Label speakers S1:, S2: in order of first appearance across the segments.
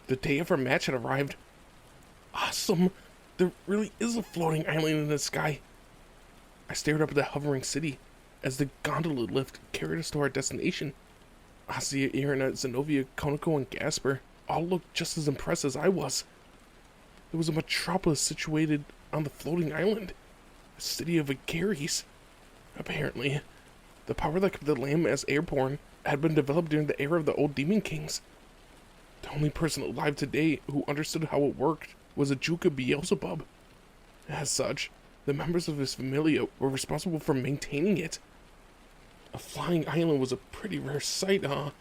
S1: The day of our match had arrived. Awesome! There really is a floating island in the sky. I stared up at the hovering city as the gondola lift carried us to our destination. Asia, Irina, Zenobia, Konako, and Gasper all looked just as impressed as I was. It was a metropolis situated on the floating island, a city of Agares. Apparently, the power that kept the landmass airborne had been developed during the era of the old Demon Kings. The only person alive today who understood how it worked was Ajuka Beelzebub. As such, the members of his familia were responsible for maintaining it. A flying island was a pretty rare sight, huh?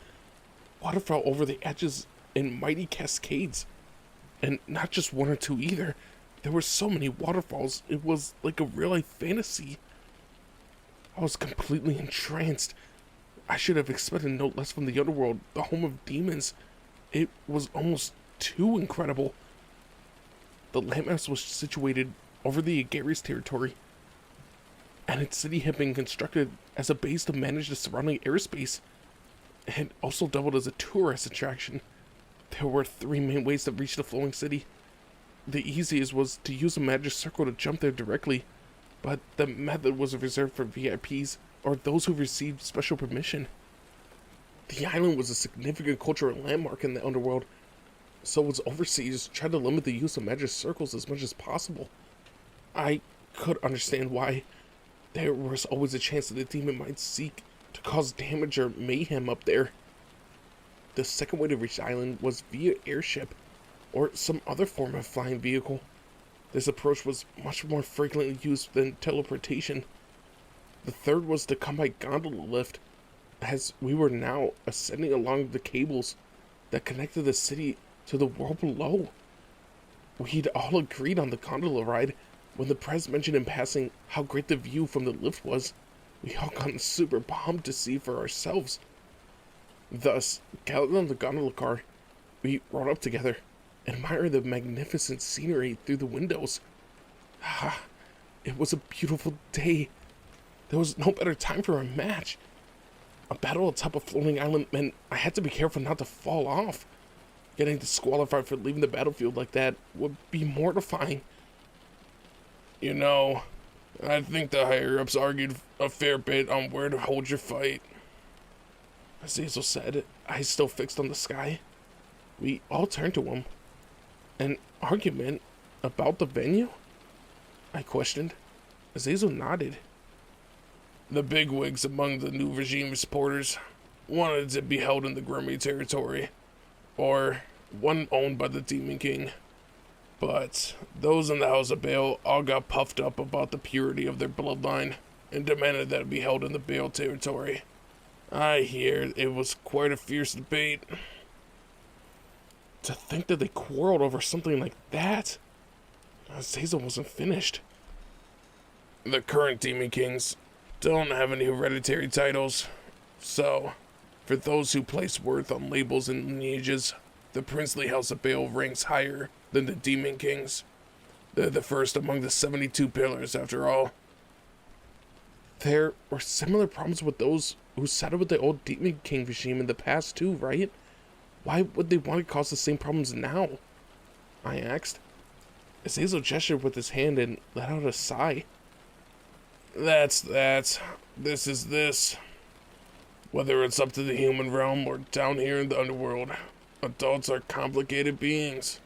S1: Water fell over the edges in mighty cascades. And not just one or two either. There were so many waterfalls, it was like a real-life fantasy. I was completely entranced. I should have expected no less from the underworld, the home of demons. It was almost too incredible. The landmass was situated over the Agares territory, and its city had been constructed as a base to manage the surrounding airspace. It had also doubled as a tourist attraction. There were 3 main ways to reach the floating city. The easiest was to use a magic circle to jump there directly, but the method was reserved for VIPs or those who received special permission. The island was a significant cultural landmark in the underworld, so its overseers tried to limit the use of magic circles as much as possible. I could understand why. There was always a chance that the demon might seek to cause damage or mayhem up there. The second way to reach the island was via airship, or some other form of flying vehicle. This approach was much more frequently used than teleportation. The third was to come by gondola lift, as we were now ascending along the cables that connected the city to the world below. We'd all agreed on the gondola ride when the press mentioned in passing how great the view from the lift was. We all got super pumped to see for ourselves. Thus, gathered on the gondola car, we rode up together, admiring the magnificent scenery through the windows. It was a beautiful day. There was no better time for a match. A battle atop a floating island meant I had to be careful not to fall off. Getting disqualified for leaving the battlefield like that would be mortifying.
S2: You know, I think the higher-ups argued a fair bit on where to hold your fight.
S1: Azazel said, eyes still fixed on the sky. We all turned to him. An argument about the venue? I questioned. Azazel nodded.
S2: The bigwigs among the new regime supporters wanted it to be held in the Grimmy territory, or one owned by the Demon King. But those in the House of Baal all got puffed up about the purity of their bloodline and demanded that it be held in the Baal territory. I hear it was quite a fierce debate.
S1: To think that they quarreled over something like that? Azazel wasn't finished.
S2: The current Demon Kings don't have any hereditary titles, so for those who place worth on labels and lineages, the princely House of Baal ranks higher than the Demon Kings. They're the first among the 72 pillars, after all.
S1: There were similar problems with those who sided with the old Demon King regime in the past too, right? Why would they want to cause the same problems now? I asked. Azazel gestured with his hand and let out a sigh.
S2: That's that. This is this. Whether it's up to the human realm or down here in the underworld, adults are complicated beings.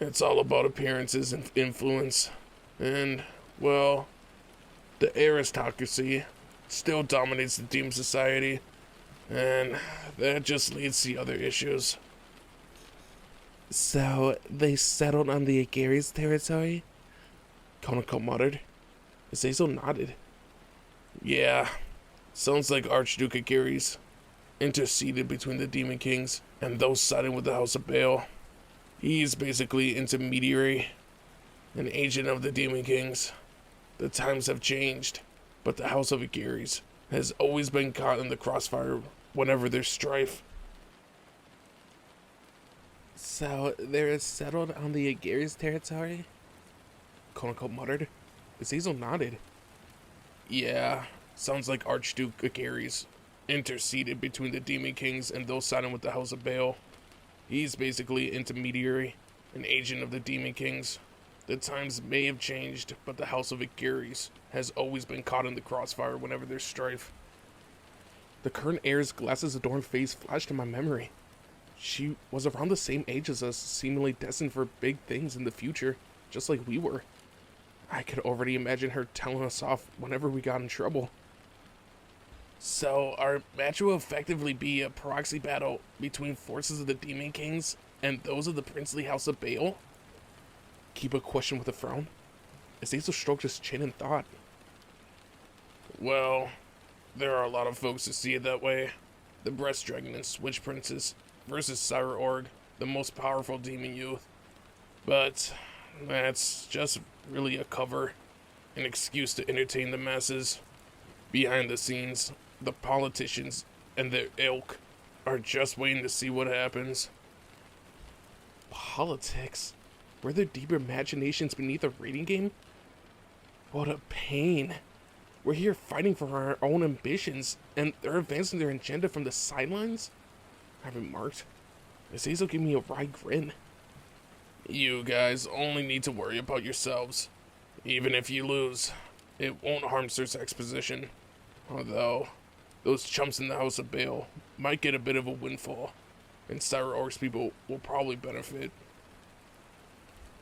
S2: It's all about appearances and influence. And, well, the aristocracy still dominates the demon society, and that just leads to other issues.
S1: So, they settled on the Agares territory? Konako muttered. Azazel nodded.
S2: Yeah, sounds like Archduke Agares interceded between the Demon Kings and those siding with the House of Baal. He's basically intermediary, an agent of the Demon Kings. The times have changed, but the House of Agares has always been caught in the crossfire whenever there's strife.
S1: So, they're settled on the Agares territory? Konako muttered. Azazel nodded.
S2: Yeah, sounds like Archduke Agares interceded between the Demon Kings and those siding with the House of Baal. He's basically an intermediary, an agent of the Demon Kings. The times may have changed, but the House of Aguirres has always been caught in the crossfire whenever there's strife.
S1: The current heir's glasses-adorned face flashed in my memory. She was around the same age as us, seemingly destined for big things in the future, just like we were. I could already imagine her telling us off whenever we got in trouble.
S2: So, our match will effectively be a proxy battle between forces of the Demon Kings and those of the princely House of Baal?
S1: Kiba questioned with a frown. Azazel stroked his chin in thought.
S2: Well, there are a lot of folks who see it that way. The Breast Dragon and Switch Princess versus Sire Org, the most powerful demon youth. But that's just really a cover, an excuse to entertain the masses. Behind the scenes, the politicians and their ilk are just waiting to see what happens.
S1: Politics? Were there deeper imaginations beneath a reading game? What a pain. We're here fighting for our own ambitions, and they're advancing their agenda from the sidelines? I remarked. Azazel gave me a wry grin.
S2: You guys only need to worry about yourselves. Even if you lose, it won't harm Sursak's position. Although, those chumps in the House of Baal might get a bit of a windfall, and Sire Org's people will probably benefit.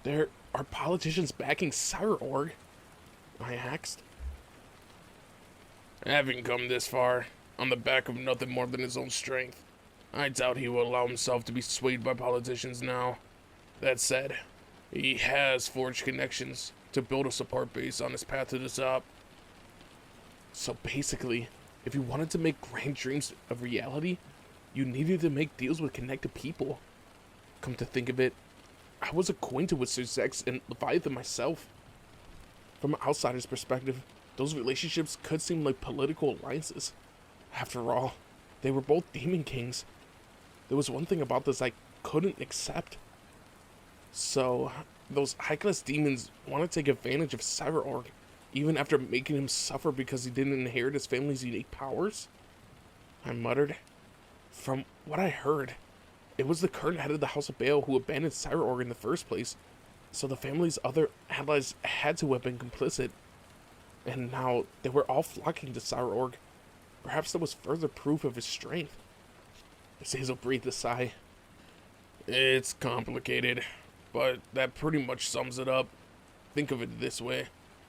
S1: There are politicians backing Sire Org? I asked.
S2: Having come this far, on the back of nothing more than his own strength, I doubt he will allow himself to be swayed by politicians now. That said, he has forged connections to build a support base on his path to the top.
S1: So basically, if you wanted to make grand dreams a reality, you needed to make deals with connected people. Come to think of it, I was acquainted with Sir Zex and Leviathan myself. From an outsider's perspective, those relationships could seem like political alliances. After all, they were both demon kings. There was one thing about this I couldn't accept. So, those high-class demons want to take advantage of Sire Org, even after making him suffer because he didn't inherit his family's unique powers? I muttered. From what I heard, it was the current head of the House of Baal who abandoned Sire Org in the first place, so the family's other allies had to have been complicit. And now they were all flocking to Sire Org. Perhaps that was further proof of his strength. Azazel breathed a sigh.
S2: It's complicated, but that pretty much sums it up. Think of it this way.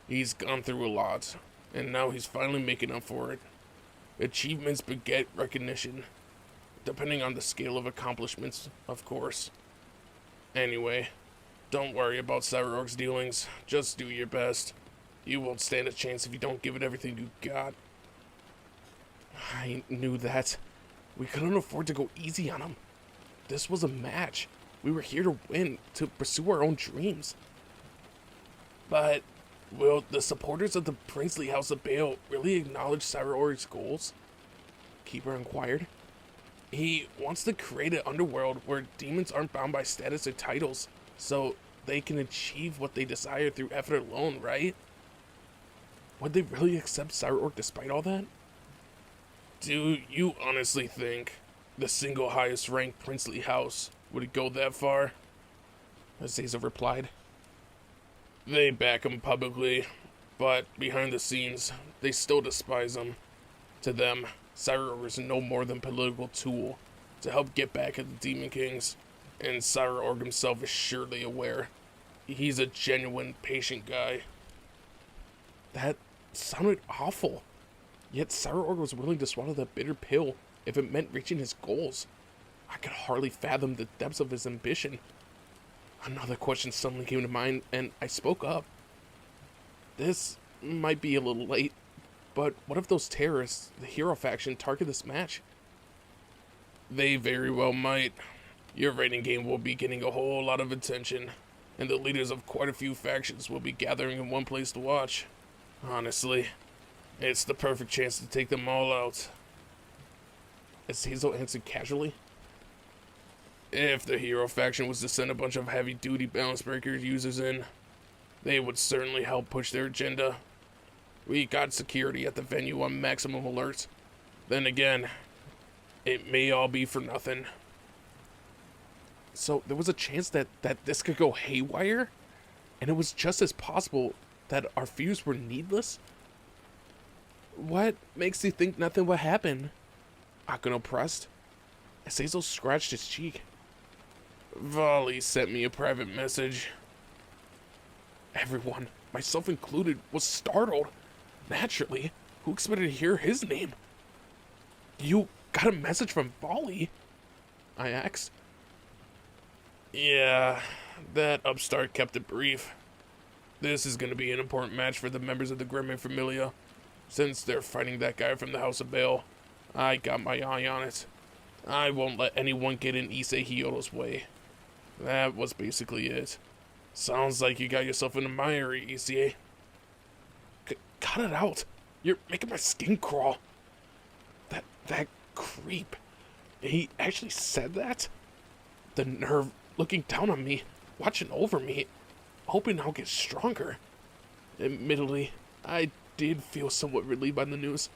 S2: He's gone through a lot, and now he's finally making up for it. Achievements beget recognition, depending on the scale of accomplishments, of course. Anyway, don't worry about Sire Org's dealings. Just do your best. You won't stand a chance if you don't give it everything you got.
S1: I knew that. We couldn't afford to go easy on him. This was a match. We were here to win, to pursue our own dreams.
S2: But will the supporters of the princely House of Baal really acknowledge Sire Org's goals?
S1: Keeper inquired.
S2: He wants to create an underworld where demons aren't bound by status or titles, so they can achieve what they desire through effort alone, right?
S1: Would they really accept Sire Org despite all that?
S2: Do you honestly think the single highest ranked princely house would go that far?
S1: Azazel replied.
S2: They back him publicly, but behind the scenes, they still despise him. To them, Sire Org is no more than a political tool to help get back at the Demon Kings, and Sire Org himself is surely aware. He's a genuine, patient guy.
S1: That sounded awful. Yet Sire Org was willing to swallow that bitter pill if it meant reaching his goals. I could hardly fathom the depths of his ambition. Another question suddenly came to mind, and I spoke up. This might be a little late, but what if those terrorists, the hero faction, target this match?
S2: They very well might. Your raiding game will be getting a whole lot of attention, and the leaders of quite a few factions will be gathering in one place to watch. Honestly, it's the perfect chance to take them all out.
S1: Azazel answered casually.
S2: If the hero faction was to send a bunch of heavy-duty balance breaker users in, they would certainly help push their agenda. We got security at the venue on maximum alert. Then again, it may all be for nothing.
S1: So there was a chance that this could go haywire, and it was just as possible that our fears were needless? What makes you think nothing will happen? Akuno pressed. Azazel scratched his cheek.
S2: Volley sent me a private message.
S1: Everyone, myself included, was startled. Naturally, who expected to hear his name? You got a message from Volley? I asked.
S2: Yeah, that upstart kept it brief. This is going to be an important match for the members of the Grim Familia. Since they're fighting that guy from the House of Bale, I got my eye on it. I won't let anyone get in Issei Hyodo's way. That was basically it. Sounds like you got yourself in a mire, Issei.
S1: Cut it out. You're making my skin crawl. That creep. He actually said that? The nerve looking down on me, watching over me, hoping I'll get stronger. Admittedly, I did feel somewhat relieved by the news,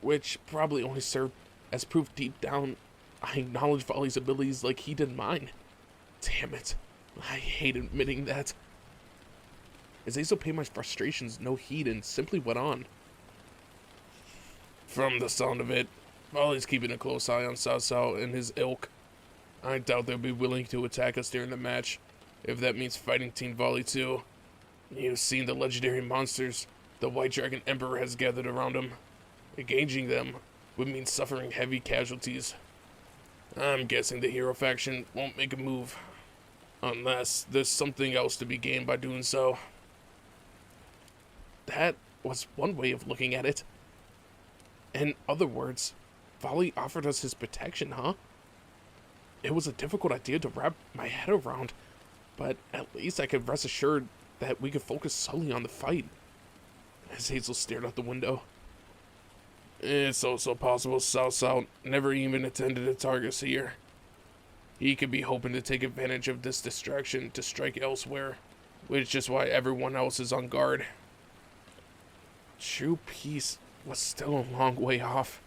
S1: which probably only served as proof deep down I acknowledge Volley's abilities like he did mine. Damn it. I hate admitting that. Azazel paid my frustrations no heed and simply went on.
S2: From the sound of it, Volley's keeping a close eye on Cao Cao and his ilk. I doubt they'll be willing to attack us during the match, if that means fighting Team Volley too. You've seen the legendary monsters the White Dragon Emperor has gathered around him. Engaging them would mean suffering heavy casualties. I'm guessing the hero faction won't make a move, unless there's something else to be gained by doing so.
S1: That was one way of looking at it. In other words, Volley offered us his protection, huh? It was a difficult idea to wrap my head around, but at least I could rest assured that we could focus solely on the fight. As Hazel stared out the window.
S2: It's also possible Cao Cao never even attended a Targus here. He could be hoping to take advantage of this distraction to strike elsewhere, which is why everyone else is on guard.
S1: True peace was still a long way off.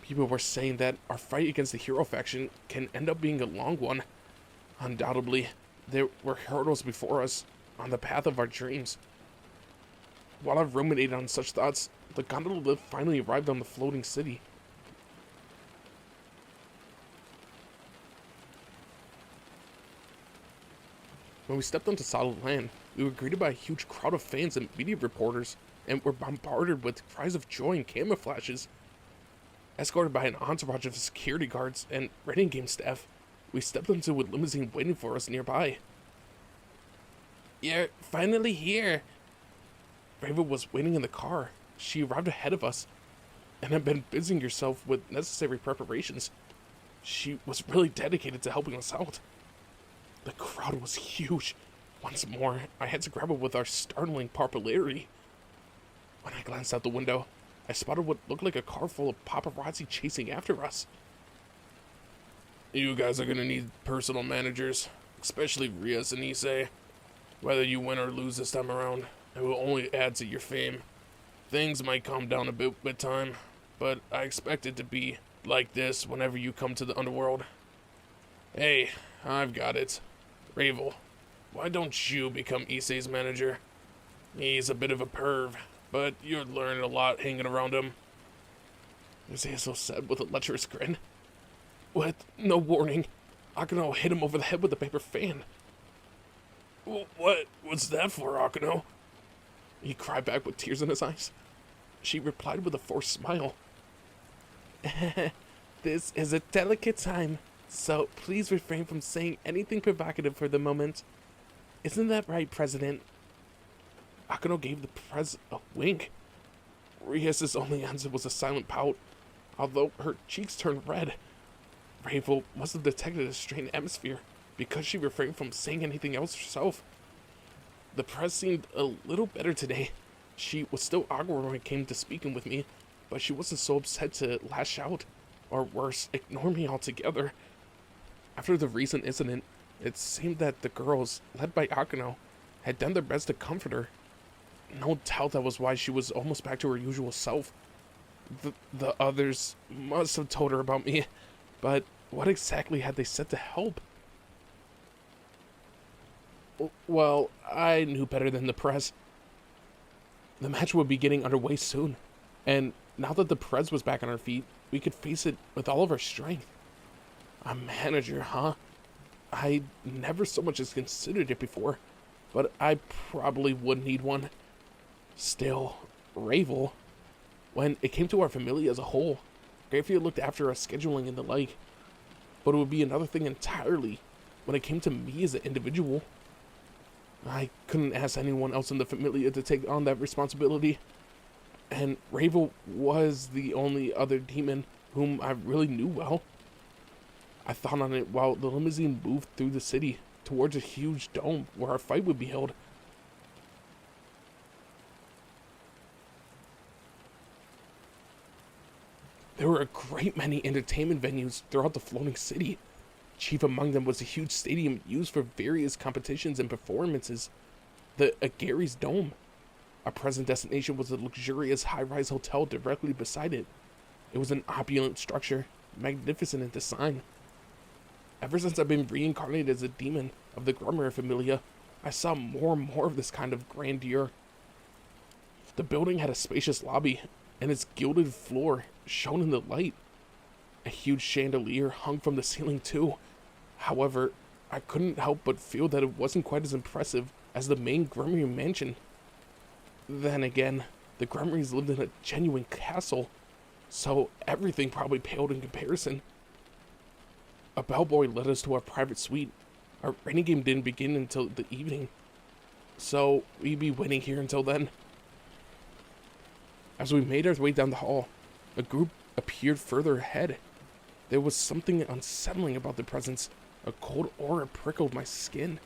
S1: People were saying that our fight against the hero faction can end up being a long one. Undoubtedly, there were hurdles before us on the path of our dreams. While I ruminated on such thoughts, the gondola lift finally arrived on the floating city. When we stepped onto solid land, we were greeted by a huge crowd of fans and media reporters, and were bombarded with cries of joy and camera flashes. Escorted by an entourage of security guards and rating game staff, we stepped into a limousine waiting for us nearby. You're finally here. Reva was waiting in the car. She arrived ahead of us, and had been busying herself with necessary preparations. She was really dedicated to helping us out. The crowd was huge. Once more, I had to grapple with our startling popularity. When I glanced out the window, I spotted what looked like a car full of paparazzi chasing after us.
S2: You guys are gonna need personal managers, especially Rias and Issei. Whether you win or lose this time around, it will only add to your fame. Things might calm down a bit with time, but I expect it to be like this whenever you come to the underworld. Hey, I've got it. Ravel, why don't you become Issei's manager? He's a bit of a perv, but you'd learn a lot hanging around him.
S1: Azazel said with a lecherous grin. With no warning, Akuno hit him over the head with a paper fan.
S2: What was that for, Akuno?
S1: He cried back with tears in his eyes. She replied with a forced smile. This is a delicate time, so please refrain from saying anything provocative for the moment. Isn't that right, President? Akuno gave the Prez a wink. Rias' only answer was a silent pout, although her cheeks turned red. Ravel must have detected a strained atmosphere because she refrained from saying anything else herself. The Prez seemed a little better today. She was still awkward when it came to speaking with me, but she wasn't so upset to lash out, or worse, ignore me altogether. After the recent incident, it seemed that the girls, led by Akuno, had done their best to comfort her. No doubt that was why she was almost back to her usual self. The others must have told her about me, but what exactly had they said to help? Well, I knew better than the press. The match would be getting underway soon, and now that the press was back on our feet, we could face it with all of our strength. A manager, huh? I never so much as considered it before, but I probably would need one. Still, Ravel, when it came to our family as a whole, Garfield looked after our scheduling and the like, but it would be another thing entirely when it came to me as an individual. I couldn't ask anyone else in the familia to take on that responsibility, and Ravel was the only other demon whom I really knew well. I thought on it while the limousine moved through the city towards a huge dome where our fight would be held. There were a great many entertainment venues throughout the floating city. Chief among them was a huge stadium used for various competitions and performances, the Agary's Dome. Our present destination was a luxurious high-rise hotel directly beside it. It was an opulent structure, magnificent in design. Ever since I've been reincarnated as a demon of the Grummer familia, I saw more and more of this kind of grandeur. The building had a spacious lobby, and its gilded floor shone in the light. A huge chandelier hung from the ceiling too. However, I couldn't help but feel that it wasn't quite as impressive as the main Grummery mansion. Then again, the Grummerys lived in a genuine castle, so everything probably paled in comparison. A bellboy led us to our private suite. Our rainy game didn't begin until the evening, so we'd be waiting here until then. As we made our way down the hall, a group appeared further ahead. There was something unsettling about their presence. A cold aura prickled my skin.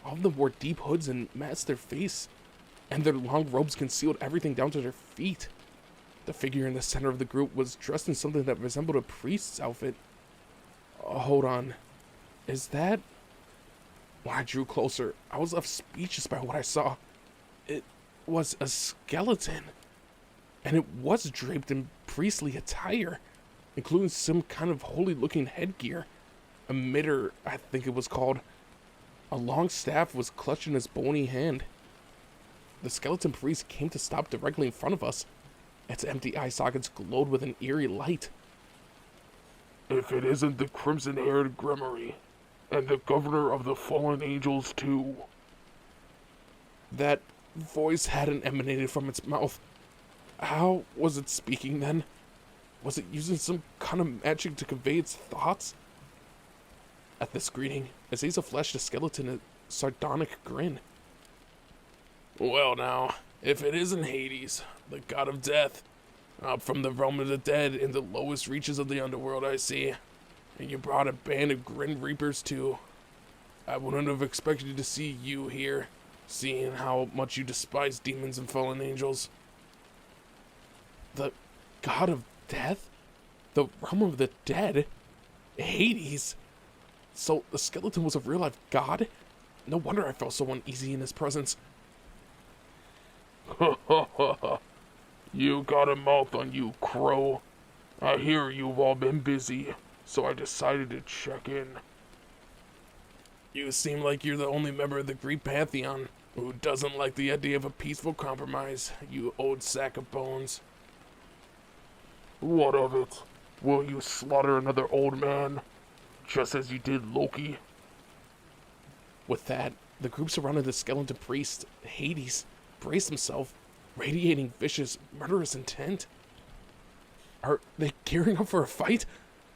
S1: All of them wore deep hoods and masked their face, and their long robes concealed everything down to their feet. The figure in the center of the group was dressed in something that resembled a priest's outfit. Hold on. Is that... When I drew closer, I was left speechless by what I saw. It was a skeleton, and it was draped in priestly attire, including some kind of holy-looking headgear. A mitre, I think it was called. A long staff was clutched in his bony hand. The skeleton priest came to stop directly in front of us. Its empty eye sockets glowed with an eerie light.
S2: If it isn't the crimson-haired Grummery, and the governor of the fallen angels too.
S1: That voice hadn't emanated from its mouth. How was it speaking then? Was it using some kind of magic to convey its thoughts? At this greeting, Azazel flashed the skeleton a sardonic grin.
S2: Well now, if it isn't Hades, the god of death, up from the realm of the dead in the lowest reaches of the underworld, I see. And you brought a band of Grim Reapers too. I wouldn't have expected to see you here, seeing how much you despise demons and fallen angels.
S1: The god of death? The realm of the dead? Hades? So the skeleton was a real-life god? No wonder I felt so uneasy in his presence.
S2: You got a mouth on you, Crow. I hear you've all been busy, so I decided to check in.
S1: You seem like you're the only member of the Greek pantheon who doesn't like the idea of a peaceful compromise, you old sack of bones.
S2: What of it? Will you slaughter another old man, just as you did Loki?
S1: With that, the group surrounded the skeleton priest. Hades braced himself, radiating vicious, murderous intent. Are they gearing up for a fight?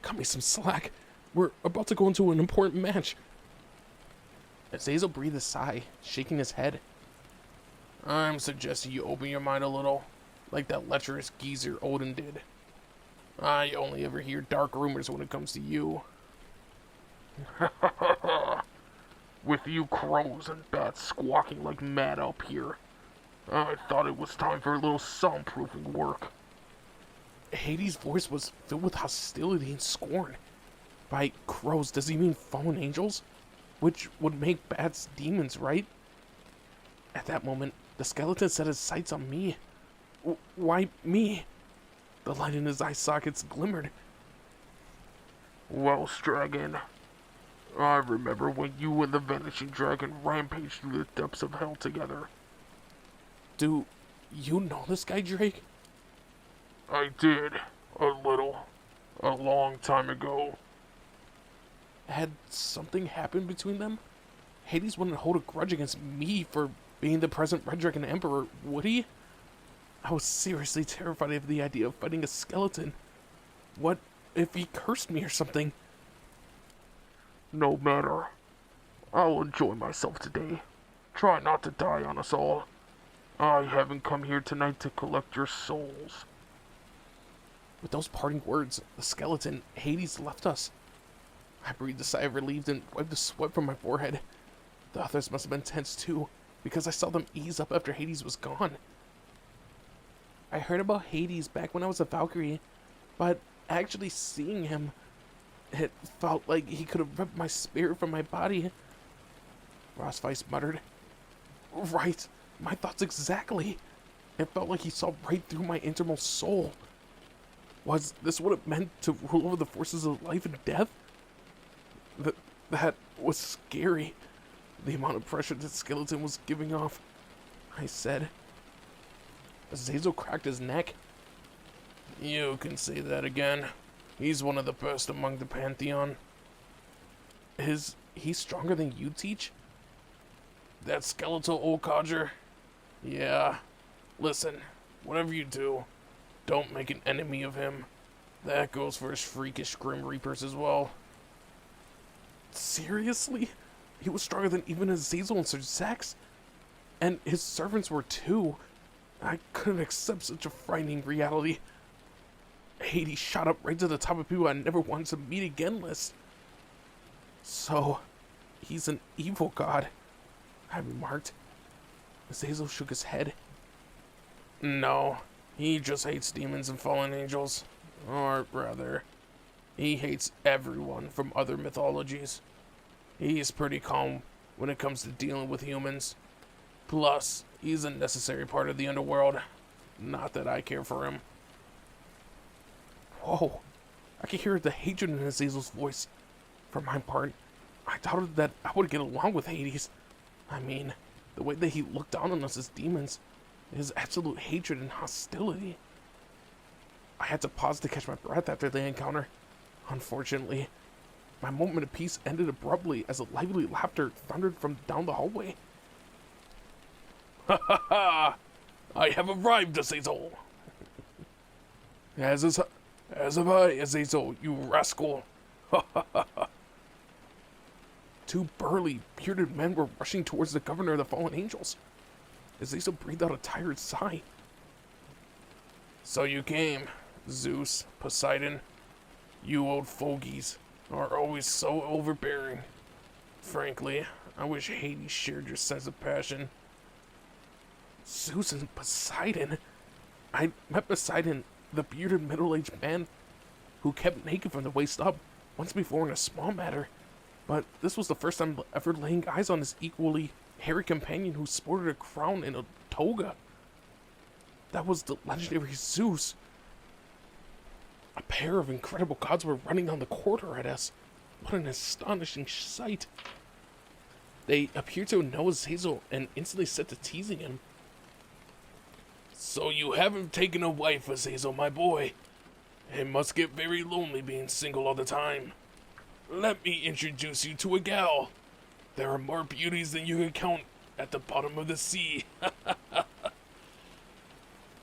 S1: Cut me some slack. We're about to go into an important match. Azazel breathed a sigh, shaking his head.
S2: I'm suggesting you open your mind a little, like that lecherous geezer Odin did. I only ever hear dark rumors when it comes to you. With you crows and bats squawking like mad up here, I thought it was time for a little soundproofing work.
S1: Hades' voice was filled with hostility and scorn. By crows, does he mean fallen angels? Which would make bats demons, right? At that moment, the skeleton set his sights on me. Why me? The light in his eye sockets glimmered.
S2: Well, Stragon, I remember when you and the Vanishing Dragon rampaged through the depths of hell together.
S1: Do you know this guy, Drake?
S2: I did. A little. A long time ago.
S1: Had something happened between them? Hades wouldn't hold a grudge against me for being the present Red Dragon Emperor, would he? I was seriously terrified of the idea of fighting a skeleton. What if he cursed me or something?
S2: No matter. I'll enjoy myself today. Try not to die on us all. I haven't come here tonight to collect your souls.
S1: With those parting words, the skeleton, Hades, left us. I breathed a sigh of relief and wiped the sweat from my forehead. The others must have been tense too, because I saw them ease up after Hades was gone. I heard about Hades back when I was a Valkyrie, but actually seeing him, it felt like he could have ripped my spirit from my body. Rossweiss muttered. Right, my thoughts exactly. It felt like he saw right through my innermost soul. Was this what it meant to rule over the forces of life and death? That was scary. The amount of pressure that skeleton was giving off. I said. Azazel cracked his neck.
S2: You can say that again. He's one of the best among the Pantheon.
S1: Is he stronger than you teach?
S2: That skeletal old codger? Yeah. Listen, whatever you do, don't make an enemy of him. That goes for his freakish Grim Reapers as well.
S1: Seriously? He was stronger than even Azazel and Sir Zax? And his servants were too. I couldn't accept such a frightening reality. Hades shot up right to the top of people I never wanted to meet again list. So, he's an evil god, I remarked. Azazel shook his head.
S2: No, he just hates demons and fallen angels. Or rather, he hates everyone from other mythologies. He's pretty calm when it comes to dealing with humans. Plus, he's a necessary part of the underworld. Not that I care for him.
S1: Whoa, I could hear the hatred in Azazel's voice. For my part, I doubted that I would get along with Hades. I mean, the way that he looked down on us as demons, his absolute hatred and hostility. I had to pause to catch my breath after the encounter. Unfortunately, my moment of peace ended abruptly as a lively laughter thundered from down the hallway.
S2: Ha ha ha! I have arrived, Azazel! As have I, Azazel, you rascal! Ha ha ha ha!
S1: Two burly, bearded men were rushing towards the governor of the fallen angels. Azazel breathed out a tired sigh.
S2: So you came, Zeus, Poseidon. You old fogies are always so overbearing. Frankly, I wish Hades shared your sense of passion.
S1: Zeus and Poseidon? I met Poseidon, the bearded middle-aged man who kept naked from the waist up, once before in a small matter. But this was the first time ever laying eyes on his equally hairy companion who sported a crown and a toga. That was the legendary Zeus. A pair of incredible gods were running down the corridor at us. What an astonishing sight. They appeared to know Azazel and instantly set to teasing him.
S2: So you haven't taken a wife, Azazel, my boy. It must get very lonely being single all the time. Let me introduce you to a gal. There are more beauties than you can count at the bottom of the sea.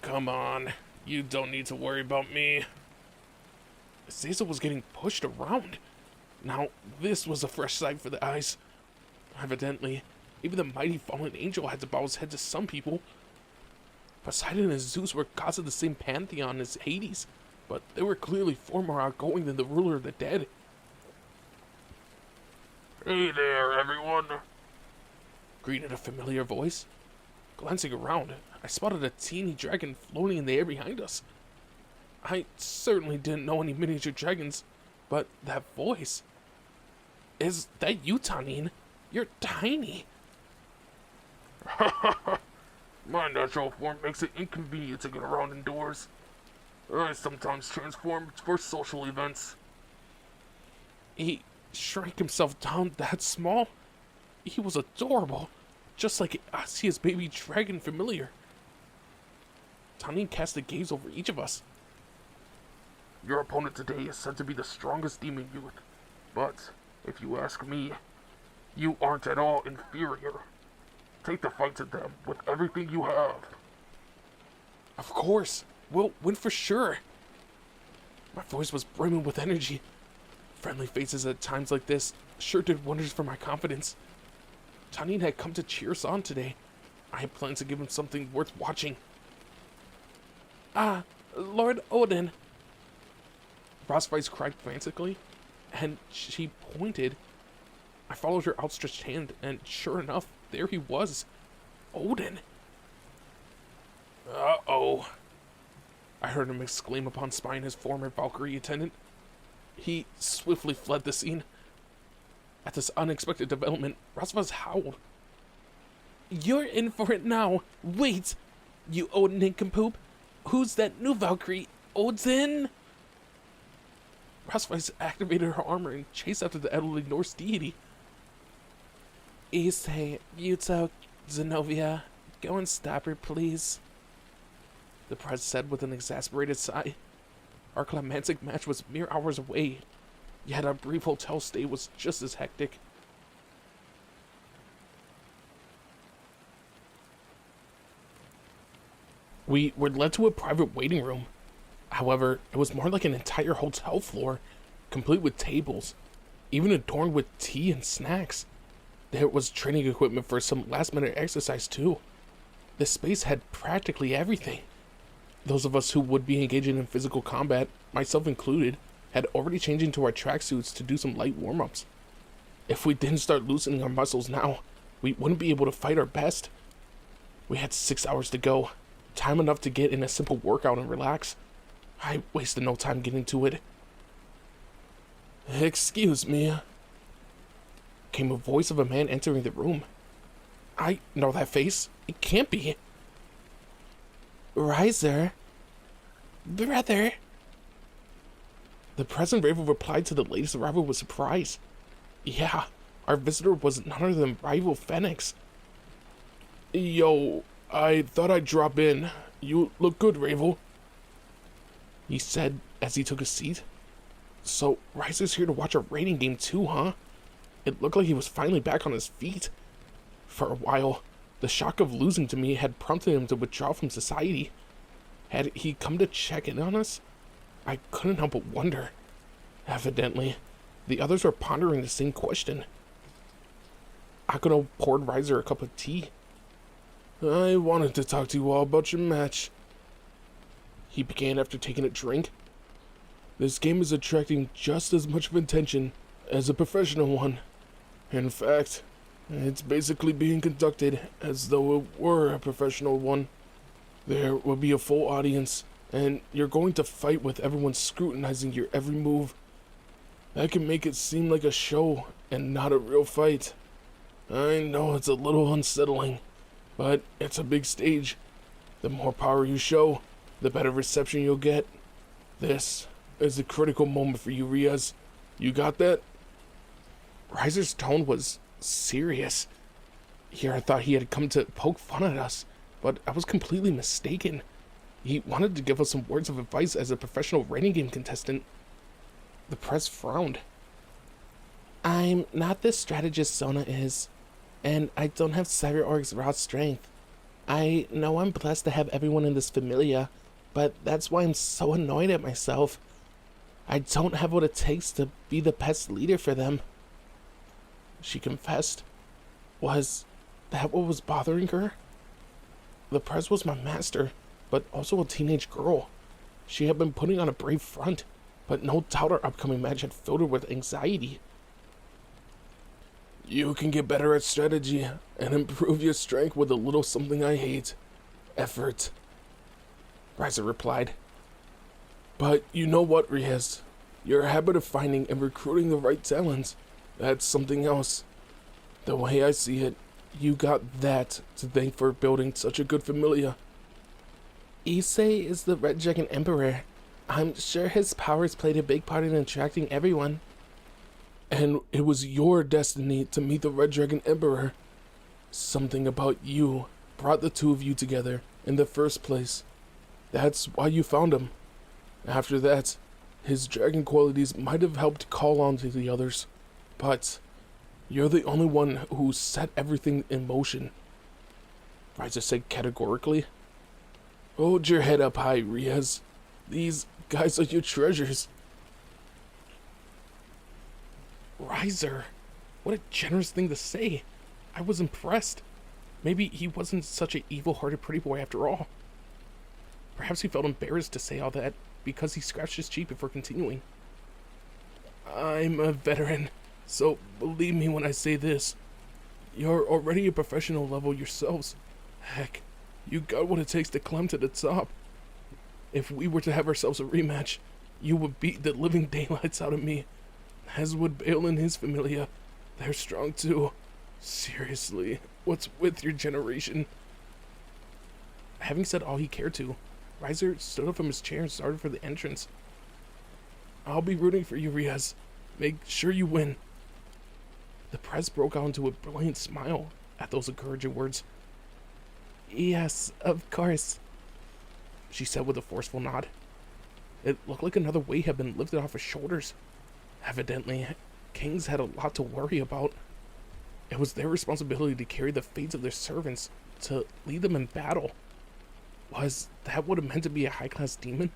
S2: Come on, you don't need to worry about me.
S1: Azazel was getting pushed around. Now, this was a fresh sight for the eyes. Evidently, even the mighty fallen angel had to bow his head to some people. Poseidon and Zeus were gods of the same pantheon as Hades, but they were clearly far more outgoing than the ruler of the dead.
S2: Hey there, everyone,
S1: greeted a familiar voice. Glancing around, I spotted a teeny dragon floating in the air behind us. I certainly didn't know any miniature dragons, but that voice... Is that you, Tanin? You're tiny.
S2: My natural form makes it inconvenient to get around indoors. I sometimes transform for social events.
S1: He shrank himself down that small. He was adorable, just like I see his baby dragon familiar. Tanin cast a gaze over each of us.
S2: Your opponent today is said to be the strongest demon youth, but if you ask me, you aren't at all inferior. Take the fight to them with everything you have.
S1: Of course, we'll win for sure. My voice was brimming with energy. Friendly faces at times like this sure did wonders for my confidence. Tanin had come to cheer us on today. I had planned to give him something worth watching. Ah, Lord Odin. Rosvice cried frantically, and she pointed. I followed her outstretched hand, and sure enough, there he was. Odin.
S2: Uh-oh.
S1: I heard him exclaim upon spying his former Valkyrie attendant. He swiftly fled the scene. At this unexpected development, Rosvice howled. You're in for it now. Wait, you Odin nincompoop. Who's that new Valkyrie? Odin? Rosvice activated her armor and chased after the elderly Norse deity. Issei, Yuto, Zenobia, go and stop her, please. The prince said with an exasperated sigh. Our climactic match was mere hours away, yet our brief hotel stay was just as hectic. We were led to a private waiting room. However, it was more like an entire hotel floor, complete with tables, even adorned with tea and snacks. There was training equipment for some last-minute exercise too. This space had practically everything. Those of us who would be engaging in physical combat, myself included, had already changed into our tracksuits to do some light warm-ups. If we didn't start loosening our muscles now, we wouldn't be able to fight our best. We had 6 hours to go, time enough to get in a simple workout and relax. I wasted no time getting to it. Excuse me, came a voice of a man entering the room. I know that face. It can't be. Riser. Brother. The present Ravel replied to the latest arrival with surprise. Yeah, our visitor was none other than rival Phoenix. Yo, I thought I'd drop in. You look good, Ravel, he said as he took a seat. So, Riser's here to watch a rating game too, huh? It looked like he was finally back on his feet. For a while, the shock of losing to me had prompted him to withdraw from society. Had he come to check in on us? I couldn't help but wonder. Evidently, the others were pondering the same question. Akuno poured Riser a cup of tea. I wanted to talk to you all about your match, he began after taking a drink. This game is attracting just as much of attention as a professional one. In fact, it's basically being conducted as though it were a professional one. There will be a full audience, and you're going to fight with everyone scrutinizing your every move. That can make it seem like a show and not a real fight. I know it's a little unsettling, but it's a big stage. The more power you show, the better reception you'll get. This is a critical moment for you, Riaz. You got that? Riser's tone was serious. Here I thought he had come to poke fun at us, but I was completely mistaken. He wanted to give us some words of advice as a professional rating game contestant. The press frowned. I'm not the strategist Sona is, and I don't have Cyber Org's raw strength. I know I'm blessed to have everyone in this familia, but that's why I'm so annoyed at myself. I don't have what it takes to be the best leader for them, she confessed. Was that what was bothering her? The press was my master, but also a teenage girl. She had been putting on a brave front, but no doubt our upcoming match had filled her with anxiety. You can get better at strategy and improve your strength with a little something I hate. Effort, Riser replied. But you know what, Riaz? Your habit of finding and recruiting the right talents, that's something else. The way I see it, you got that to thank for building such a good familia. Issei is the Red Dragon Emperor. I'm sure his powers played a big part in attracting everyone. And And it was your destiny to meet the Red Dragon Emperor. Something about you brought the two of you together in the first place. That's why you found him. After that, his dragon qualities might have helped call on to the others, but you're the only one who set everything in motion. Riza said categorically. Hold your head up high, Riaz. These guys are your treasures. Riser, what a generous thing to say. I was impressed. Maybe he wasn't such an evil-hearted pretty boy after all. Perhaps he felt embarrassed to say all that because he scratched his cheek before continuing. I'm a veteran, so believe me when I say this. You're already a professional level yourselves. Heck, you got what it takes to climb to the top. If we were to have ourselves a rematch, you would beat the living daylights out of me, as would Bale and his familia. They're strong too. Seriously, what's with your generation? Having said all he cared to, Riser stood up from his chair and started for the entrance. I'll be rooting for you, Riaz. Make sure you win. The press broke out into a brilliant smile at those encouraging words. Yes, of course, she said with a forceful nod. It looked like another weight had been lifted off his shoulders. Evidently, kings had a lot to worry about. It was their responsibility to carry the fates of their servants, to lead them in battle. Was that what it meant to be a high-class demon?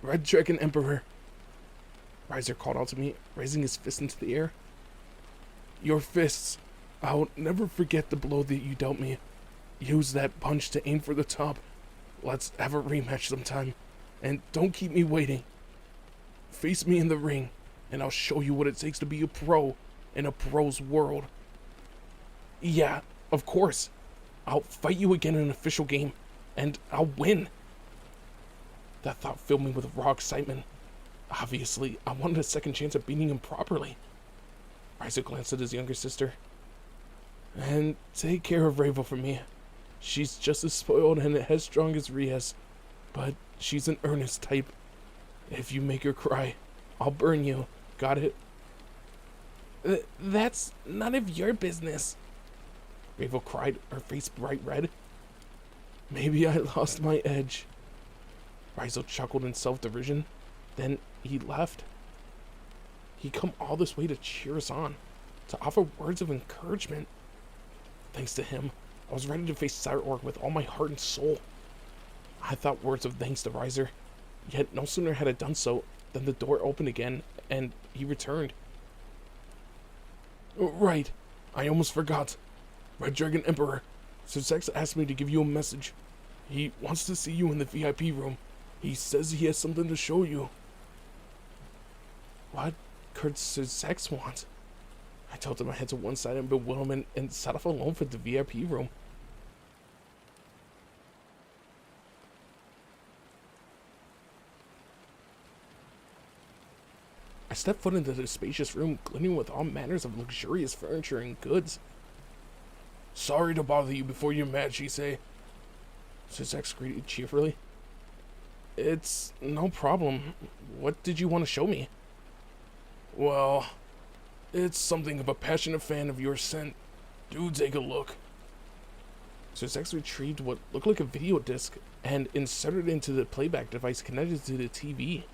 S1: Red Dragon Emperor, Riser called out to me, raising his fist into the air. Your fists. I'll never forget the blow that you dealt me. Use that punch to aim for the top. Let's have a rematch sometime. And don't keep me waiting. Face me in the ring, and I'll show you what it takes to be a pro in a pro's world. Yeah, of course. I'll fight you again in an official game, and I'll win. That thought filled me with raw excitement. Obviously, I wanted a second chance at beating him properly. Isaac glanced at his younger sister. And take care of Ravo for me. She's just as spoiled and headstrong as Riaz, but she's an earnest type. If you make her cry, I'll burn you. Got it? That's none of your business, Ravo cried, her face bright red. Maybe I lost my edge. Rizo chuckled in self-derision. Then he left. He'd come all this way to cheer us on, to offer words of encouragement. Thanks to him, I was ready to face Sire Orc with all my heart and soul. I thought words of thanks to Riser, yet no sooner had I done so than the door opened again, and he returned. Right, I almost forgot. Red Dragon Emperor, Sir Sex asked me to give you a message. He wants to see you in the VIP room. He says he has something to show you. What could Sir Sex want? I tilted my head to one side in bewilderment and set off alone for the VIP room. I stepped foot into the spacious room, glittering with all manners of luxurious furniture and goods. Sorry to bother you before your match, you say? Sir Sex greeted cheerfully. It's no problem. What did you want to show me? Well, it's something of a passionate fan of yours sent. Do take a look. Sir Sex retrieved what looked like a video disc and inserted it into the playback device connected to the TV.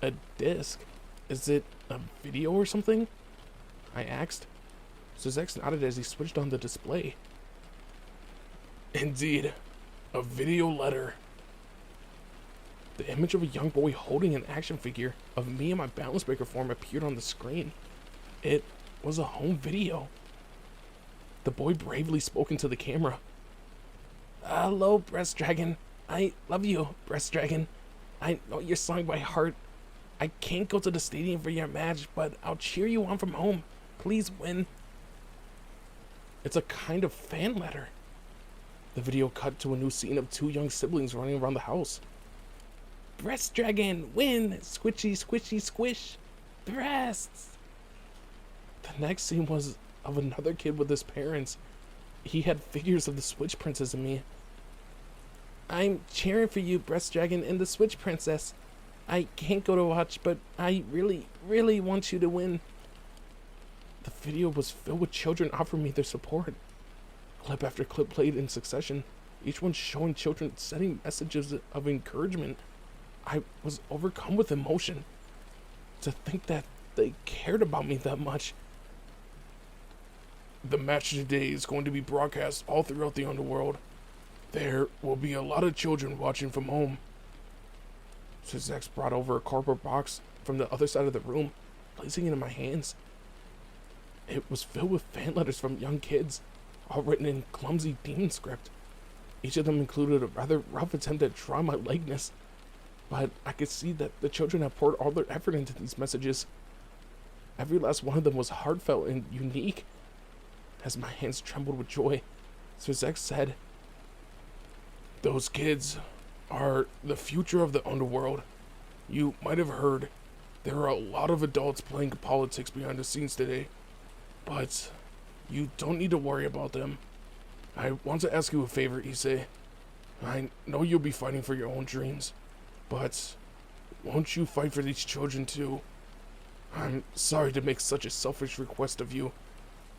S1: A disc? Is it a video or something? I asked. Sir Sex nodded as he switched on the display. Indeed, a video letter. The image of a young boy holding an action figure of me in my balance breaker form appeared on the screen. It was a home video. The boy bravely spoke into the camera. Hello, Breast Dragon. I love you, Breast Dragon. I know your song by heart. I can't go to the stadium for your match, but I'll cheer you on from home. Please win. It's a kind of fan letter. The video cut to a new scene of two young siblings running around the house. Breast Dragon, win! Squishy, squishy, squish! Breasts! The next scene was of another kid with his parents. He had figures of the Switch Princess and me. I'm cheering for you, Breast Dragon and the Switch Princess. I can't go to watch, but I really, really want you to win. The video was filled with children offering me their support. Clip after clip played in succession, each one showing children sending messages of encouragement. I was overcome with emotion. To think that they cared about me that much.
S2: The match today is going to be broadcast all throughout the underworld. There will be a lot of children watching from home.
S1: Zex brought over a cardboard box from the other side of the room, placing it in my hands. It was filled with fan letters from young kids, all written in clumsy demon script. Each of them included a rather rough attempt at drawing my likeness, but I could see that the children had poured all their effort into these messages. Every last one of them was heartfelt and unique. As my hands trembled with joy, Zex said,
S2: "Those kids are the future of the underworld. You might have heard there are a lot of adults playing politics behind the scenes today, but you don't need to worry about them. I want to ask you a favor, Issei. I know you'll be fighting for your own dreams, but won't you fight for these children too? I'm sorry to make such a selfish request of you,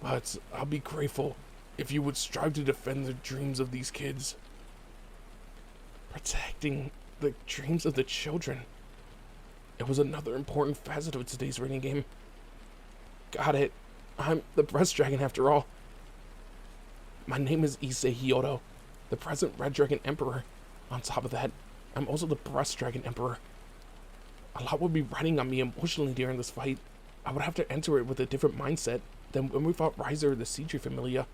S2: but I'll be grateful if you would strive to defend the dreams of these kids."
S1: Protecting the dreams of the children. It was another important facet of today's rating game. Got it. I'm the Breast Dragon after all. My name is Issei Hyoto, the present Red Dragon Emperor. On top of that, I'm also the Breast Dragon Emperor. A lot would be riding on me emotionally during this fight. I would have to enter it with a different mindset than when we fought Riser or the Siege Familia.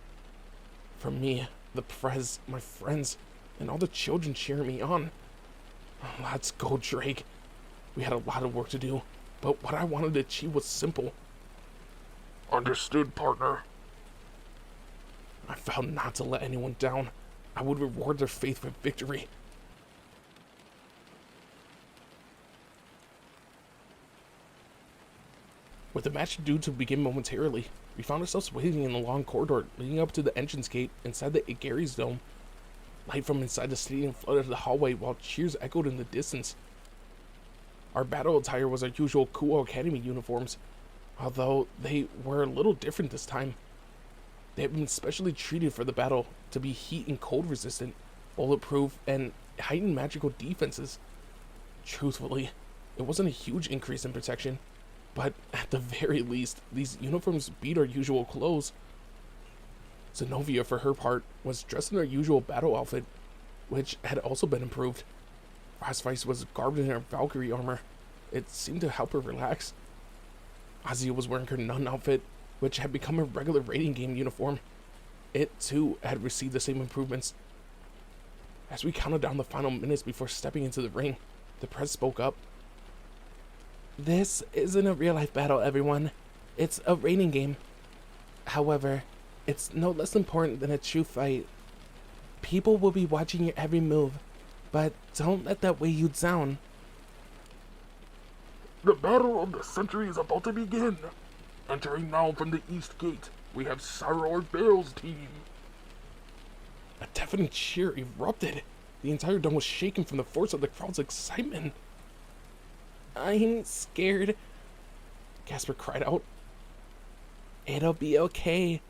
S1: For me, the Prez, my friends, and all the children cheering me on. Let's go, Drake. We had a lot of work to do, but what I wanted to achieve was simple.
S2: Understood, partner.
S1: I vowed not to let anyone down. I would reward their faith with victory. With the match due to begin momentarily, we found ourselves waiting in the long corridor leading up to the entrance gate inside the Igary's Dome. Light from inside the stadium flooded the hallway while cheers echoed in the distance. Our battle attire was our usual Kuo Academy uniforms, although they were a little different this time. They had been specially treated for the battle to be heat and cold resistant, bulletproof, and heightened magical defenses. Truthfully, it wasn't a huge increase in protection, but at the very least, these uniforms beat our usual clothes. Zenobia, for her part, was dressed in her usual battle outfit, which had also been improved. Frostvice was garbed in her Valkyrie armor. It seemed to help her relax. Azia was wearing her nun outfit, which had become a regular rating game uniform. It, too, had received the same improvements. As we counted down the final minutes before stepping into the ring, the press spoke up. This isn't a real-life battle, everyone. It's a rating game. However, it's no less important than a true fight. People will be watching your every move, but don't let that weigh you down.
S2: The battle of the century is about to begin. Entering now from the east gate, we have Cyril Bale's team.
S1: A deafening cheer erupted. The entire dome was shaken from the force of the crowd's excitement. I'm scared, Casper cried out. It'll be okay.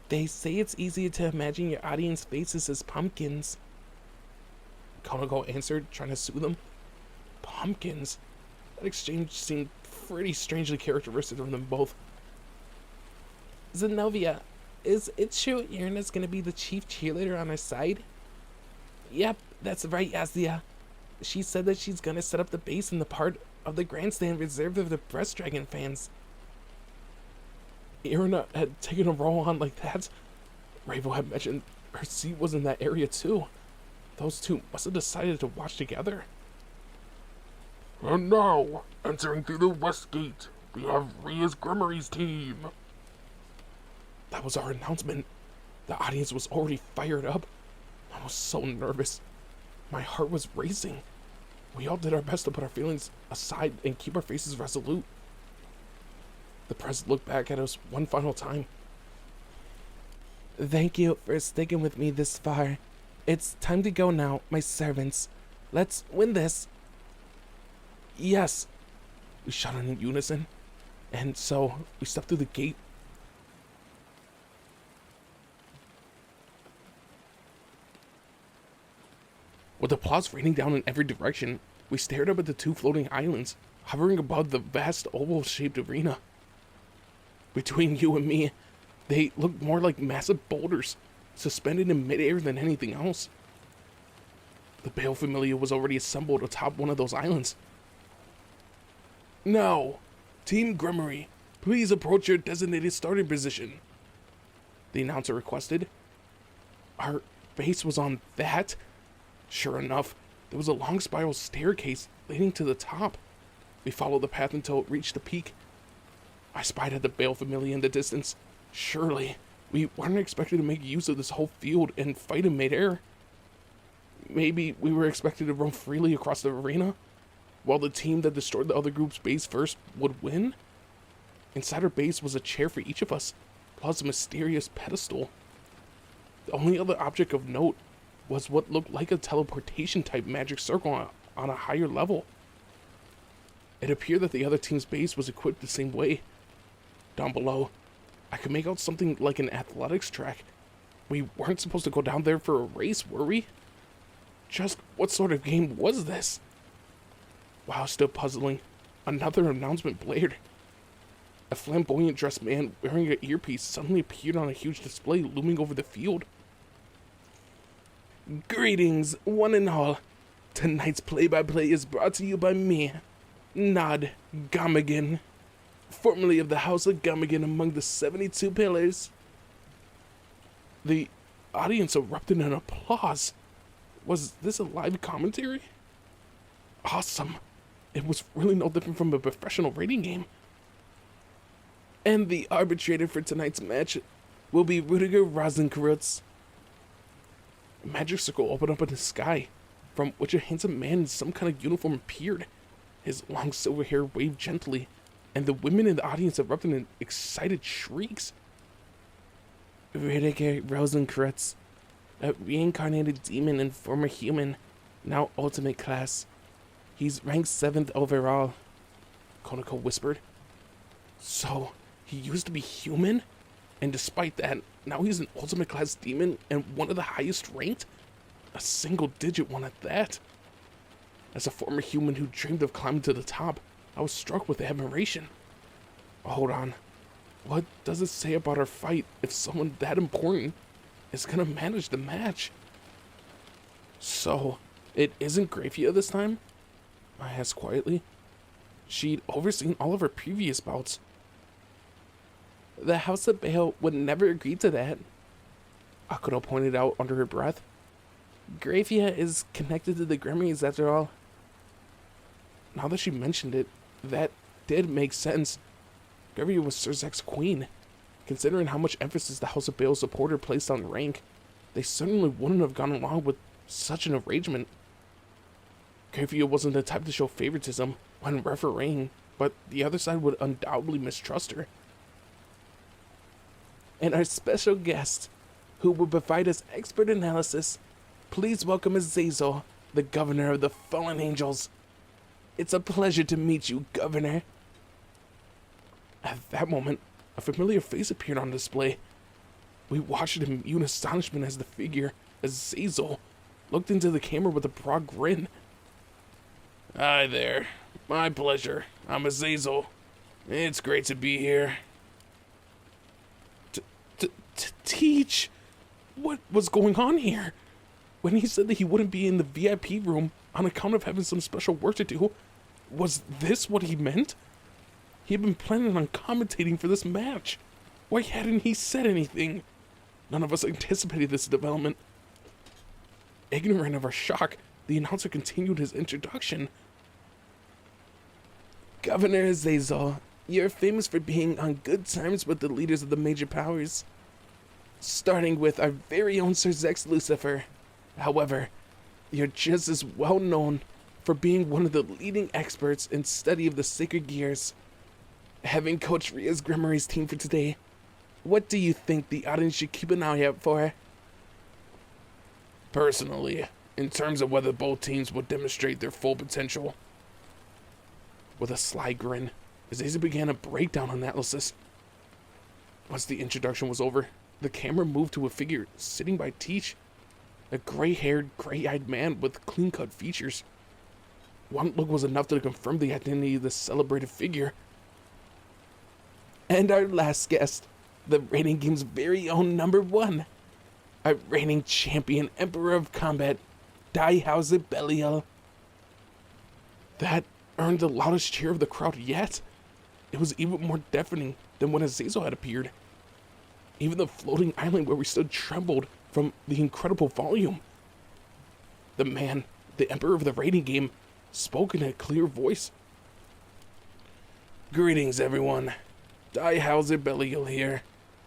S1: They say it's easier to imagine your audience faces as pumpkins. Konako answered, trying to soothe them. Pumpkins? That exchange seemed pretty strangely characteristic of them both. Zenobia, is it true Irina's gonna be the chief cheerleader on our side? Yep, that's right, Azia. She said that she's gonna set up the base in the part of the grandstand reserved for the Breast Dragon fans. Irina had taken a roll on like that. Ravo had mentioned her seat was in that area too. Those two must have decided to watch together.
S2: And now, entering through the west gate, we have Ria's Grimory's team.
S1: That was our announcement. The audience was already fired up. I was so nervous. My heart was racing. We all did our best to put our feelings aside and keep our faces resolute. The press looked back at us one final time. Thank you for sticking with me this far. It's time to go now, my servants. Let's win this. Yes, we shouted in unison, and so we stepped through the gate. With applause raining down in every direction, we stared up at the two floating islands, hovering above the vast oval-shaped arena. Between you and me, they looked more like massive boulders, suspended in midair than anything else. The Bale Familia was already assembled atop one of those islands. Now, Team Grimory, please approach your designated starting position, the announcer requested. Our base was on that. Sure enough, there was a long spiral staircase leading to the top. We followed the path until it reached the peak. I spied at the Bale Familia in the distance. Surely, we weren't expected to make use of this whole field and fight in midair. Maybe we were expected to roam freely across the arena, while the team that destroyed the other group's base first would win? Inside our base was a chair for each of us, plus a mysterious pedestal. The only other object of note was what looked like a teleportation-type magic circle on a higher level. It appeared that the other team's base was equipped the same way. Down below, I could make out something like an athletics track. We weren't supposed to go down there for a race, were we? Just what sort of game was this? While still puzzling, another announcement blared. A flamboyant dressed man wearing an earpiece suddenly appeared on a huge display looming over the field. Greetings, one and all. Tonight's play-by-play is brought to you by me, Nod Gamagan, formerly of the House of Gamagan among the 72 Pillars. The audience erupted in applause. Was this a live commentary? Awesome. It was really no different from a professional rating game. And the arbitrator for tonight's match will be Rudiger Rosenkreutz. A magic circle opened up in the sky, from which a handsome man in some kind of uniform appeared. His long silver hair waved gently, and the women in the audience erupted in excited shrieks. Rudiger Rosenkreutz, a reincarnated demon and former human, now ultimate class. He's ranked 7th overall, Konako whispered. So, he used to be human? And despite that, now he's an ultimate class demon and one of the highest ranked? A single digit one at that. As a former human who dreamed of climbing to the top, I was struck with admiration. Hold on. What does it say about our fight if someone that important is gonna manage the match? So, it isn't Grafia this time? I asked quietly. She'd overseen all of her previous bouts. The House of Bale would never agree to that, Akudo pointed out under her breath. Grafia is connected to the Grimories after all. Now that she mentioned it, that did make sense. Grafia was Cerzek's queen. Considering how much emphasis the House of Bale's supporter placed on rank, they certainly wouldn't have gone along with such an arrangement. Grafia wasn't the type to show favoritism when refereeing, but the other side would undoubtedly mistrust her. And our special guest, who will provide us expert analysis, please welcome Azazel, the Governor of the Fallen Angels. It's a pleasure to meet you, Governor. At that moment, a familiar face appeared on display. We watched in mute astonishment as the figure, Azazel, looked into the camera with a broad grin.
S2: Hi there. My pleasure. I'm Azazel. It's great to be here.
S1: Teach? What was going on here? When he said that he wouldn't be in the VIP room on account of having some special work to do, was this what he meant? He had been planning on commentating for this match. Why hadn't he said anything? None of us anticipated this development. Ignorant of our shock, the announcer continued his introduction. Governor Azazel, you're famous for being on good terms with the leaders of the major powers, starting with our very own Sir Zex Lucifer. However, you're just as well known for being one of the leading experts in study of the sacred gears. Having coached Ria's Grimory's team for today, what do you think the audience should keep an eye out for?
S2: Personally, in terms of whether both teams will demonstrate their full potential,
S1: With a sly grin, Azazel began a breakdown analysis. Once the introduction was over, the camera moved to a figure sitting by Teach, a gray-haired, gray-eyed man with clean-cut features. One look was enough to confirm the identity of this celebrated figure. And our last guest, the reigning game's very own #1, our reigning champion, Emperor of Combat, DxD Belial. That earned the loudest cheer of the crowd yet. It was even more deafening than when Azazel had appeared. Even the floating island where we stood trembled from the incredible volume. The man, the Emperor of the raiding game, spoke in a clear voice.
S2: Greetings, everyone. DxD Belial here.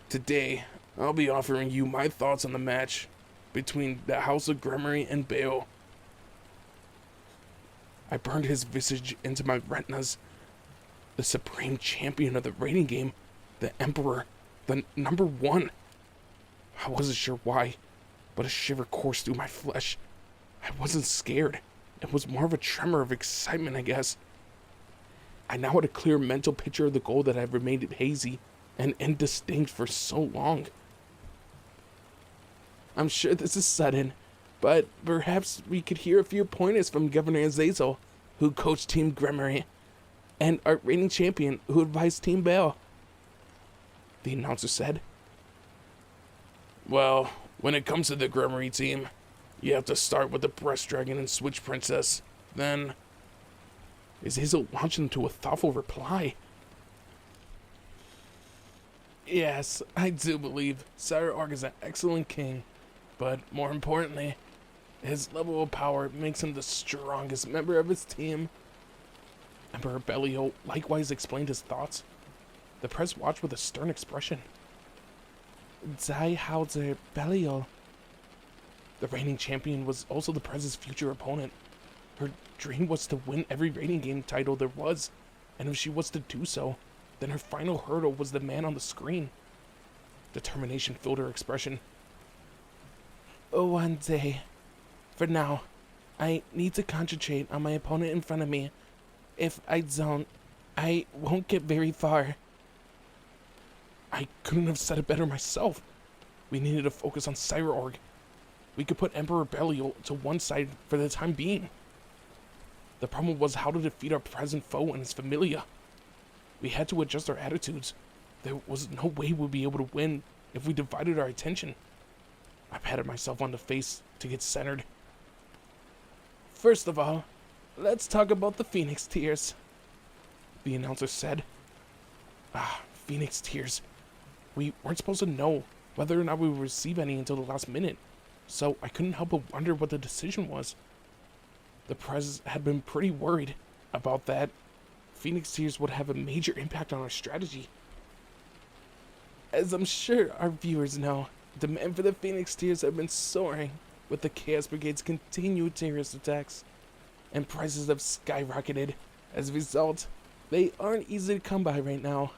S2: Today, I'll be offering you my thoughts on the match between the House of Gremory and Baal.
S1: I burned his visage into my retinas. The supreme champion of the raiding game, the Emperor, the #1. I wasn't sure why, but a shiver coursed through my flesh. I wasn't scared. It was more of a tremor of excitement, I guess. I now had a clear mental picture of the goal that had remained hazy and indistinct for so long. I'm sure this is sudden, but perhaps we could hear a few pointers from Governor Azazel, who coached Team Gremory, and our reigning champion, who advised Team Baal, the announcer said.
S2: Well, when it comes to the Gremory team, you have to start with the Breast Dragon and Switch Princess. Then
S1: Azazel launched into a thoughtful reply. Yes, I do believe Sire Org is an excellent king, but more importantly, his level of power makes him the strongest member of his team. Emperor Belial likewise explained his thoughts. The press watched with a stern expression. DxD Belial. The reigning champion was also the press's future opponent. Her dream was to win every raiding game title there was, and if she was to do so, then her final hurdle was the man on the screen. Determination filled her expression. One day. For now, I need to concentrate on my opponent in front of me. If I don't, I won't get very far. I couldn't have said it better myself. We needed to focus on Sire Org. We could put Emperor Belial to one side for the time being. The problem was how to defeat our present foe and his familia. We had to adjust our attitudes. There was no way we'd be able to win if we divided our attention. I patted myself on the face to get centered. First of all, let's talk about the Phoenix Tears, the announcer said. Phoenix Tears. We weren't supposed to know whether or not we would receive any until the last minute, so I couldn't help but wonder what the decision was. The press had been pretty worried about that. Phoenix Tears would have a major impact on our strategy. As I'm sure our viewers know, demand for the Phoenix Tears have been soaring with the Chaos Brigade's continued terrorist attacks, and prices have skyrocketed. As a result, they aren't easy to come by right now.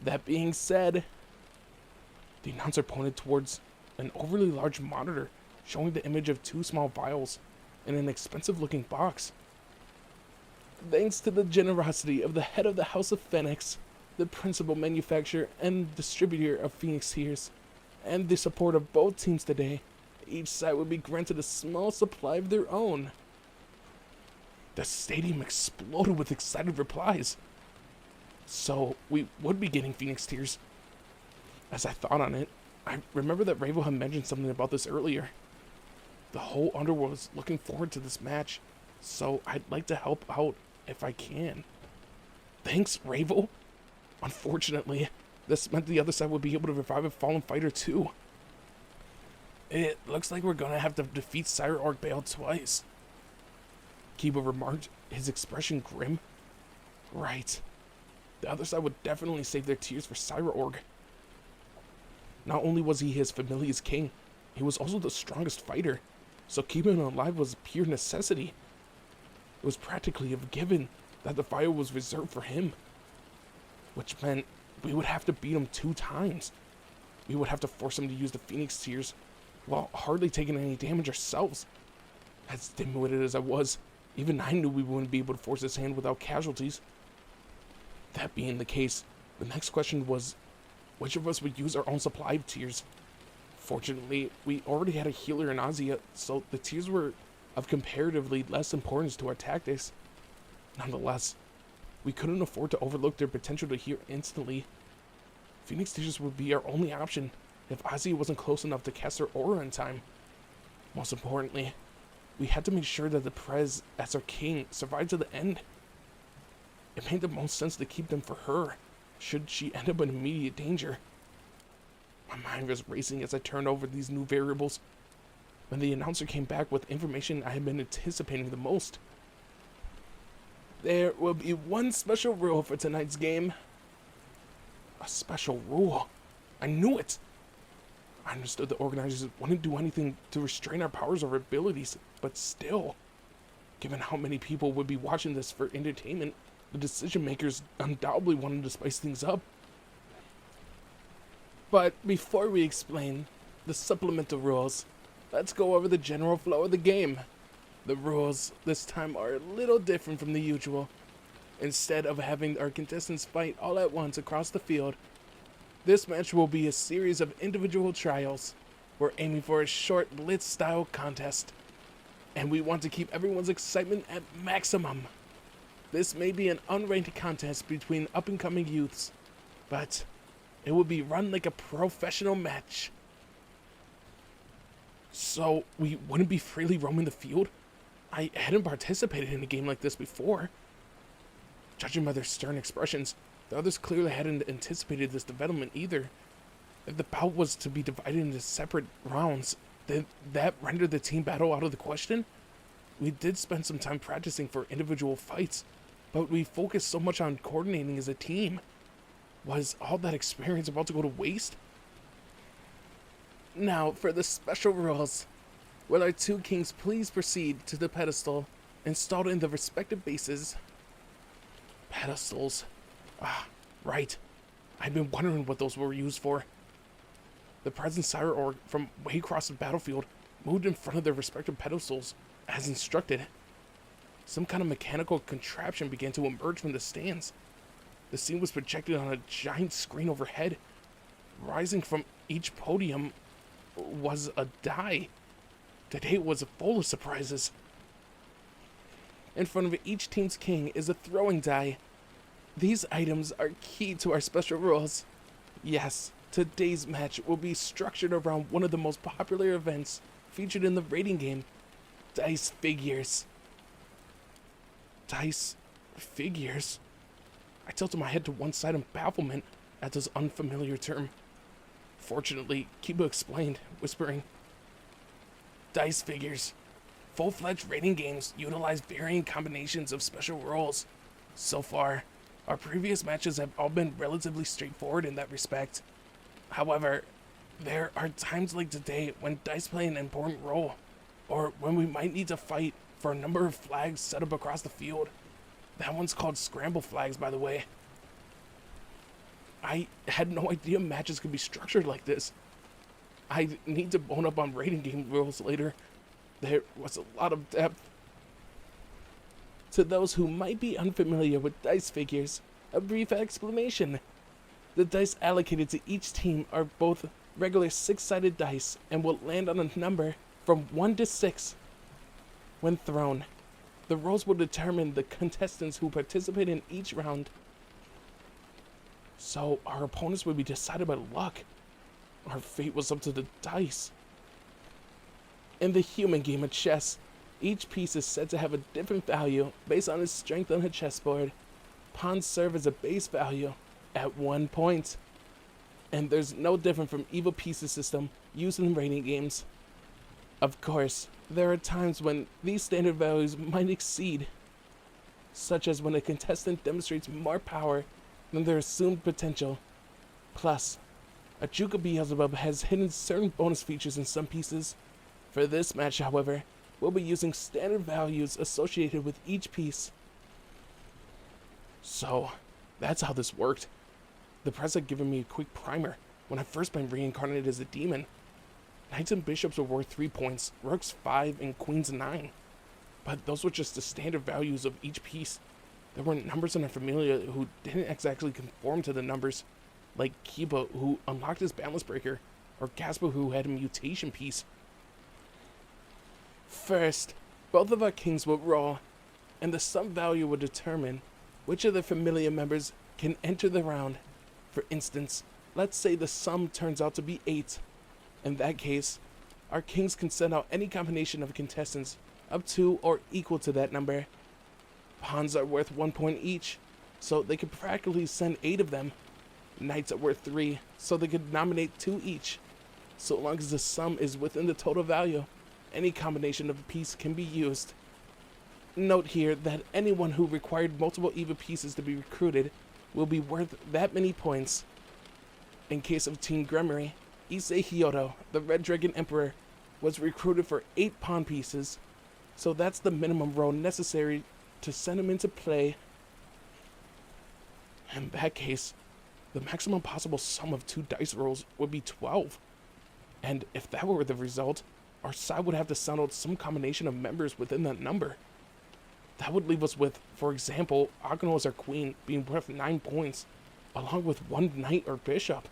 S1: That being said, the announcer pointed towards an overly large monitor showing the image of 2 small vials in an expensive-looking box. Thanks to the generosity of the head of the House of Phoenix, the principal manufacturer and distributor of Phoenix Tears, and the support of both teams today, each side will be granted a small supply of their own. The stadium exploded with excited replies. So, we would be getting Phoenix Tears. As I thought on it, I remember that Ravo had mentioned something about this earlier. The whole underworld is looking forward to this match, so I'd like to help out if I can. Thanks, Ravo. Unfortunately, this meant the other side would be able to revive a fallen fighter too. It looks like we're gonna have to defeat Sire Org Baal twice. Kiba remarked, his expression grim. Right. The other side would definitely save their tears for Sire Org. Not only was he his familia's king, he was also the strongest fighter, so keeping him alive was pure necessity. It was practically a given that the fire was reserved for him, which meant we would have to beat him 2 times. We would have to force him to use the Phoenix Tears while hardly taking any damage ourselves. As dim-witted as I was, even I knew we wouldn't be able to force his hand without casualties. That being the case, the next question was which of us would use our own supply of tears. Fortunately, we already had a healer in Ozzy, so the tears were of comparatively less importance to our tactics. Nonetheless, we couldn't afford to overlook their potential to heal instantly. Phoenix tears would be our only option if Ozzy wasn't close enough to cast her aura in time. Most importantly, we had to make sure that the Prez, as our king, survived to the end. It made the most sense to keep them for her, should she end up in immediate danger. My mind was racing as I turned over these new variables, when the announcer came back with information I had been anticipating the most. There will be one special rule for tonight's game. A special rule? I knew it! I understood the organizers wouldn't do anything to restrain our powers or abilities, but still, given how many people would be watching this for entertainment, the decision makers undoubtedly wanted to spice things up. But before we explain the supplemental rules, let's go over the general flow of the game. The rules this time are a little different from the usual. Instead of having our contestants fight all at once across the field, this match will be a series of individual trials. We're aiming for a short blitz-style contest, and we want to keep everyone's excitement at maximum. This may be an unranked contest between up-and-coming youths, but it will be run like a professional match. So, we wouldn't be freely roaming the field? I hadn't participated in a game like this before. Judging by their stern expressions, the others clearly hadn't anticipated this development either. If the bout was to be divided into separate rounds, then that rendered the team battle out of the question? We did spend some time practicing for individual fights, but we focused so much on coordinating as a team. Was all that experience about to go to waste? Now, for the special rules. Will our two kings please proceed to the pedestal installed in the respective bases? Pedestals. Ah, right. I've been wondering what those were used for. The present Sire Org from way across the battlefield moved in front of their respective pedestals as instructed. Some kind of mechanical contraption began to emerge from the stands. The scene was projected on a giant screen overhead. Rising from each podium was a die. Today was full of surprises. In front of each team's king is a throwing die. These items are key to our special rules. Yes, today's match will be structured around one of the most popular events featured in the rating game, dice figures. Dice figures? I tilted my head to one side in bafflement at this unfamiliar term. Fortunately, Kiba explained, whispering, dice figures. Full-fledged rating games utilize varying combinations of special rules. So far, our previous matches have all been relatively straightforward in that respect. However, there are times like today when dice play an important role, or when we might need to fight for a number of flags set up across the field. That one's called scramble flags, by the way. I had no idea matches could be structured like this. I need to bone up on rating game rules later. There was a lot of depth. To those who might be unfamiliar with dice figures, a brief explanation. The dice allocated to each team are both regular 6-sided dice and will land on a number from 1 to 6 when thrown. The rolls will determine the contestants who participate in each round. So our opponents would be decided by luck. Our fate was up to the dice. In the human game of chess, each piece is said to have a different value based on its strength on a chessboard. Pawns serve as a base value at 1 point. And there's no different from evil pieces system used in rating games. Of course, there are times when these standard values might exceed, such as when a contestant demonstrates more power than their assumed potential. Plus, a Juke of Beelzebub has hidden certain bonus features in some pieces. For this match, however, we'll be using standard values associated with each piece. So, that's how this worked. The press had given me a quick primer when I first been reincarnated as a demon. Knights and bishops were worth 3 points, rooks 5, and queens 9. But those were just the standard values of each piece. There were numbers in our familia who didn't exactly conform to the numbers, like Kiba, who unlocked his balance breaker, or Gaspa, who had a mutation piece. First, both of our kings would roll, and the sum value would determine which of the familia members can enter the round. For instance, let's say the sum turns out to be 8. In that case, our kings can send out any combination of contestants up to or equal to that number. Pawns are worth 1 point each, so they could practically send 8 of them. Knights are worth 3, so they could nominate 2 each. So long as the sum is within the total value, any combination of a piece can be used. Note here that anyone who required multiple EVA pieces to be recruited will be worth that many points. In case of Team Gremory, Issei Hyoto, the Red Dragon Emperor, was recruited for 8 pawn pieces, so that's the minimum roll necessary to send him into play. In that case, the maximum possible sum of 2 dice rolls would be 12. And if that were the result, our side would have to send out some combination of members within that number. That would leave us with, for example, Akano as our queen being worth 9 points, along with 1 knight or bishop.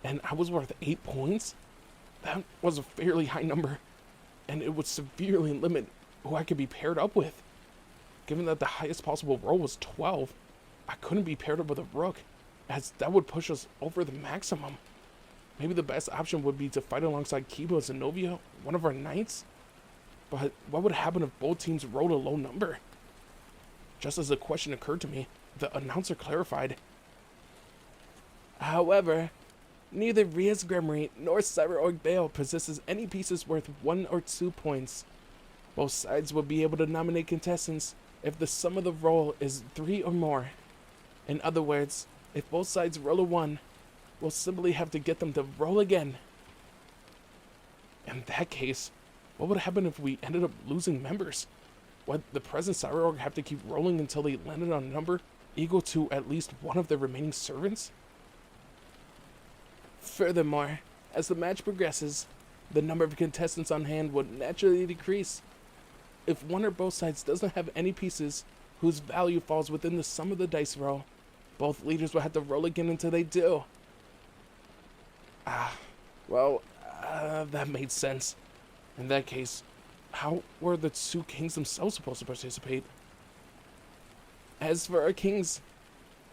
S1: And I was worth 8 points? That was a fairly high number, and it would severely limit who I could be paired up with. Given that the highest possible roll was 12, I couldn't be paired up with a rook, as that would push us over the maximum. Maybe the best option would be to fight alongside Kiba and Zenobia, one of our knights? But what would happen if both teams rolled a low number? Just as the question occurred to me, the announcer clarified. However, neither Ria's Gremory nor Cyberorg Bale possesses any pieces worth 1 or 2 points. Both sides will be able to nominate contestants if the sum of the roll is 3 or more. In other words, if both sides roll a 1, we'll simply have to get them to roll again. In that case, what would happen if we ended up losing members? Would the present Cyberorg have to keep rolling until they landed on a number equal to at least one of their remaining servants? Furthermore, as the match progresses, the number of contestants on hand would naturally decrease. If one or both sides doesn't have any pieces whose value falls within the sum of the dice roll, both leaders will have to roll again until they do. That made sense. In that case, how were the 2 kings themselves supposed to participate? As for our kings,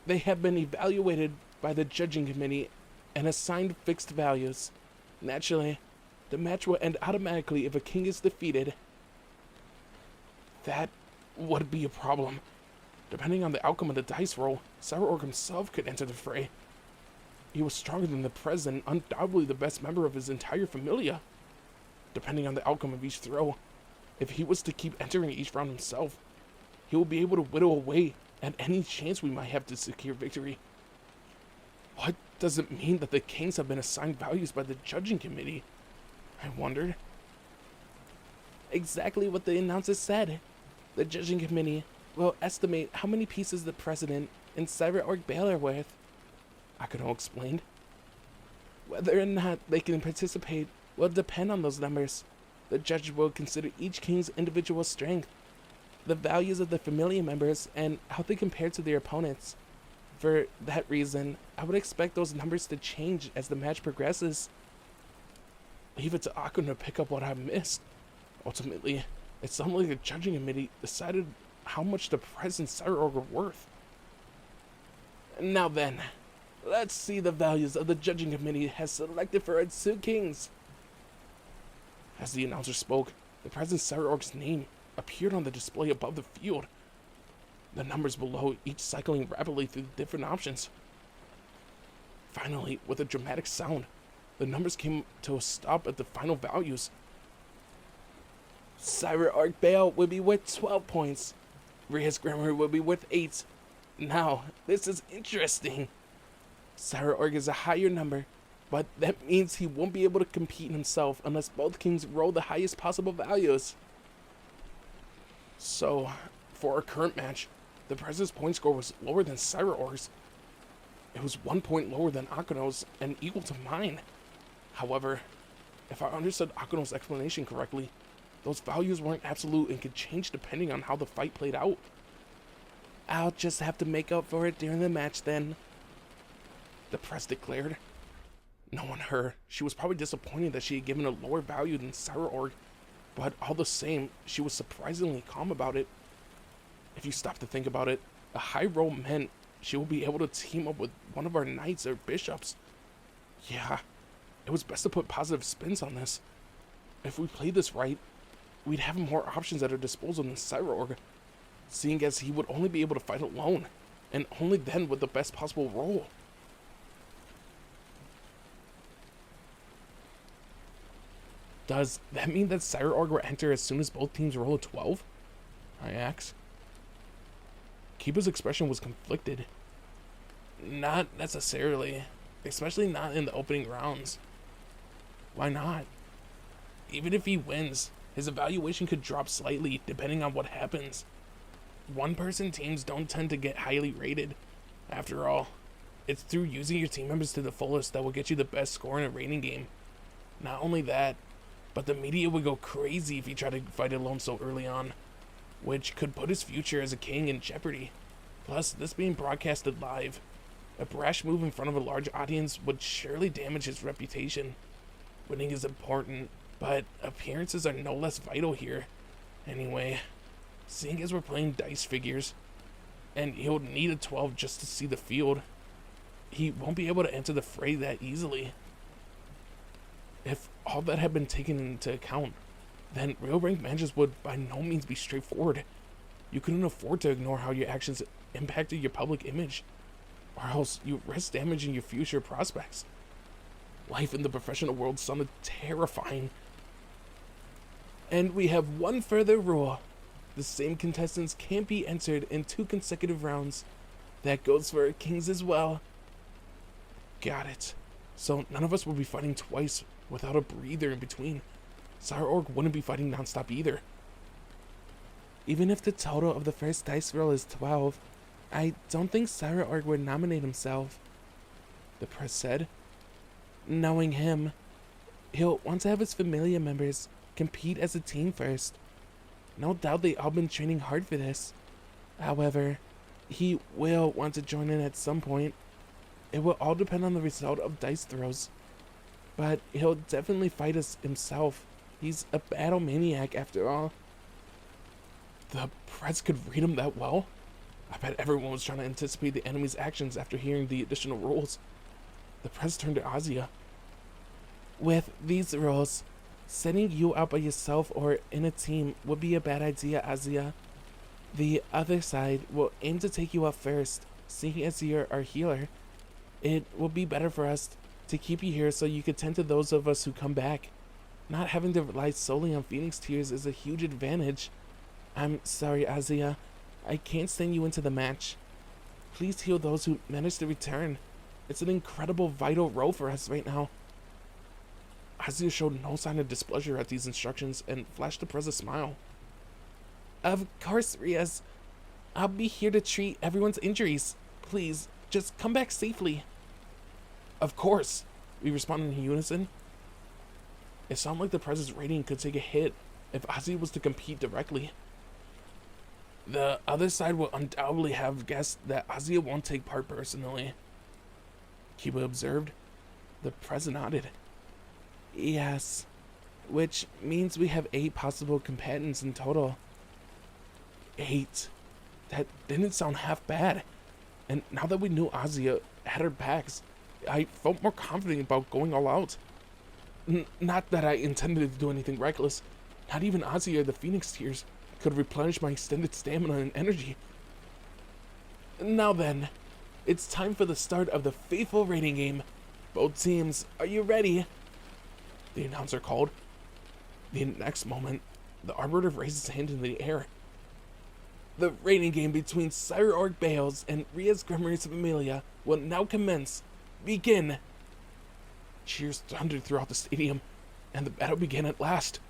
S1: they have been evaluated by the judging committee and assigned fixed values. Naturally, the match will end automatically if a king is defeated. That would be a problem. Depending on the outcome of the dice roll, Cyberorg himself could enter the fray. He was stronger than the president, undoubtedly the best member of his entire familia. Depending on the outcome of each throw, if he was to keep entering each round himself, he will be able to whittle away at any chance we might have to secure victory. What does it mean that the kings have been assigned values by the judging committee? I wondered. Exactly what the announcer said. The judging committee will estimate how many pieces the president and Cyberorg Bale are worth, Akano explained. Whether or not they can participate will depend on those numbers. The judge will consider each king's individual strength, the values of the familia members, and how they compare to their opponents. For that reason, I would expect those numbers to change as the match progresses. Leave it to Akano to pick up what I missed. Ultimately, it sounded like the judging committee decided how much the present Cyberorg were worth. Now then, let's see the values of the judging committee has selected for our 2 kings. As the announcer spoke, the present Cyberorg's name appeared on the display above the field, the numbers below each cycling rapidly through the different options. Finally, with a dramatic sound, the numbers came to a stop at the final values. Cyberorg Bale will be worth 12 points. Ria's Gremory will be worth 8. Now, this is interesting. Cyberorg is a higher number, but that means he won't be able to compete himself unless both kings roll the highest possible values. So, for our current match, the president's point score was lower than Cyberorg's. It was 1 point lower than Akano's and equal to mine. However, if I understood Akano's explanation correctly, those values weren't absolute and could change depending on how the fight played out. I'll just have to make up for it during the match then, the press declared. Knowing her, she was probably disappointed that she had given a lower value than Cyreorg, but all the same, she was surprisingly calm about it. If you stop to think about it, a high roll meant she will be able to team up with one of our knights or bishops. Yeah, it was best to put positive spins on this. If we played this right, we'd have more options at our disposal than Cyreorg, seeing as he would only be able to fight alone, and only then with the best possible role. Does that mean that Cyreorg will enter as soon as both teams roll a 12? I asked. Kiba's expression was conflicted. Not necessarily, especially not in the opening rounds. Why not? Even if he wins, his evaluation could drop slightly depending on what happens. One-person teams don't tend to get highly rated. After all, it's through using your team members to the fullest that will get you the best score in a rating game. Not only that, but the media would go crazy if he tried to fight alone so early on, which could put his future as a king in jeopardy. Plus, this being broadcasted live, a brash move in front of a large audience would surely damage his reputation. Winning is important, but appearances are no less vital here. Anyway, seeing as we're playing dice figures, and he'll need a 12 just to see the field, he won't be able to enter the fray that easily. If all that had been taken into account, then real rank matches would by no means be straightforward. You couldn't afford to ignore how your actions impacted your public image, or else you risk damaging your future prospects. Life in the professional world sounded terrifying. And we have one further rule. The same contestants can't be entered in 2 consecutive rounds. That goes for kings as well. Got it. So none of us will be fighting twice without a breather in between. Cyreorg wouldn't be fighting nonstop either. Even if the total of the first dice roll is 12, I don't think Cyreorg would nominate himself, the press said. Knowing him, he'll want to have his familia members compete as a team first. No doubt they all been training hard for this. However, he will want to join in at some point. It will all depend on the result of dice throws. But he'll definitely fight us himself. He's a battle maniac after all. The press could read him that well? I bet everyone was trying to anticipate the enemy's actions after hearing the additional rules. The press turned to Azia. With these rules, setting you out by yourself or in a team would be a bad idea, Azia. The other side will aim to take you out first, seeing as you're our healer. It will be better for us to keep you here so you can tend to those of us who come back. Not having to rely solely on Phoenix Tears is a huge advantage. I'm sorry, Azia. I can't send you into the match. Please heal those who manage to return. It's an incredible vital role for us right now. Azia showed no sign of displeasure at these instructions and flashed the press a smile. Of course, Riaz. I'll be here to treat everyone's injuries. Please, just come back safely. Of course, we responded in unison. It sounded like the press's rating could take a hit if Azia was to compete directly. The other side will undoubtedly have guessed that Azia won't take part personally, Kiba observed. The press nodded. Yes, which means we have 8 possible combatants in total. 8? That didn't sound half bad. And now that we knew Azia had her backs, I felt more confident about going all out. Not that I intended to do anything reckless. Not even Azia or the Phoenix Tears could replenish my extended stamina and energy. Now then, it's time for the start of the faithful rating game. Both teams, are you ready? The announcer called. The next moment, the Arbiter raised his hand in the air. The rating game between Cyreorg Bales and Riaz Grimory's Familia will now commence. Begin! Cheers thundered throughout the stadium, and the battle began at last.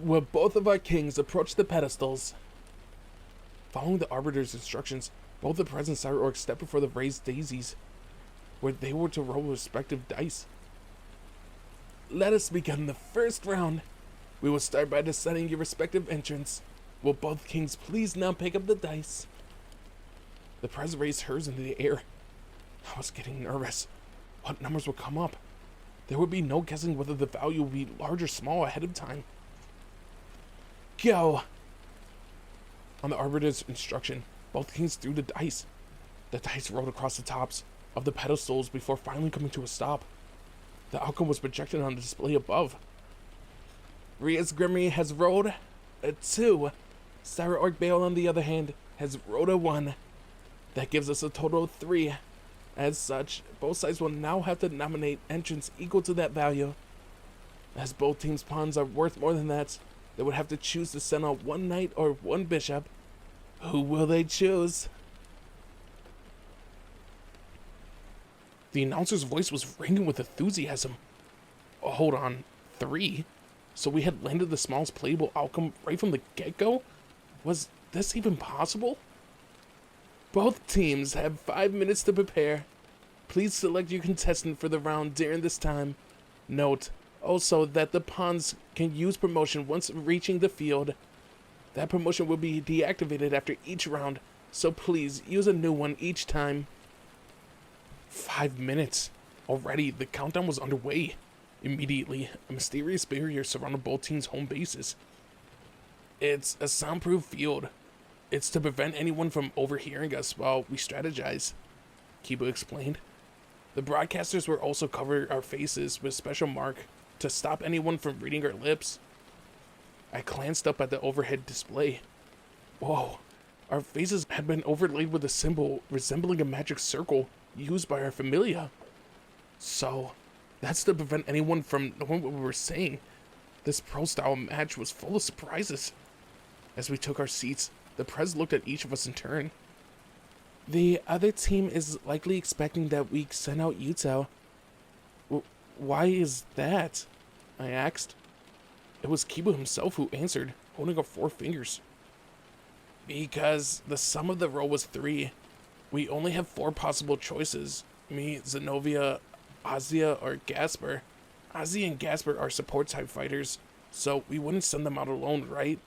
S1: Where both of our kings approached the pedestals. Following the Arbiter's instructions, both the present Cyreorg stepped before the raised daisies, where they were to roll respective dice. let us begin the first round. We will start by deciding your respective entrants. Will both kings please now pick up the dice? The Prez raised hers into the air. I was getting nervous. What numbers would come up? There would be no guessing whether the value would be large or small ahead of time. Go! On the Arbiter's instruction, both kings threw the dice. The dice rolled across the tops of the pedestals before finally coming to a stop. The outcome was projected on the display above. Ria's Grimry has rolled a 2. Sarah Orc Bale, on the other hand, has rolled a 1. That gives us a total of 3. As such, both sides will now have to nominate entrants equal to that value. As both teams' pawns are worth more than that, they would have to choose to send out 1 knight or 1 bishop. Who will they choose? The announcer's voice was ringing with enthusiasm. Oh, hold on, 3? So we had landed the smallest playable outcome right from the get-go? Was this even possible? Both teams have 5 minutes to prepare. Please select your contestant for the round during this time. Note also that the pawns can use promotion once reaching the field. That promotion will be deactivated after each round, so please use a new one each time. 5 minutes. Already, the countdown was underway. Immediately, a mysterious barrier surrounded both teams' home bases. It's a soundproof field. It's to prevent anyone from overhearing us while we strategize, Kiba explained. The broadcasters will also cover our faces with a special mark to stop anyone from reading our lips. I glanced up at the overhead display. Whoa, our faces had been overlaid with a symbol resembling a magic circle used by our familia. So, that's to prevent anyone from knowing what we were saying. This pro-style match was full of surprises. As we took our seats, the Prez looked at each of us in turn. The other team is likely expecting that we send out Yuto. Why is that? I asked. It was Kiba himself who answered, holding up 4 fingers. Because the sum of the roll was 3. We only have 4 possible choices. Me, Zenobia, Azia, or Gasper. Azia and Gasper are support type fighters, so we wouldn't send them out alone, right?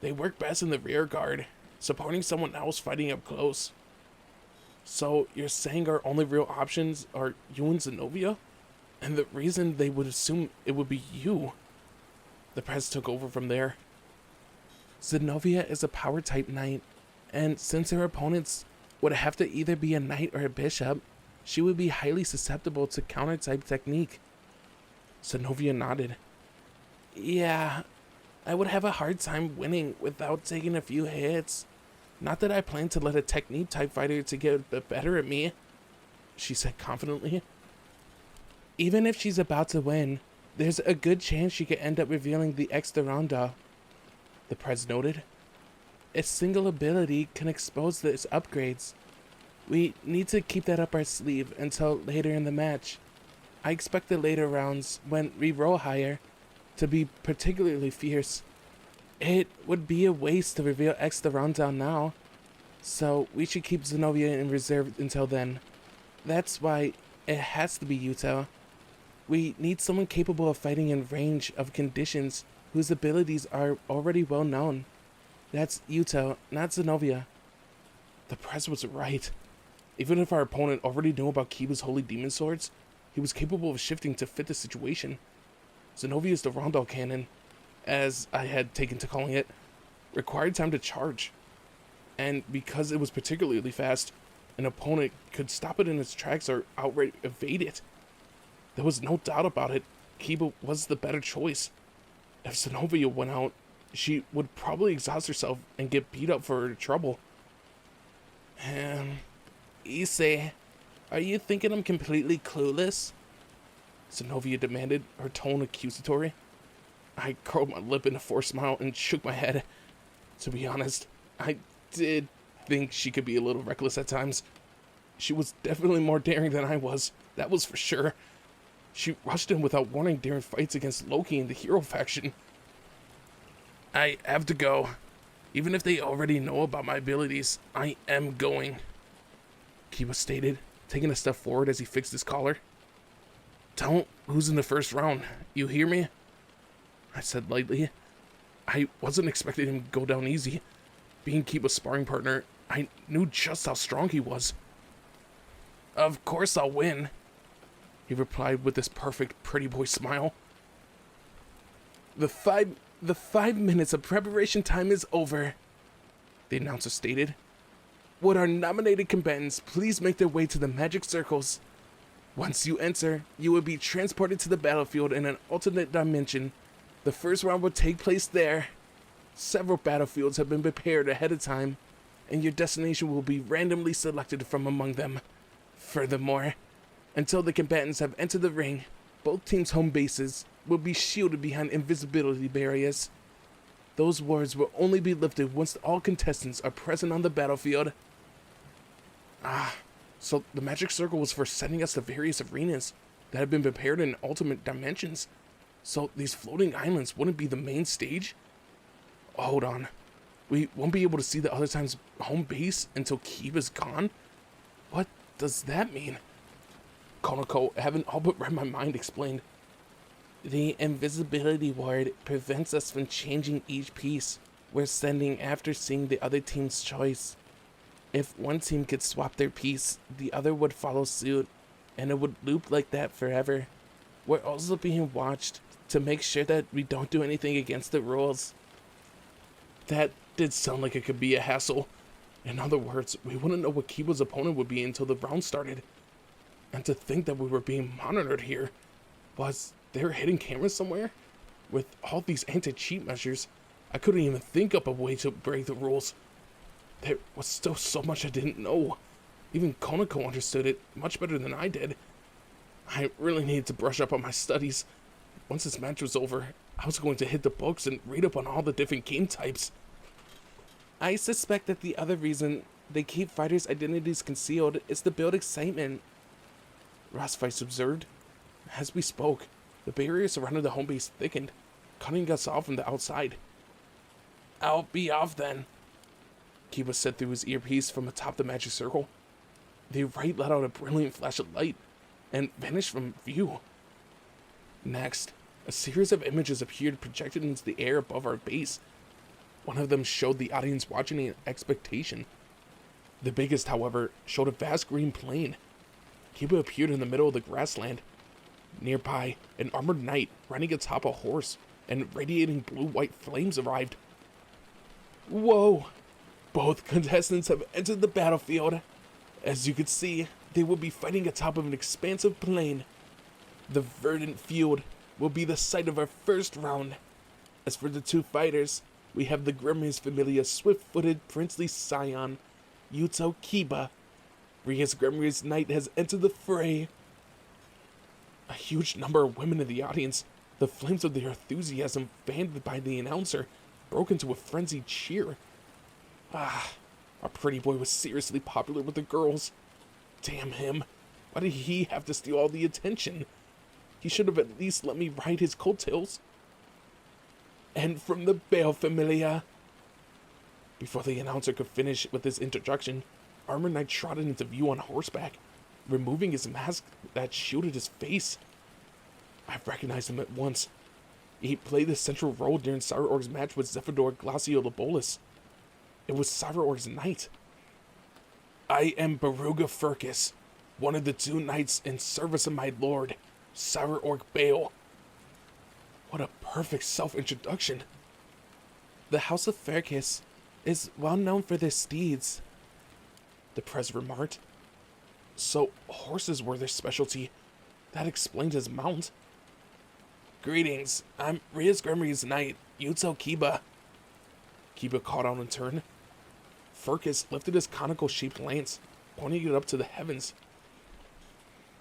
S1: They work best in the rear guard, supporting someone else fighting up close. So you're saying our only real options are you and Zenobia? And the reason they would assume it would be you. The Prez took over from there. Zenobia is a power type knight, and since her opponents would have to either be a knight or a bishop, she would be highly susceptible to counter type technique. Zenobia nodded. Yeah, I would have a hard time winning without taking a few hits. Not that I plan to let a technique type fighter to get the better at me, she said confidently. Even if she's about to win, there's a good chance she could end up revealing the extra ronda, the Prez noted. A single ability can expose these upgrades. We need to keep that up our sleeve until later in the match. I expect the later rounds, when we roll higher, to be particularly fierce. It would be a waste to reveal extra ronda now, so we should keep Zenobia in reserve until then. That's why it has to be Yuto. We need someone capable of fighting in range of conditions whose abilities are already well known. That's Yuto, not Zenobia. The Prez was right. Even if our opponent already knew about Kiba's holy demon swords, he was capable of shifting to fit the situation. Zenobia's the Rondel cannon, as I had taken to calling it, required time to charge. And because it was particularly fast, an opponent could stop it in its tracks or outright evade it. There was no doubt about it, Kiba was the better choice. If Zenobia went out, she would probably exhaust herself and get beat up for her trouble. Issei, are you thinking I'm completely clueless? Zenobia demanded, her tone accusatory. I curled my lip in a forced smile and shook my head. To be honest, I did think she could be a little reckless at times. She was definitely more daring than I was, that was for sure. She rushed in without warning during fights against Loki and the hero faction. I have to go. Even if they already know about my abilities, I am going, Kiba stated, taking a step forward as he fixed his collar. Don't Who's in the first round? You hear me? I said lightly. I wasn't expecting him to go down easy. Being Kiba's sparring partner, I knew just how strong he was. Of course I'll win, he replied with this perfect pretty boy smile. The five minutes of preparation time is over, the announcer stated. Would our nominated combatants please make their way to the magic circles? Once you enter, you will be transported to the battlefield in an alternate dimension. The first round will take place there. Several battlefields have been prepared ahead of time, and your destination will be randomly selected from among them. Furthermore, until the combatants have entered the ring, both teams' home bases will be shielded behind invisibility barriers. Those words will only be lifted once all contestants are present on the battlefield. So the magic circle was for sending us to various arenas that have been prepared in alternate dimensions. So these floating islands wouldn't be the main stage? Hold on. We won't be able to see the other time's home base until Kiba's gone? What does that mean? Konako, having all but read my mind, explained. The invisibility ward prevents us from changing each piece we're sending after seeing the other team's choice. If one team could swap their piece, the other would follow suit, and it would loop like that forever. We're also being watched to make sure that we don't do anything against the rules. That did sound like it could be a hassle. In other words, we wouldn't know what Kiba's opponent would be until the round started. And to think that we were being monitored here. Was there a hidden camera somewhere? With all these anti-cheat measures, I couldn't even think up a way to break the rules. There was still so much I didn't know. Even Konako understood it much better than I did. I really needed to brush up on my studies. Once this match was over, I was going to hit the books and read up on all the different game types. I suspect that the other reason they keep fighters' identities concealed is to build excitement, Rossweiss observed. As we spoke, the barrier surrounding the home base thickened, cutting us off from the outside. I'll be off then, Kiba said through his earpiece from atop the magic circle. The right let out a brilliant flash of light and vanished from view. Next, a series of images appeared projected into the air above our base. One of them showed the audience watching in expectation. The biggest, however, showed a vast green plain. Kiba appeared in the middle of the grassland. Nearby, an armored knight riding atop a horse and radiating blue-white flames arrived. Whoa! Both contestants have entered the battlefield. As you can see, they will be fighting atop of an expansive plain. The verdant field will be the site of our first round. As for the two fighters, we have the Gremlins familiar swift-footed princely scion, Yuto Kiba. Ria's Gremlins knight has entered the fray. A huge number of women in the audience, the flames of their enthusiasm fanned by the announcer, broke into a frenzied cheer. Our pretty boy was seriously popular with the girls. Damn him. Why did he have to steal all the attention? He should have at least let me ride his coattails. And from the Bale Familia. Before the announcer could finish with his introduction, Armor Knight trotted into view on horseback, removing his mask that shielded his face. I recognized him at once. He played the central role during Cyberorg's match with Zephador Glaciolabolus. It was Cyberorg's knight. I am Baruga Furcus, one of the two knights in service of my lord, Cyberorg Bale. What a perfect self-introduction. The House of Furcus is well known for their steeds, the press remarked. So horses were their specialty. That explained his mount. Greetings, I'm Ria's Gremlins knight, Yuto Kiba. Kiba called out in turn. Furcus lifted his conical-shaped lance, pointing it up to the heavens.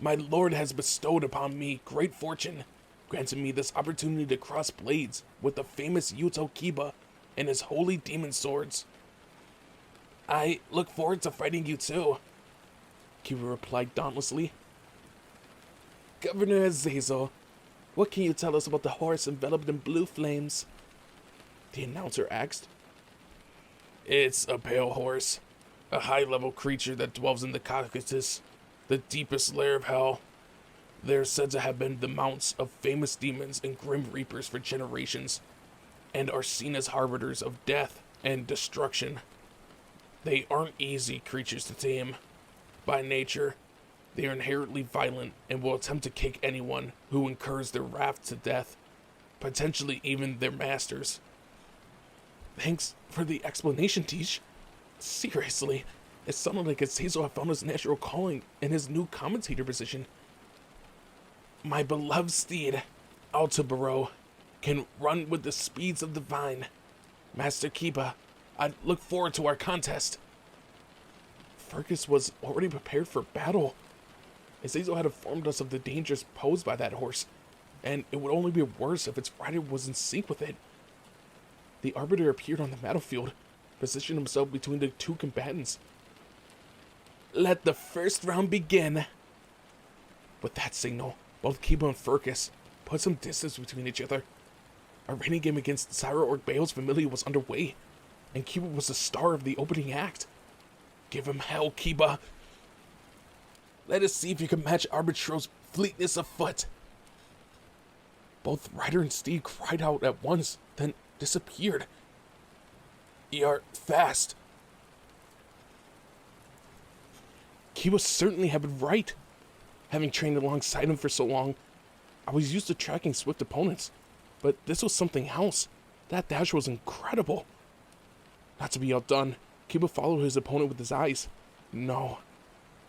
S1: My lord has bestowed upon me great fortune, granting me this opportunity to cross blades with the famous Yuto Kiba and his holy demon swords. I look forward to fighting you too, Kiba replied dauntlessly. Governor Azazel, what can you tell us about the horse enveloped in blue flames? The announcer asked. It's a pale horse, a high-level creature that dwells in the Caucasus, the deepest lair of hell. They're said to have been the mounts of famous demons and grim reapers for generations, and are seen as harbingers of death and destruction. They aren't easy creatures to tame. By nature, they are inherently violent and will attempt to kick anyone who incurs their wrath to death, potentially even their masters. Thanks for the explanation, Teach. Seriously, it sounded like Azazel had found his natural calling in his new commentator position. My beloved steed, Alta Barrow, can run with the speeds of the vine. Master Kiba, I look forward to our contest. Fergus was already prepared for battle. Azazel had informed us of the dangers posed by that horse, and it would only be worse if its rider was in sync with it. The Arbiter appeared on the battlefield, positioned himself between the two combatants. Let the first round begin. With that signal, both Kiba and Fergus put some distance between each other. A reigning game against Cyro-Orc Bale's Familia was underway, and Kiba was the star of the opening act. Give him hell, Kiba. Let us see if you can match Arbitro's fleetness of foot. Both rider and steed cried out at once, then disappeared. You're fast. Kiba certainly had been right. Having trained alongside him for so long, I was used to tracking swift opponents, but this was something else. That dash was incredible. Not to be outdone, Kiba followed his opponent with his eyes. No,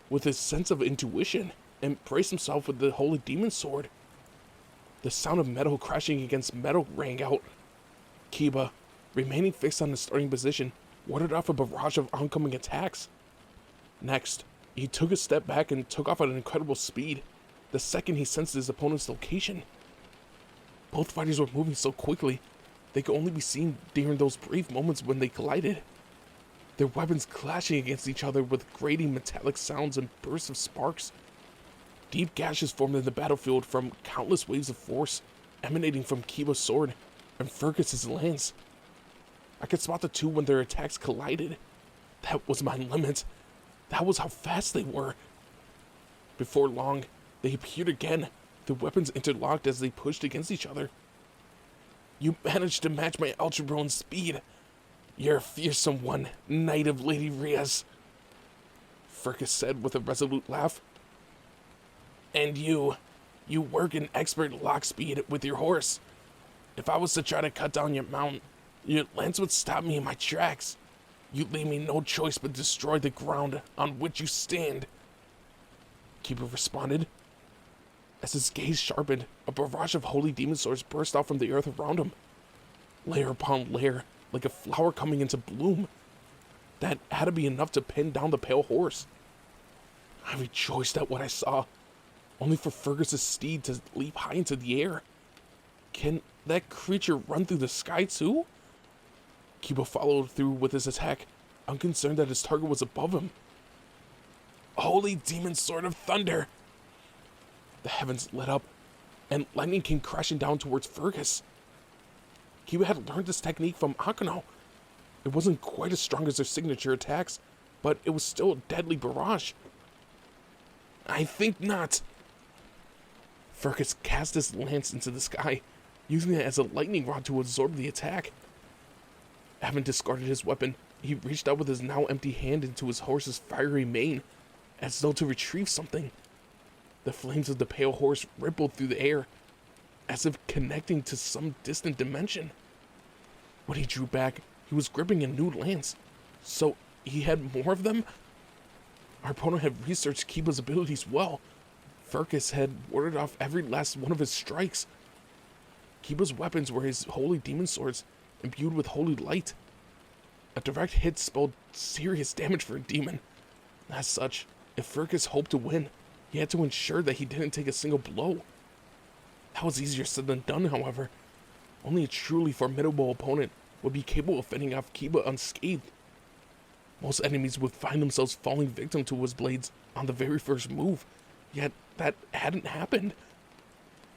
S1: with his sense of intuition, and braced himself with the Holy Demon Sword. The sound of metal crashing against metal rang out. Kiba, remaining fixed on his starting position, warded off a barrage of oncoming attacks. Next, he took a step back and took off at an incredible speed, the second he sensed his opponent's location. Both fighters were moving so quickly, they could only be seen during those brief moments when they collided. Their weapons clashing against each other with grating metallic sounds and bursts of sparks. Deep gashes formed in the battlefield from countless waves of force emanating from Kiba's sword and Fergus's lance. I could spot the two when their attacks collided. That was my limit. That was how fast they were. Before long, they appeared again, their weapons interlocked as they pushed against each other. You managed to match my Ultra Bro in speed. You're a fearsome one, Knight of Lady Rias, Fergus said with a resolute laugh. And you work in expert lock speed with your horse. If I was to try to cut down your mount, your lance would stop me in my tracks. You'd leave me no choice but destroy the ground on which you stand. Kiba responded. As his gaze sharpened, a barrage of holy demon swords burst out from the earth around him. Layer upon layer, like a flower coming into bloom. That had to be enough to pin down the pale horse. I rejoiced at what I saw, only for Fergus's steed to leap high into the air. Can that creature run through the sky too? Kiba followed through with his attack, unconcerned that his target was above him. Holy Demon Sword of Thunder! The heavens lit up, and lightning came crashing down towards Fergus. Kiba had learned this technique from Akano. It wasn't quite as strong as their signature attacks, but it was still a deadly barrage. I think not. Fergus cast his lance into the sky, using it as a lightning rod to absorb the attack. Having discarded his weapon, he reached out with his now empty hand into his horse's fiery mane, as though to retrieve something. The flames of the pale horse rippled through the air, as if connecting to some distant dimension. When he drew back, he was gripping a new lance. So he had more of them? Our opponent had researched Kiba's abilities well. Fergus had warded off every last one of his strikes. Kiba's weapons were his holy demon swords, imbued with holy light. A direct hit spelled serious damage for a demon. As such, if Fergus hoped to win, he had to ensure that he didn't take a single blow. That was easier said than done, however. Only a truly formidable opponent would be capable of fending off Kiba unscathed. Most enemies would find themselves falling victim to his blades on the very first move, yet that hadn't happened.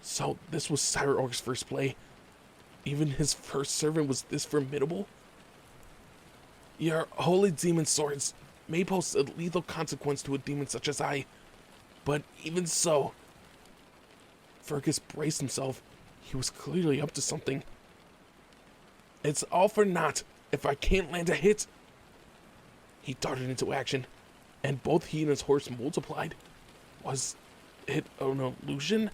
S1: So this was Cyro-Orc's first play. Even his first servant was this formidable? Your holy demon swords may pose a lethal consequence to a demon such as I, but even so, Fergus braced himself. He was clearly up to something. It's all for naught if I can't land a hit. He darted into action, and both he and his horse multiplied. Was it an illusion?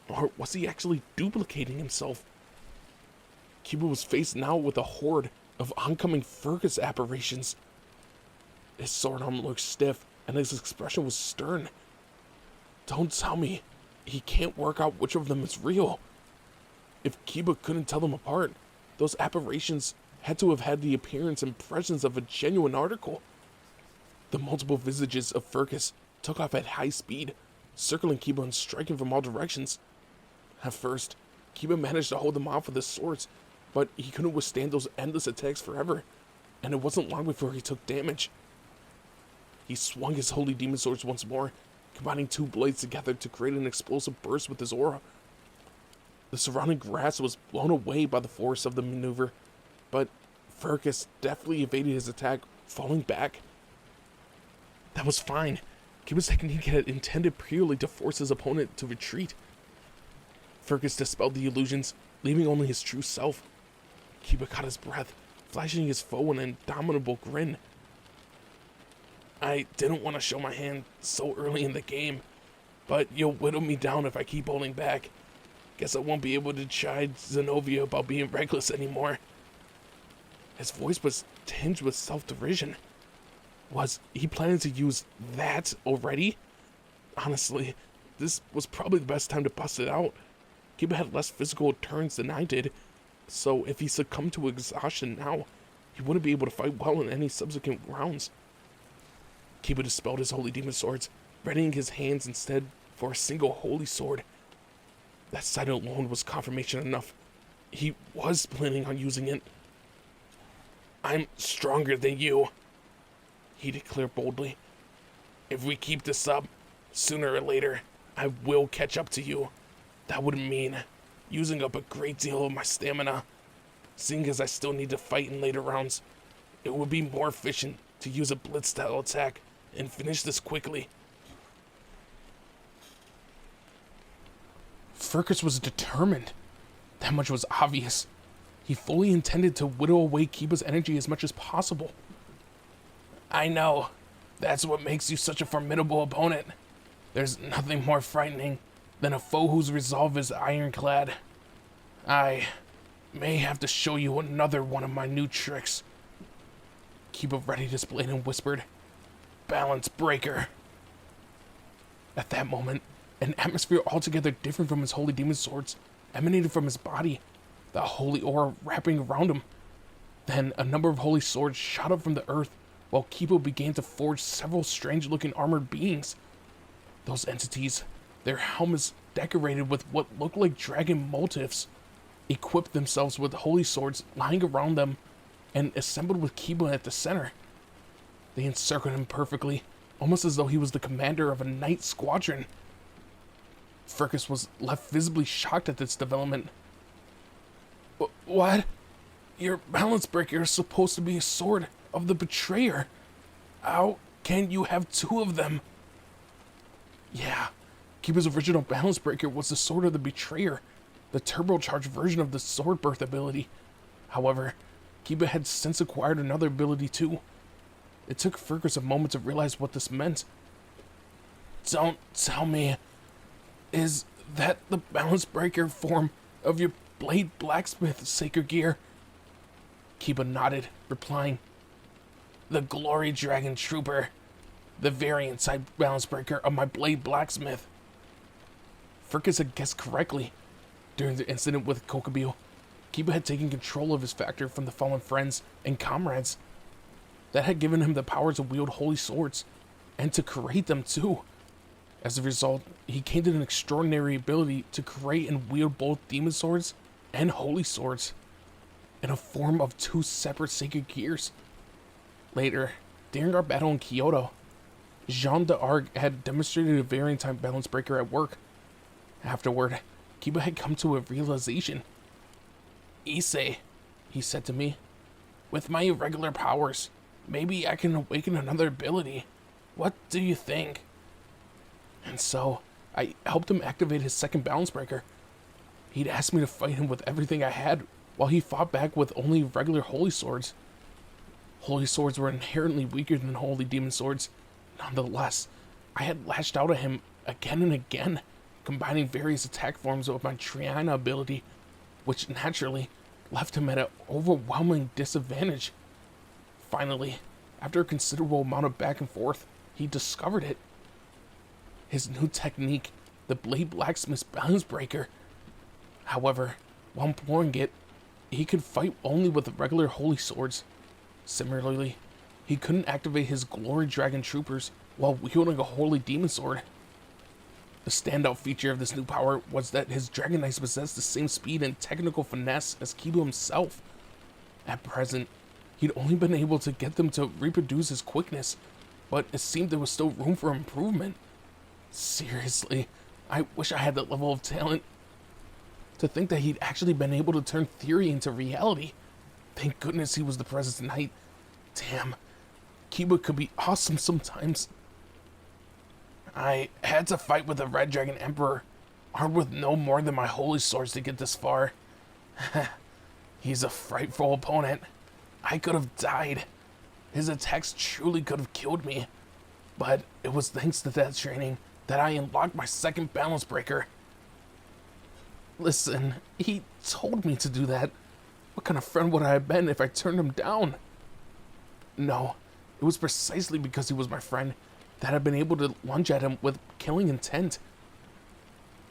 S1: Or was he actually duplicating himself? Kiba was faced now with a horde of oncoming Fergus apparitions. His sword arm looked stiff, and his expression was stern. Don't tell me he can't work out which of them is real. If Kiba couldn't tell them apart, those apparitions had to have had the appearance and presence of a genuine article. The multiple visages of Fergus took off at high speed, circling Kiba and striking from all directions. At first, Kiba managed to hold them off with his swords, but he couldn't withstand those endless attacks forever, and it wasn't long before he took damage. He swung his holy demon swords once more, combining two blades together to create an explosive burst with his aura. The surrounding grass was blown away by the force of the maneuver, but Fergus deftly evaded his attack, falling back. That was fine. Kiba's technique had intended purely to force his opponent to retreat. Fergus dispelled the illusions, leaving only his true self. Kiba caught his breath, flashing his foe an indomitable grin. I didn't want to show my hand so early in the game, but you'll whittle me down if I keep holding back. Guess I won't be able to chide Zenobia about being reckless anymore. His voice was tinged with self-derision. Was he planning to use that already? Honestly, this was probably the best time to bust it out. Kiba had less physical turns than I did, so if he succumbed to exhaustion now, he wouldn't be able to fight well in any subsequent rounds. Kiba dispelled his holy demon swords, readying his hands instead for a single holy sword. That sight alone was confirmation enough. He was planning on using it. I'm stronger than you, he declared boldly. If we keep this up, sooner or later, I will catch up to you. That would mean using up a great deal of my stamina. Seeing as I still need to fight in later rounds, it would be more efficient to use a blitz-style attack and finish this quickly. Fergus was determined. That much was obvious. He fully intended to whittle away Kiba's energy as much as possible. I know. That's what makes you such a formidable opponent. There's nothing more frightening than a foe whose resolve is ironclad. I may have to show you another one of my new tricks. Kiba readied his blade and whispered, Balance breaker. At that moment, an atmosphere altogether different from his holy demon swords emanated from his body, the holy aura wrapping around him. Then a number of holy swords shot up from the earth, while Kiba began to forge several strange-looking armored beings. Those entities, their helmets decorated with what looked like dragon motifs, equipped themselves with holy swords lying around them and assembled with Kiba at the center. They encircled him perfectly, almost as though he was the commander of a knight squadron. Fergus was left visibly shocked at this development. What? Your balance breaker is supposed to be a sword of the betrayer. How can you have two of them? Yeah, Kiba's original balance breaker was the sword of the betrayer, the turbocharged version of the sword birth ability. However, Kiba had since acquired another ability too. It took Fergus a moment to realize what this meant. Don't tell me. Is that the balance breaker form of your blade blacksmith sacred gear? Kiba nodded, replying, The Glory Dragon Trooper, the variant type balance breaker of my blade blacksmith. Fergus had guessed correctly. During the incident with Kokobio, Kiba had taken control of his factor from the fallen friends and comrades. That had given him the power to wield holy swords, and to create them too. As a result, he gained an extraordinary ability to create and wield both demon swords and holy swords, in a form of two separate sacred gears. Later, during our battle in Kyoto, Jean d'Arc had demonstrated a variant type balance breaker at work. Afterward, Kiba had come to a realization. Issei, he said to me, with my irregular powers, maybe I can awaken another ability. What do you think? And so, I helped him activate his second balance breaker. He'd asked me to fight him with everything I had, while he fought back with only regular holy swords. Holy swords were inherently weaker than holy demon swords. Nonetheless, I had lashed out at him again and again, combining various attack forms with my Triana ability, which naturally left him at an overwhelming disadvantage. Finally, after a considerable amount of back and forth, he discovered it. His new technique, the Blade Blacksmith's Balance Breaker. However, while employing it, he could fight only with regular holy swords. Similarly, he couldn't activate his Glory Dragon Troopers while wielding a holy demon sword. The standout feature of this new power was that his Dragon Knights possessed the same speed and technical finesse as Kiba himself. At present, he'd only been able to get them to reproduce his quickness, but it seemed there was still room for improvement. Seriously, I wish I had that level of talent. To think that he'd actually been able to turn theory into reality. Thank goodness he was the Presence Knight. Damn, Kiba could be awesome sometimes. I had to fight with the Red Dragon Emperor, armed with no more than my holy swords to get this far. He's a frightful opponent. I could have died. His attacks truly could have killed me. But it was thanks to that training that I unlocked my second balance breaker. Listen, he told me to do that. What kind of friend would I have been if I turned him down? No, it was precisely because he was my friend that I'd been able to lunge at him with killing intent.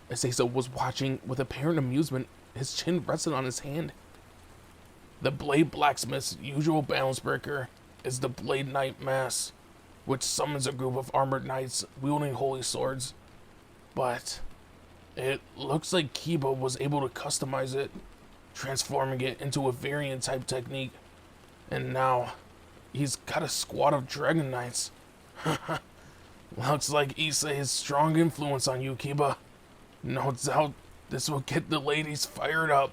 S1: Azazel was watching with apparent amusement, his chin rested on his hand. The Blade Blacksmith's usual balance breaker is the Blade Knight Mass, which summons a group of armored knights wielding holy swords. But it looks like Kiba was able to customize it, transforming it into a variant type technique. And now, he's got a squad of Dragon Knights. Looks like Issei has strong influence on you, Kiba. No doubt this will get the ladies fired up.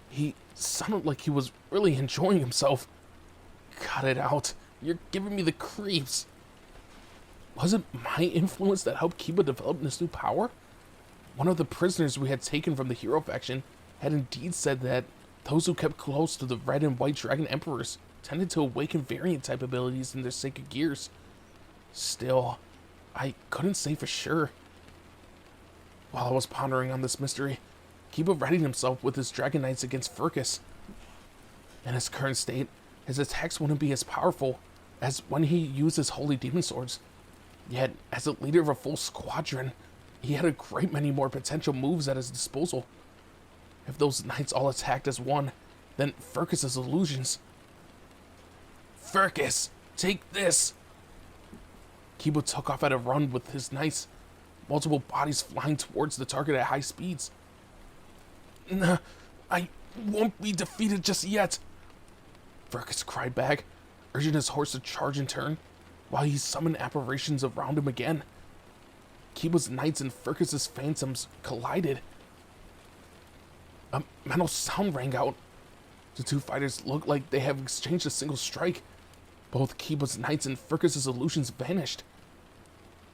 S1: He sounded like he was really enjoying himself. Cut it out. You're giving me the creeps. Was it my influence that helped Kiba develop this new power? One of the prisoners we had taken from the hero faction had indeed said that those who kept close to the Red and White Dragon Emperors tended to awaken variant type abilities in their sacred gears. Still, I couldn't say for sure. While I was pondering on this mystery, Kiba readied himself with his Dragon Knights against Furcus. In his current state, his attacks wouldn't be as powerful as when he used his holy demon swords. Yet, as a leader of a full squadron, he had a great many more potential moves at his disposal. If those knights all attacked as one, then Furcus's illusions. Furcus, take this! Kiba took off at a run with his knights, multiple bodies flying towards the target at high speeds. Nah, I won't be defeated just yet, Furcus cried back, urging his horse to charge in turn, while he summoned apparitions around him again. Kiba's knights and Furcus's phantoms collided. A metal sound rang out. The two fighters looked like they have exchanged a single strike. Both Kiba's knights and Furcus's illusions vanished.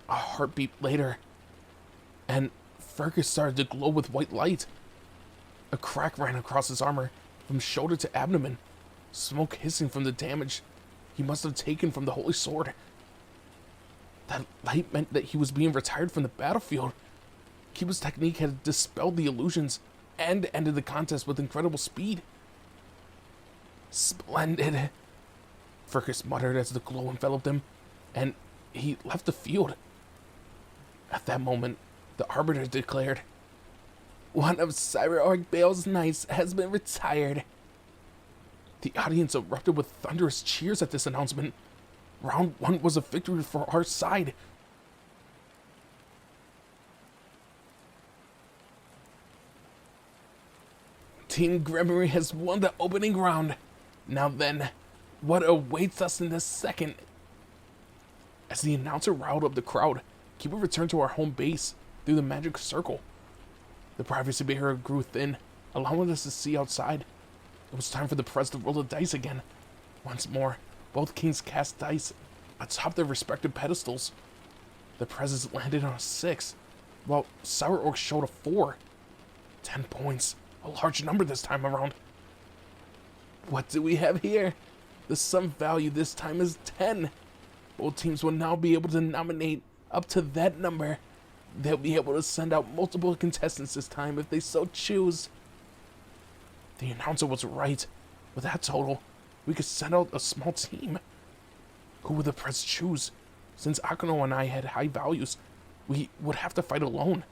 S1: A heartbeat later, and Furcus started to glow with white light. A crack ran across his armor, from shoulder to abdomen, smoke hissing from the damage he must have taken from the holy sword. That light meant that he was being retired from the battlefield. Kiba's technique had dispelled the illusions and ended the contest with incredible speed. Splendid, Furcus muttered as the glow enveloped him, and he left the field. At that moment, the Arbiter declared, "One of Cyber Bale's knights has been retired." The audience erupted with thunderous cheers at this announcement. Round 1 was a victory for our side. Team Gremory has won the opening round. Now then, what awaits us in the second? As the announcer riled up the crowd, Kiba returned to our home base through the magic circle. The privacy barrier grew thin, allowing us to see outside. It was time for the press to roll the dice again. Once more, both kings cast dice atop their respective pedestals. The Prezes landed on a 6, while Sour Orc showed a 4. 10 points, a large number this time around. What do we have here? The sum value this time is 10. Both teams will now be able to nominate up to that number. They'll be able to send out multiple contestants this time if they so choose. The announcer was right. With that total, we could send out a small team. Who would the Prez choose? Since Akuno and I had high values, we would have to fight alone.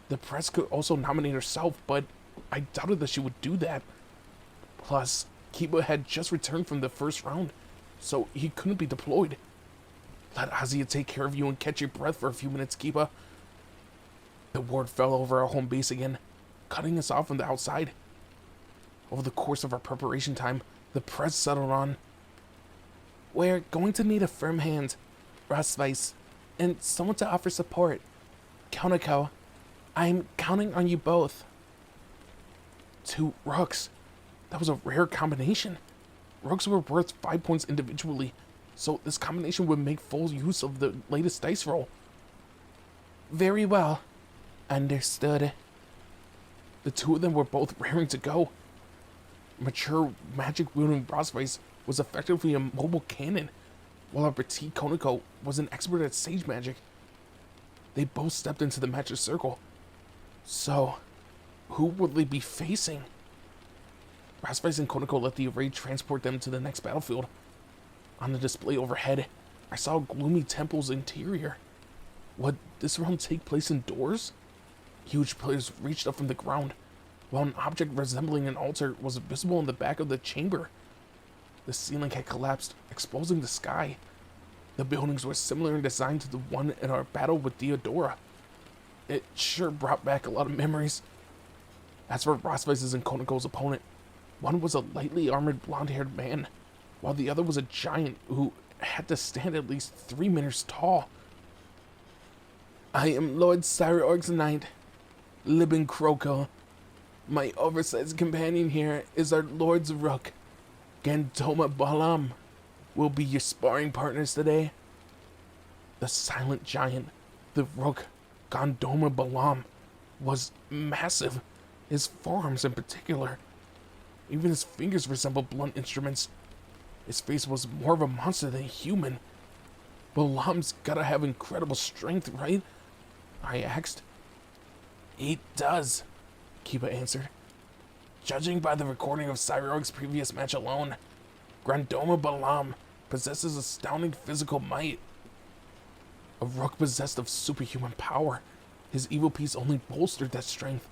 S1: The Prez could also nominate herself, but I doubted that she would do that. Plus, Kiba had just returned from the first round, so he couldn't be deployed. Let Azia take care of you and catch your breath for a few minutes, Kiba. The ward fell over our home base again, cutting us off from the outside. Over the course of our preparation time, the Prez settled on, we're going to need a firm hand, Rosvice, and someone to offer support. Konako, I'm counting on you both. 2 rooks. That was a rare combination. Rooks were worth 5 points individually, so this combination would make full use of the latest dice roll. Very well. Understood. The 2 of them were both raring to go. Mature magic-wielding Rosvice was effectively a mobile cannon, while our petite Konako was an expert at sage magic. They both stepped into the match's circle. So, who would they be facing? Rosvice and Konako let the array transport them to the next battlefield. On the display overhead, I saw a gloomy temple's interior. Would this round take place indoors? Huge pillars reached up from the ground, while an object resembling an altar was visible in the back of the chamber. The ceiling had collapsed, exposing the sky. The buildings were similar in design to the one in our battle with Theodora. It sure brought back a lot of memories. As for Rosvice's and Konako's opponent, one was a lightly armored blonde-haired man, while the other was a giant who had to stand at least 3 meters tall. I am Lord Cyreorg's knight, Libin Kroko. My oversized companion here is our Lord's Rook, Gandoma Balam. Will be your sparring partners today. The silent giant, the Rook, Gandoma Balam, was massive, his forearms in particular. Even his fingers resembled blunt instruments. His face was more of a monster than a human. Balam's gotta have incredible strength, right? I asked. He does, Kiba answered. Judging by the recording of Cyreorg's previous match alone, Grandoma Balam possesses astounding physical might. A Rook possessed of superhuman power, his evil piece only bolstered that strength.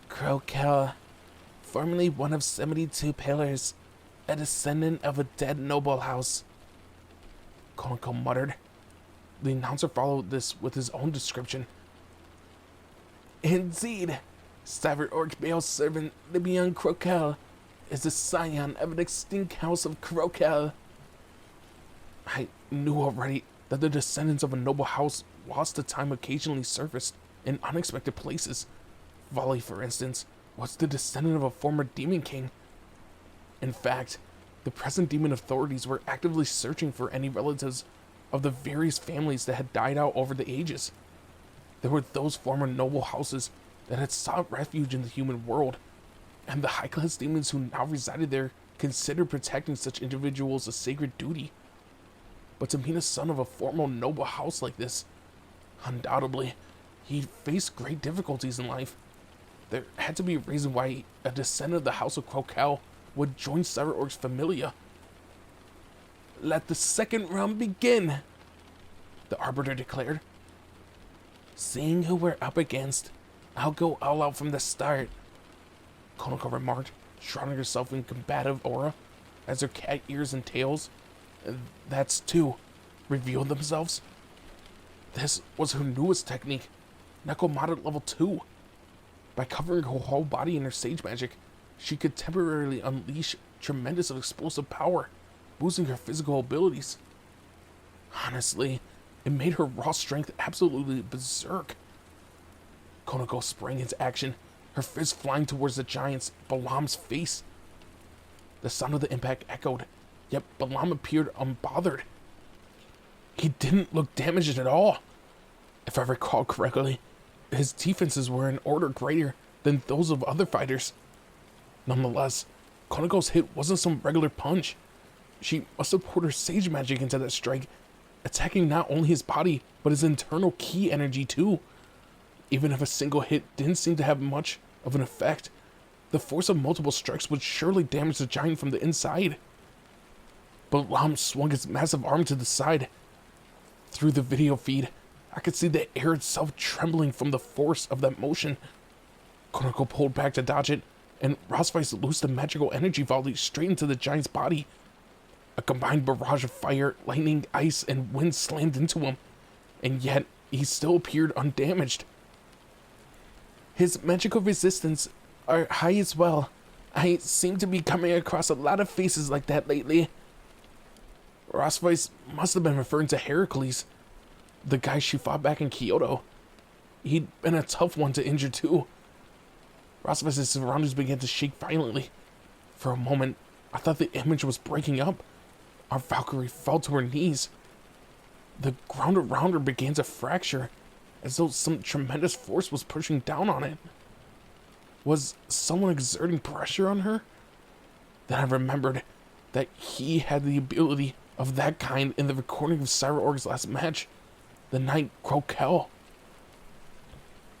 S1: Krokel, formerly one of 72 pillars, a descendant of a dead noble house, Konako muttered. The announcer followed this with his own description. Indeed, Cyreorg male servant Libyan Krokel is the scion of an extinct house of Krokel. I knew already that the descendants of a noble house lost to time occasionally surfaced in unexpected places. Volley, for instance, was the descendant of a former demon king. In fact, the present demon authorities were actively searching for any relatives of the various families that had died out over the ages. There were those former noble houses that had sought refuge in the human world, and the high-class demons who now resided there considered protecting such individuals a sacred duty. But to meet a son of a former noble house like this, undoubtedly, he faced great difficulties in life. There had to be a reason why a descendant of the House of Krokel would join Cyreorg's familia. Let the second round begin, the Arbiter declared. Seeing who we're up against, I'll go all out from the start, Konako remarked, shrouding herself in combative aura as her cat ears and tails, that's two, revealed themselves. This was her newest technique, Nekomata level 2. By covering her whole body in her sage magic, she could temporarily unleash tremendous explosive power, boosting her physical abilities. Honestly, it made her raw strength absolutely berserk. Konako sprang into action, her fist flying towards the giant's, Balam's face. The sound of the impact echoed, yet Balam appeared unbothered. He didn't look damaged at all. If I recall correctly, his defenses were in order greater than those of other fighters. Nonetheless, Konako's hit wasn't some regular punch. She must have poured her sage magic into that strike, attacking not only his body, but his internal ki energy too. Even if a single hit didn't seem to have much of an effect, the force of multiple strikes would surely damage the giant from the inside. Balam swung his massive arm to the side. Through the video feed, I could see the air itself trembling from the force of that motion. Konako pulled back to dodge it, and Rosvice loosed a magical energy volley straight into the giant's body. A combined barrage of fire, lightning, ice, and wind slammed into him, and yet he still appeared undamaged. His magical resistance are high as well. I seem to be coming across a lot of faces like that lately. Rosvice must have been referring to Heracles, the guy she fought back in Kyoto. He'd been a tough one to injure too. Rosvice's surroundings began to shake violently. For a moment, I thought the image was breaking up. Our Valkyrie fell to her knees. The ground around her began to fracture, as though some tremendous force was pushing down on it. Was someone exerting pressure on her? Then I remembered that he had the ability of that kind in the recording of Cyra-Org's last match, the night Crokel.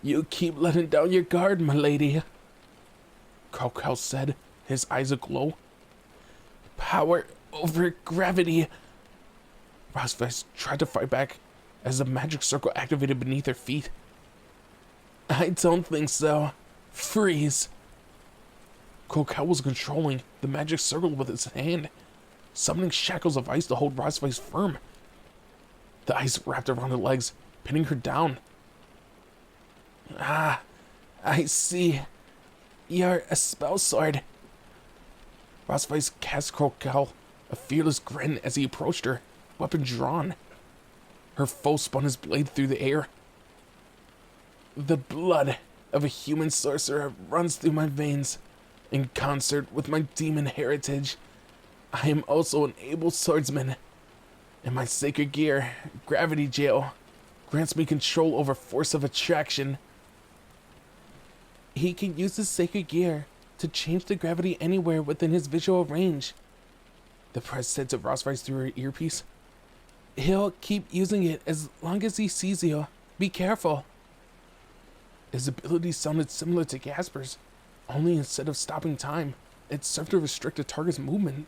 S1: You keep letting down your guard, my lady, Crokel said, his eyes aglow. Power over gravity. Rosvice tried to fight back as the magic circle activated beneath her feet. I don't think so. Freeze. Crokel was controlling the magic circle with his hand, summoning shackles of ice to hold Rosvice firm. The ice wrapped around her legs, pinning her down. Ah, I see. You're a spell sword. Rosvice cast Crokel a fearless grin as he approached her, weapon drawn. Her foe spun his blade through the air. The blood of a human sorcerer runs through my veins. In concert with my demon heritage, I am also an able swordsman. And my sacred gear, Gravity Gel, grants me control over force of attraction. He can use his sacred gear to change the gravity anywhere within his visual range, the press said to Rosvice through her earpiece. He'll keep using it as long as he sees you. Be careful. His ability sounded similar to Gasper's, only instead of stopping time, it served to restrict a target's movement.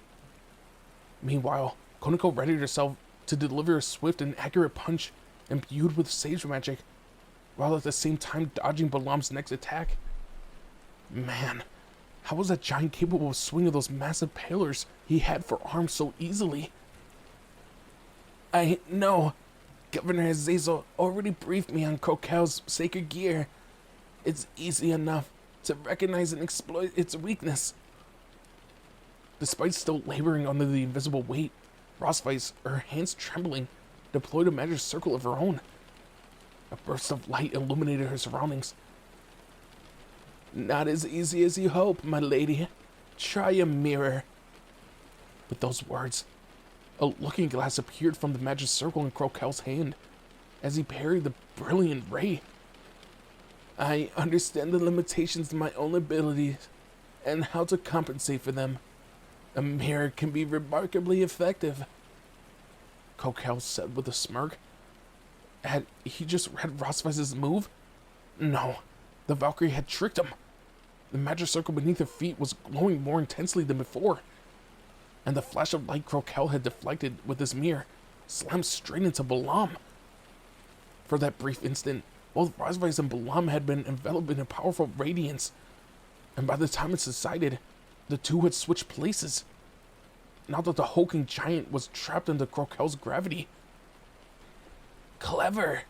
S1: Meanwhile, Konako readied herself to deliver a swift and accurate punch imbued with sage magic, while at the same time dodging Balam's next attack. Man, how was that giant capable of swinging those massive palers he had for arms so easily? I know. Governor Azazel already briefed me on Crokel's sacred gear. It's easy enough to recognize and exploit its weakness. Despite still laboring under the invisible weight, Rosvice, her hands trembling, deployed a magic circle of her own. A burst of light illuminated her surroundings. Not as easy as you hope, my lady. Try a mirror. With those words, a looking glass appeared from the magic circle in Crokel's hand as he parried the brilliant ray. I understand the limitations of my own abilities and how to compensate for them. A mirror can be remarkably effective, Crokel said with a smirk. Had he just read Rosvice's move? No, the Valkyrie had tricked him. The magic circle beneath her feet was glowing more intensely than before, and the flash of light Crokel had deflected with his mirror slammed straight into Balam. For that brief instant, both Rosvice and Balam had been enveloped in a powerful radiance, and by the time it subsided, the two had switched places. Now that the hulking giant was trapped into Crokel's gravity. Clever!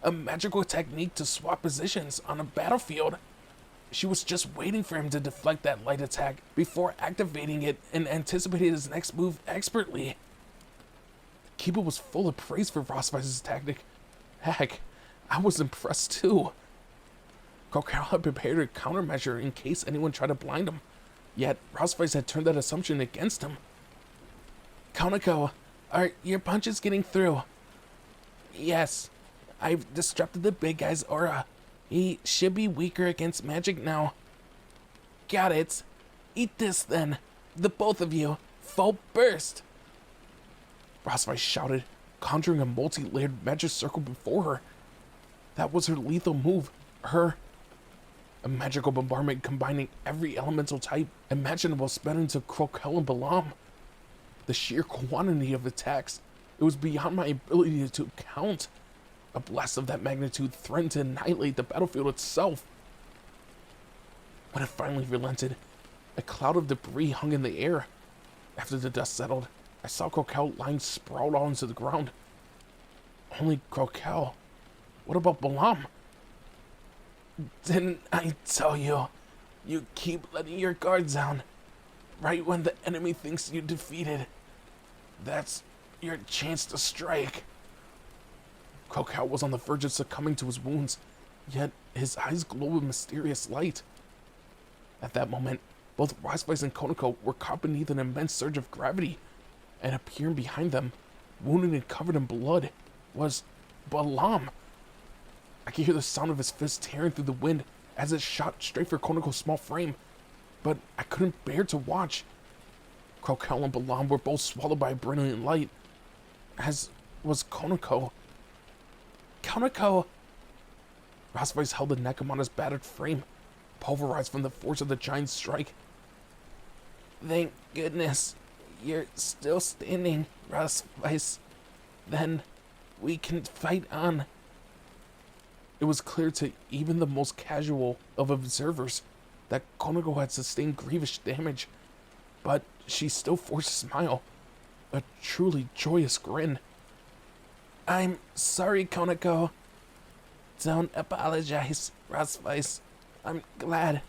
S1: A magical technique to swap positions on a battlefield. She was just waiting for him to deflect that light attack before activating it and anticipated his next move expertly. Kiba was full of praise for Rosvice's tactic. Heck, I was impressed too. Crokel had prepared a countermeasure in case anyone tried to blind him, yet Rosvice had turned that assumption against him. Konako, are your punches getting through? Yes, I've disrupted the big guy's aura. He should be weaker against magic now. Got it. Eat this then. The both of you. Full burst. Rossvice shouted, conjuring a multi-layered magic circle before her. That was her lethal move. A magical bombardment combining every elemental type imaginable sped into Croquel and Balam. The sheer quantity of attacks, it was beyond my ability to count. A blast of that magnitude threatened to annihilate the battlefield itself. When it finally relented, a cloud of debris hung in the air. After the dust settled, I saw Croquel lying sprawled onto the ground. Only Croquel. What about Balam? Didn't I tell you? You keep letting your guard down. Right when the enemy thinks you defeated. That's your chance to strike. Croquel was on the verge of succumbing to his wounds, yet his eyes glowed with mysterious light. At that moment, both Rossvice and Konako were caught beneath an immense surge of gravity, and appearing behind them, wounded and covered in blood, was Balam. I could hear the sound of his fist tearing through the wind as it shot straight for Konako's small frame, but I couldn't bear to watch. Croquel and Balam were both swallowed by a brilliant light, as was Konako. Konako! Rossvice held the Nekomatta's battered frame, pulverized from the force of the giant's strike. Thank goodness you're still standing, Rossvice. Then we can fight on. It was clear to even the most casual of observers that Konako had sustained grievous damage, but she still forced a smile, a truly joyous grin. I'm sorry, Konako. Don't apologize, Rossvice. I'm glad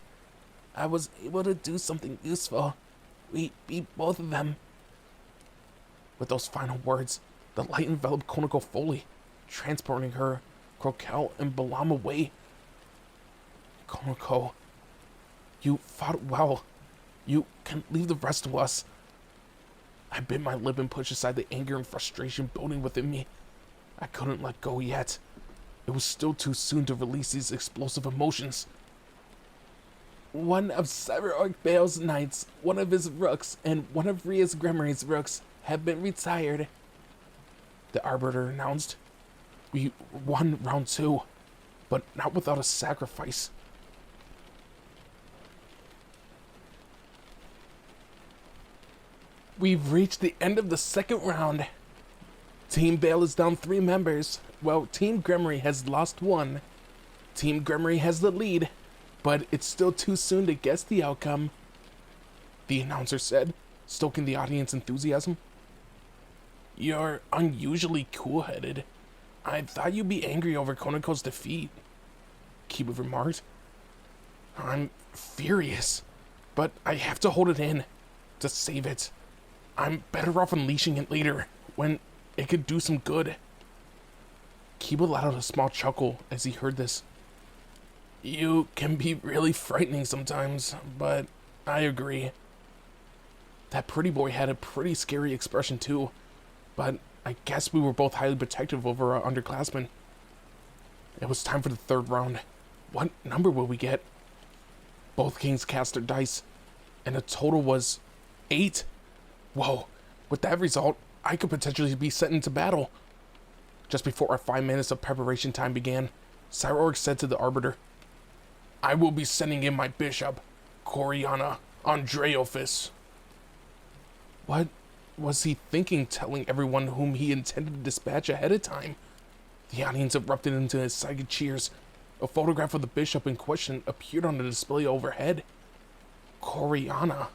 S1: I was able to do something useful. We beat both of them. With those final words, the light enveloped Konako fully, transporting her, Croquel, and Balam away. Konako, you fought well. You can leave the rest to us. I bit my lip and pushed aside the anger and frustration building within me. I couldn't let go yet. It was still too soon to release these explosive emotions. One of Cyber Bale's knights, one of his rooks, and one of Ria's Gremory's rooks have been retired, the Arbiter announced. We won round 2, but not without a sacrifice. We've reached the end of the second round. Team Bale is down 3 members, while Team Gremory has lost 1. Team Gremory has the lead, but it's still too soon to guess the outcome, the announcer said, stoking the audience enthusiasm. You're unusually cool-headed. I thought you'd be angry over Konako's defeat, Kiba remarked. I'm furious, but I have to hold it in to save it. I'm better off unleashing it later, when it could do some good. Kiba let out a small chuckle as he heard this. You can be really frightening sometimes, but I agree. That pretty boy had a pretty scary expression too, but I guess we were both highly protective over our underclassmen. It was time for the third round. What number will we get? Both kings cast their dice, and the total was 8. Whoa, with that result, I could potentially be sent into battle. Just before our 5 minutes of preparation time began, Cyrorg said to the Arbiter, I will be sending in my bishop, Coriana Andreophis. What was he thinking, telling everyone whom he intended to dispatch ahead of time? The audience erupted into excited cheers. A photograph of the bishop in question appeared on the display overhead. Coriana.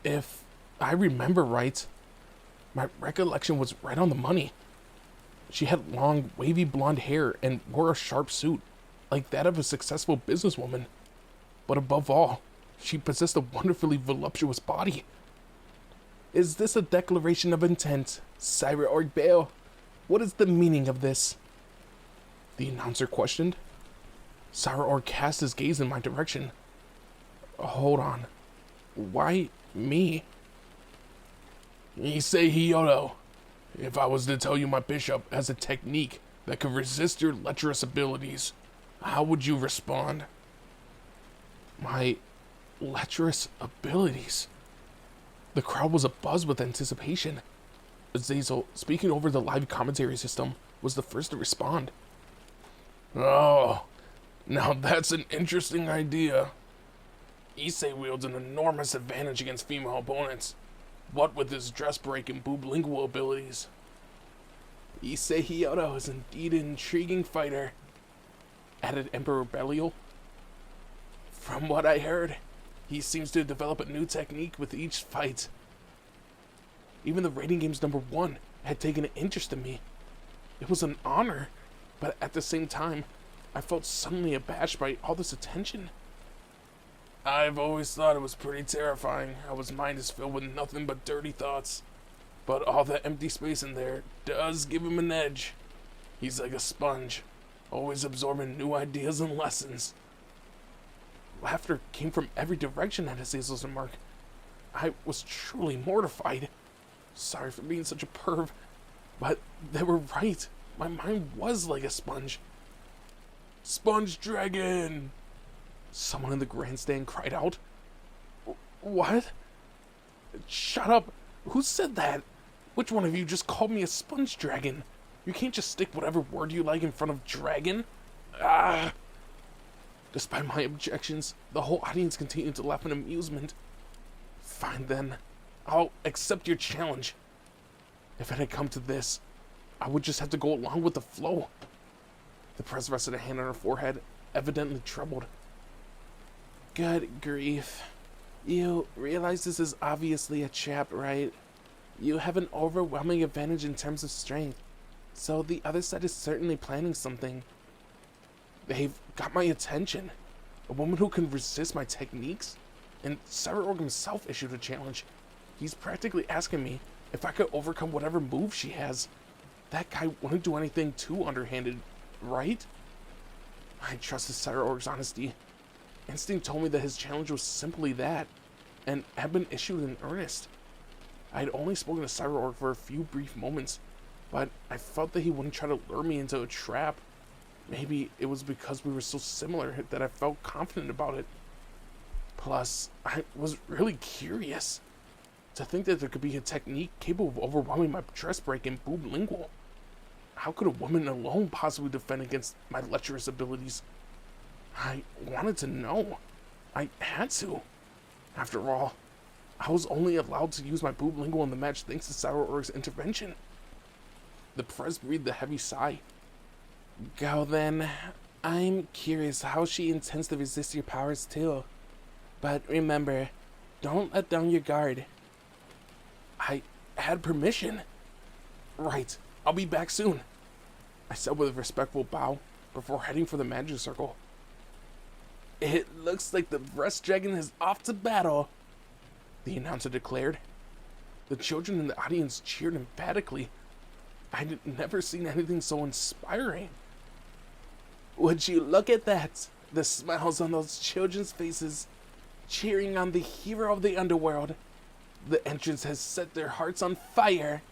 S1: If I remember right, my recollection was right on the money. She had long, wavy blonde hair and wore a sharp suit, like that of a successful businesswoman. But above all, she possessed a wonderfully voluptuous body. Is this a declaration of intent, Cyrorg Bale? What is the meaning of this? The announcer questioned. Cyrorg cast his gaze in my direction. Hold on. Why me? Isei Hyoto.
S2: If I was to tell you my bishop has a technique that could resist your lecherous abilities, how would you respond?
S1: My lecherous abilities. The crowd was abuzz with anticipation. Azazel, speaking over the live commentary system, was the first to respond.
S2: Oh, now that's an interesting idea.
S1: Issei wields an enormous advantage against female opponents. What with his dress break and booblingual abilities? Issei Hyoto is indeed an intriguing fighter, added Emperor Belial. From what I heard, he seems to develop a new technique with each fight. Even the rating game's #1 had taken an interest in me. It was an honor, but at the same time, I felt suddenly abashed by all this attention.
S2: I've always thought it was pretty terrifying how his mind is filled with nothing but dirty thoughts. But all that empty space in there does give him an edge. He's like a sponge, always absorbing new ideas and lessons.
S1: Laughter came from every direction at Azazel's remark. I was truly mortified. Sorry for being such a perv, but they were right. My mind was like a sponge.
S2: Sponge Dragon!
S1: Someone in the grandstand cried out. What? Shut up. Who said that? Which one of you just called me a sponge dragon? You can't just stick whatever word you like in front of dragon. Ah! Despite my objections, the whole audience continued to laugh in amusement. Fine then. I'll accept your challenge. If it had come to this, I would just have to go along with the flow. The press rested a hand on her forehead, evidently troubled. Good grief. You realize this is obviously a trap, right? You have an overwhelming advantage in terms of strength, so the other side is certainly planning something. They've got my attention. A woman who can resist my techniques? And Cyberorg himself issued a challenge. He's practically asking me if I could overcome whatever move she has. That guy wouldn't do anything too underhanded, right? I trusted Cyberorg's honesty. Instinct told me that his challenge was simply that, and had been issued in earnest. I had only spoken to Cyberorg for a few brief moments, but I felt that he wouldn't try to lure me into a trap. Maybe it was because we were so similar that I felt confident about it. Plus, I was really curious. To think that there could be a technique capable of overwhelming my dress break and booblingual. How could a woman alone possibly defend against my lecherous abilities? I wanted to know. I had to. After all, I was only allowed to use my booblingual in the match thanks to Cyberorg's intervention. The press breathed a heavy sigh. Go then. I'm curious how she intends to resist your powers too. But remember, don't let down your guard. I had permission. Right, I'll be back soon, I said with a respectful bow before heading for the magic circle. It looks like the breast dragon is off to battle, the announcer declared. The children in the audience cheered emphatically. I'd never seen anything so inspiring. Would you look at that? The smiles on those children's faces, cheering on the hero of the underworld. The entrance has set their hearts on fire.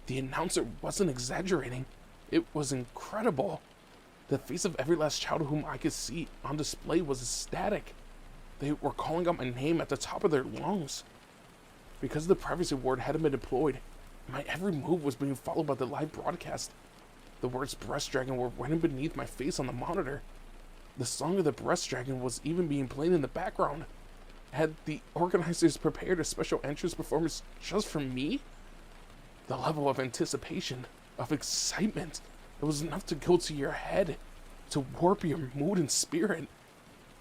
S1: The announcer wasn't exaggerating. It was incredible. The face of every last child whom I could see on display was ecstatic. They were calling out my name at the top of their lungs. Because the privacy ward hadn't been deployed, my every move was being followed by the live broadcast. The words Breast Dragon were running beneath my face on the monitor. The song of the Breast Dragon was even being played in the background. Had the organizers prepared a special entrance performance just for me? The level of anticipation, of excitement, it was enough to go to your head, to warp your mood and spirit.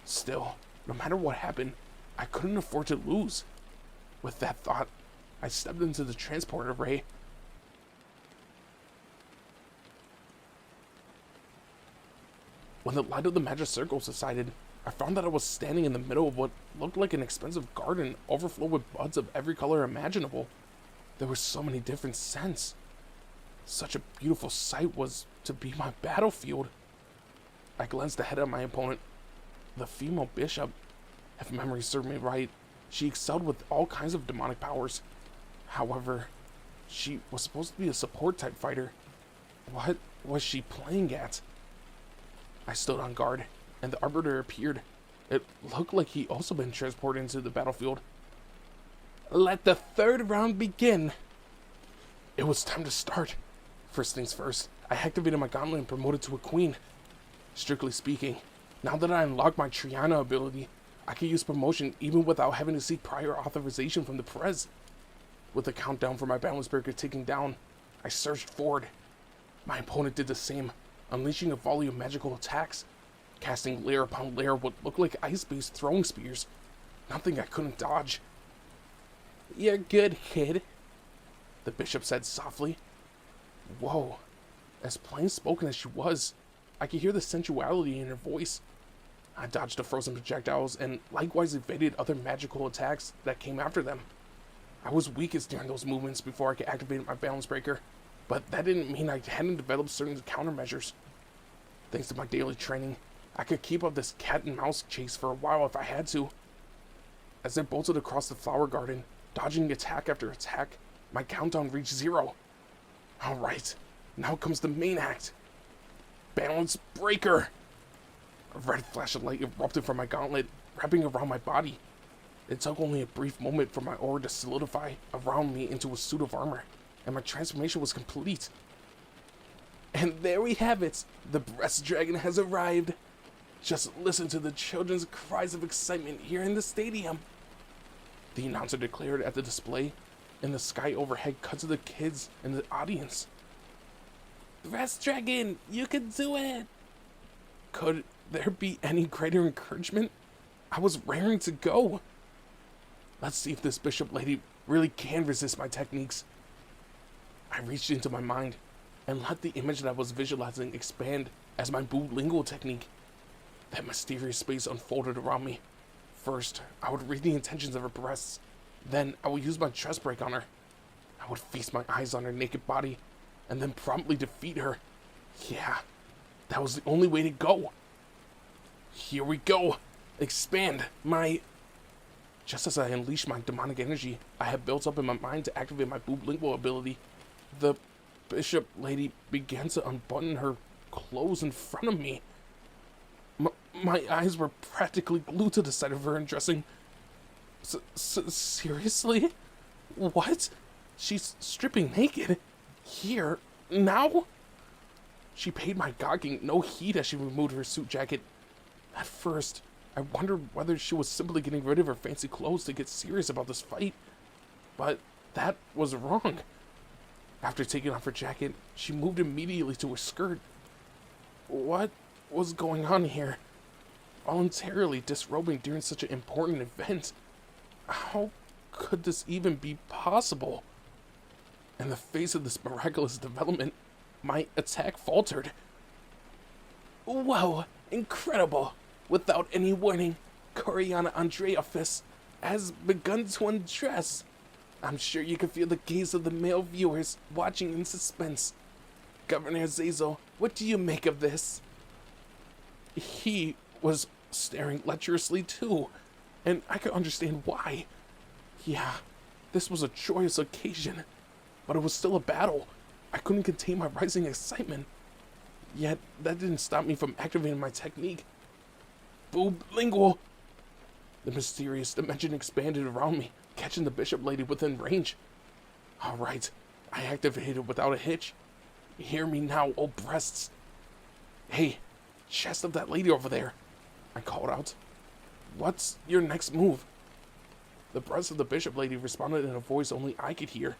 S1: Still, no matter what happened, I couldn't afford to lose. With that thought, I stepped into the transport array. When the light of the magic circle subsided, I found that I was standing in the middle of what looked like an expensive garden overflowed with buds of every color imaginable. There were so many different scents. Such a beautiful sight was to be my battlefield. I glanced ahead at my opponent, the female bishop. If memory served me right, she excelled with all kinds of demonic powers. However, She was supposed to be a support type fighter. What was she playing at? I stood on guard, and the Arbiter appeared. It looked like he also been transported into the battlefield. Let the third round begin. It was time to start. First things first, I activated my gauntlet and promoted to a queen. Strictly speaking, now that I unlocked my Triana ability, I can use promotion even without having to seek prior authorization from the Prez. With the countdown for my balance breaker ticking down, I surged forward. My opponent did the same, unleashing a volley of magical attacks, casting layer upon layer of what looked like ice-based throwing spears. Nothing I couldn't dodge. You're good, kid, the bishop said softly. Whoa. As plain-spoken as she was, I could hear the sensuality in her voice. I dodged the frozen projectiles and likewise evaded other magical attacks that came after them. I was weakest during those movements before I could activate my balance breaker, but that didn't mean I hadn't developed certain countermeasures. Thanks to my daily training, I could keep up this cat and mouse chase for a while if I had to. As I bolted across the flower garden, dodging attack after attack, my countdown reached 0. Alright, now comes the main act. Balance breaker! A red flash of light erupted from my gauntlet, wrapping around my body. It took only a brief moment for my aura to solidify around me into a suit of armor, and my transformation was complete. And there we have it! The breast dragon has arrived! Just listen to the children's cries of excitement here in the stadium! The announcer declared at the display, and the sky overhead cut to the kids in the audience. Breast dragon, you can do it! Could there be any greater encouragement? I was raring to go. Let's see if this bishop lady really can resist my techniques. I reached into my mind and let the image that I was visualizing expand as my lingual technique. That mysterious space unfolded around me. First, I would read the intentions of her breasts. Then, I would use my chest break on her. I would feast my eyes on her naked body, and then promptly defeat her. Yeah, that was the only way to go. Here we go. Expand my... Just as I unleashed my demonic energy I had built up in my mind to activate my lingual ability, the bishop lady began to unbutton her clothes in front of me. My eyes were practically glued to the sight of her undressing. Seriously? What? She's stripping naked? Here? Now? She paid my gawking no heed as she removed her suit jacket. At first, I wondered whether she was simply getting rid of her fancy clothes to get serious about this fight. But that was wrong. After taking off her jacket, she moved immediately to her skirt. What was going on here? Voluntarily disrobing during such an important event? How could this even be possible? In the face of this miraculous development, my attack faltered. Whoa, incredible! Without any warning, Coriana Andreafis has begun to undress. I'm sure you can feel the gaze of the male viewers watching in suspense. Governor Zazel, what do you make of this? He was staring lecherously too, and I could understand why. Yeah, this was a joyous occasion, but it was still a battle. I couldn't contain my rising excitement. Yet, that didn't stop me from activating my technique. Boob lingual! The mysterious dimension expanded around me, catching the bishop lady within range. Alright, I activated without a hitch. Hear me now, oh breasts. Hey, chest of that lady over there, I called out. What's your next move? The breast of the bishop lady responded in a voice only I could hear.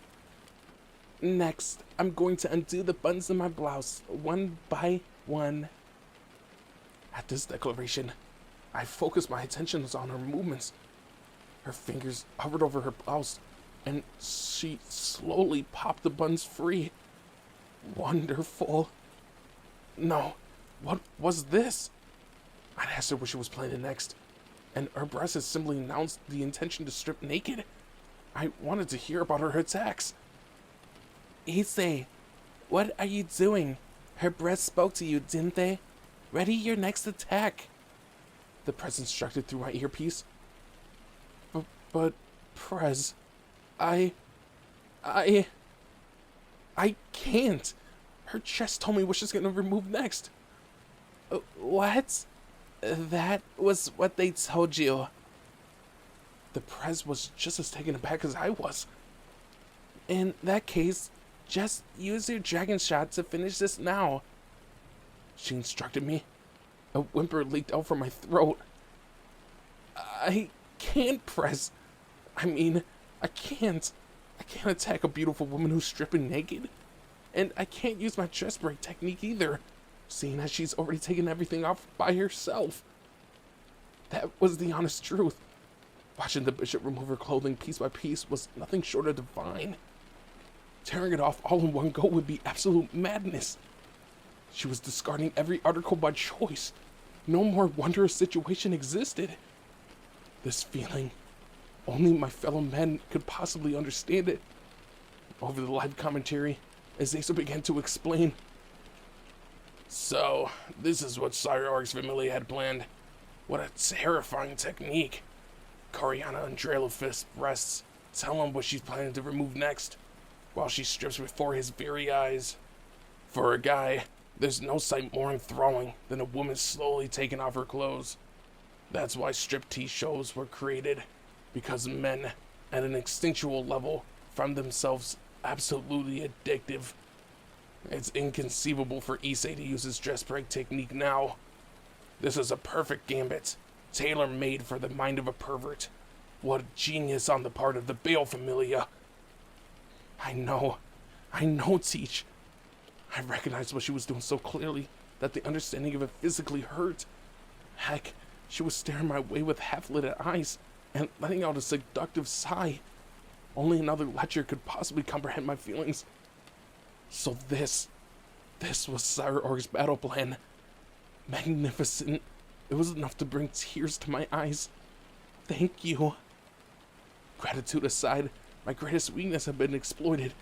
S1: Next, I'm going to undo the buttons in my blouse, one by one. At this declaration, I focused my attentions on her movements. Her fingers hovered over her blouse, and she slowly popped the buttons free. Wonderful. No, what was this? I'd asked her what she was planning next, and her breast had simply announced the intention to strip naked. I wanted to hear about her attacks. Issei, what are you doing? Her breasts spoke to you, didn't they? Ready your next attack. The Prez instructed through my earpiece. But, Prez, I... I can't. Her chest told me what she's gonna remove next. What? That was what they told you. The prez was just as taken aback as I was. In that case, just use your dragon shot to finish this now, she instructed me. A whimper leaked out from my throat. I can't press. I can't. I can't attack a beautiful woman who's stripping naked. And I can't use my chest break technique either, seeing as she's already taken everything off by herself. That was the honest truth. Watching the bishop remove her clothing piece by piece was nothing short of divine. Tearing it off all in one go would be absolute madness. She was discarding every article by choice. No more wondrous situation existed. This feeling, only my fellow men could possibly understand it. Over the live commentary, as Asa began to explain.
S2: So, this is what Sire Org's family had planned. What a terrifying technique. Coriana and Drelofist breasts tell him what she's planning to remove next, while she strips before his very eyes. For a guy, there's no sight more enthralling than a woman slowly taking off her clothes. That's why striptease shows were created, because men, at an instinctual level, find themselves absolutely addictive. It's inconceivable for Issei to use his dress break technique now. This is a perfect gambit, tailor-made for the mind of a pervert. What genius on the part of the Bale Familia. I know, Teach. I recognized what she was doing so clearly that the understanding of it physically hurt. Heck, she was staring my way with half-lit eyes and letting out a seductive sigh. Only another lecher could possibly comprehend my feelings. So this was Sire Org's battle plan. Magnificent. It was enough to bring tears to my eyes. Thank you. Gratitude aside, my greatest weakness had been exploited.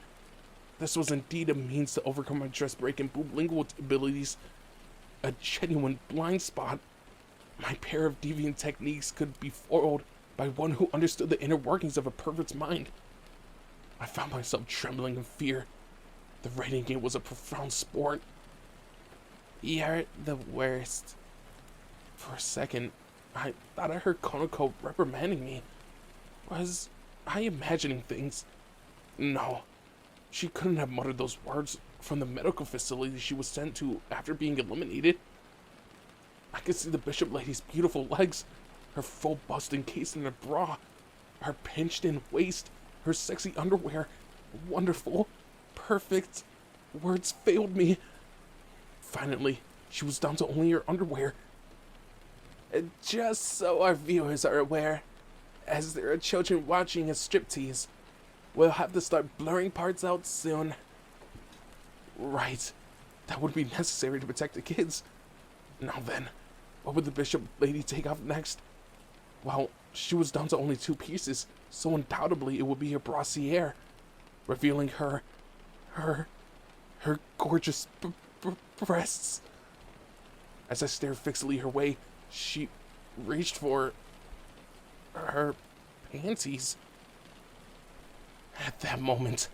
S2: This was indeed a means to overcome my dress break and lingual abilities. A genuine blind spot. My pair of deviant techniques could be foiled by one who understood the inner workings of a pervert's mind. I found myself trembling in fear. The raiding game was a profound sport. You're the worst. For a second, I thought I heard Konoko reprimanding me. Was I imagining things? No. She couldn't have muttered those words from the medical facility she was sent to after being eliminated. I could see the bishop lady's beautiful legs, her full bust encased in a bra, her pinched-in waist, her sexy underwear. Wonderful. Perfect. Words failed me. Finally, she was down to only her underwear. Just so our viewers are aware, as there are children watching a striptease, we'll have to start blurring parts out soon. Right. That would be necessary to protect the kids. Now then, what would the bishop lady take off next? Well, she was down to only 2 pieces, so undoubtedly it would be her brassiere, revealing her gorgeous breasts. As I stared fixedly her way, she reached for her panties. At that moment,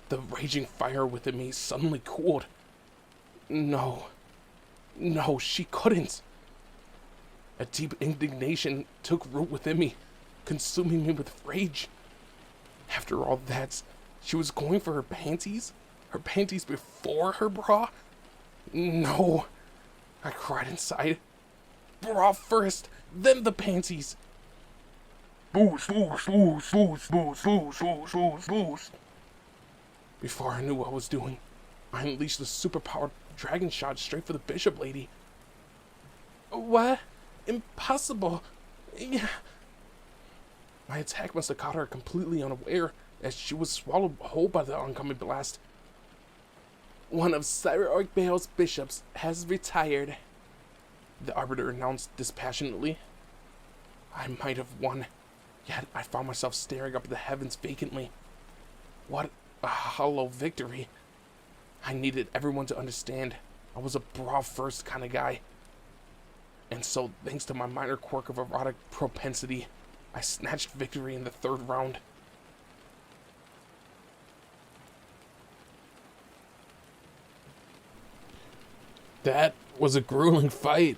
S2: the raging fire within me suddenly cooled. No, she couldn't. A deep indignation took root within me, consuming me with rage. After all that, she was going for her panties? Her panties before her bra? No, I cried inside. Bra first, then the panties. Boost. Before I knew what I was doing, I unleashed a superpowered dragon shot straight for the bishop lady. What? Impossible. Yeah. My attack must have caught her completely unaware, as she was swallowed whole by the oncoming blast. One of Sire Org Bale's bishops has retired, the Arbiter announced dispassionately. I might have won, yet I found myself staring up at the heavens vacantly. What a hollow victory. I needed everyone to understand I was a bra-first kind of guy. And so, thanks to my minor quirk of erotic propensity, I snatched victory in the 3rd round.
S1: That was a grueling fight,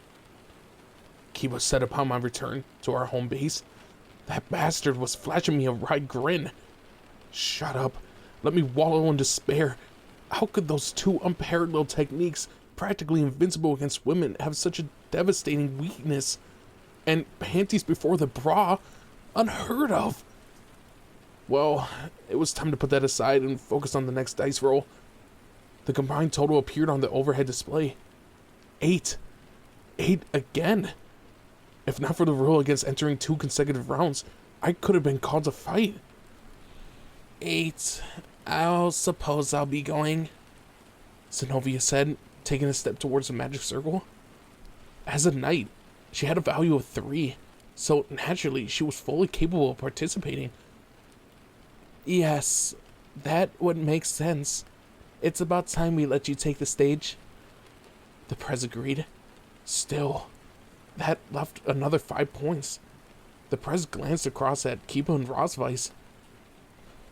S1: Kiba said upon my return to our home base. That bastard was flashing me a wry grin. Shut up. Let me wallow in despair. How could those two unparalleled techniques, practically invincible against women, have such a devastating weakness? And panties before the bra? Unheard of. Well, it was time to put that aside and focus on the next dice roll. The combined total appeared on the overhead display. 8. 8 again. If not for the rule against entering 2 consecutive rounds, I could have been called to fight. 8. I'll suppose I'll be going, Zenobia said, taking a step towards the magic circle. As a knight, she had a value of 3, so naturally she was fully capable of participating. Yes, that would make sense. It's about time we let you take the stage. The Prez agreed. Still, that left another 5 points. The Prez glanced across at Kiba and Rosweiss.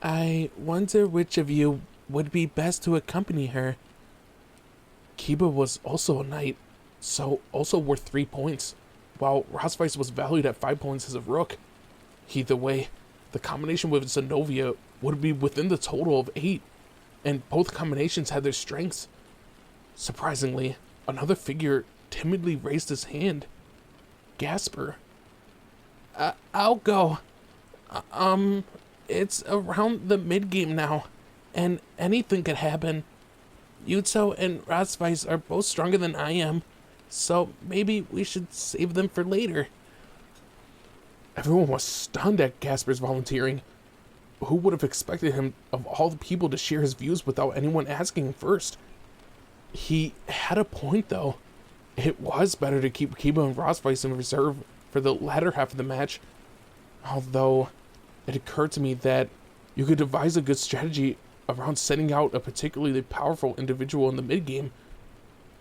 S1: I wonder which of you would be best to accompany her. Kiba was also a knight, so also worth 3 points, while Rosweiss was valued at 5 points as a rook. Either way, the combination with Zenobia would be within the total of 8, and both combinations had their strengths. Surprisingly, another figure timidly raised his hand. Gasper. I'll go. It's around the mid-game now, and anything could happen. Yuto and Rosweiss are both stronger than I am, so maybe we should save them for later. Everyone was stunned at Gasper's volunteering. Who would have expected him, of all the people, to share his views without anyone asking him first? He had a point, though. It was better to keep Kiba and Rosweiss in reserve for the latter half of the match, although it occurred to me that you could devise a good strategy around sending out a particularly powerful individual in the mid-game.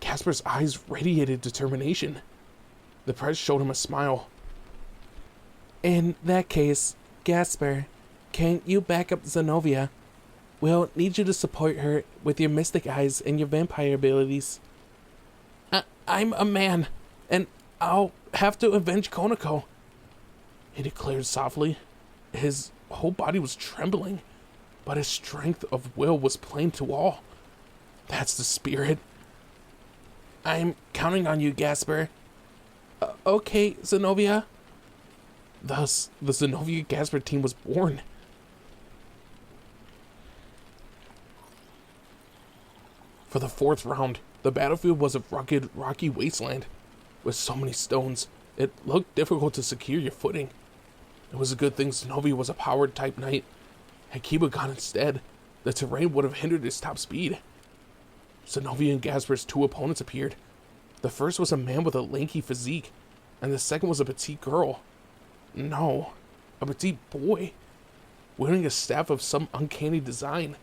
S1: Casper's eyes radiated determination. The Prez showed him a smile. In that case, Gasper, can you back up Zenobia? We'll need you to support her with your mystic eyes and your vampire abilities. I'm a man, and I'll have to avenge Konako, he declared softly. His whole body was trembling, but his strength of will was plain to all. That's the spirit. I'm counting on you, Gasper. Okay, Zenobia. Thus, the Zenobia Gasper team was born. For the 4th round, the battlefield was a rugged, rocky wasteland. With so many stones, it looked difficult to secure your footing. It was a good thing Zenobia was a powered type knight. Had Kiba gone instead, the terrain would have hindered his top speed. Zenobia and Gasper's 2 opponents appeared. The first was a man with a lanky physique, and the second was a petite girl. No, a petite boy, wielding a staff of some uncanny design.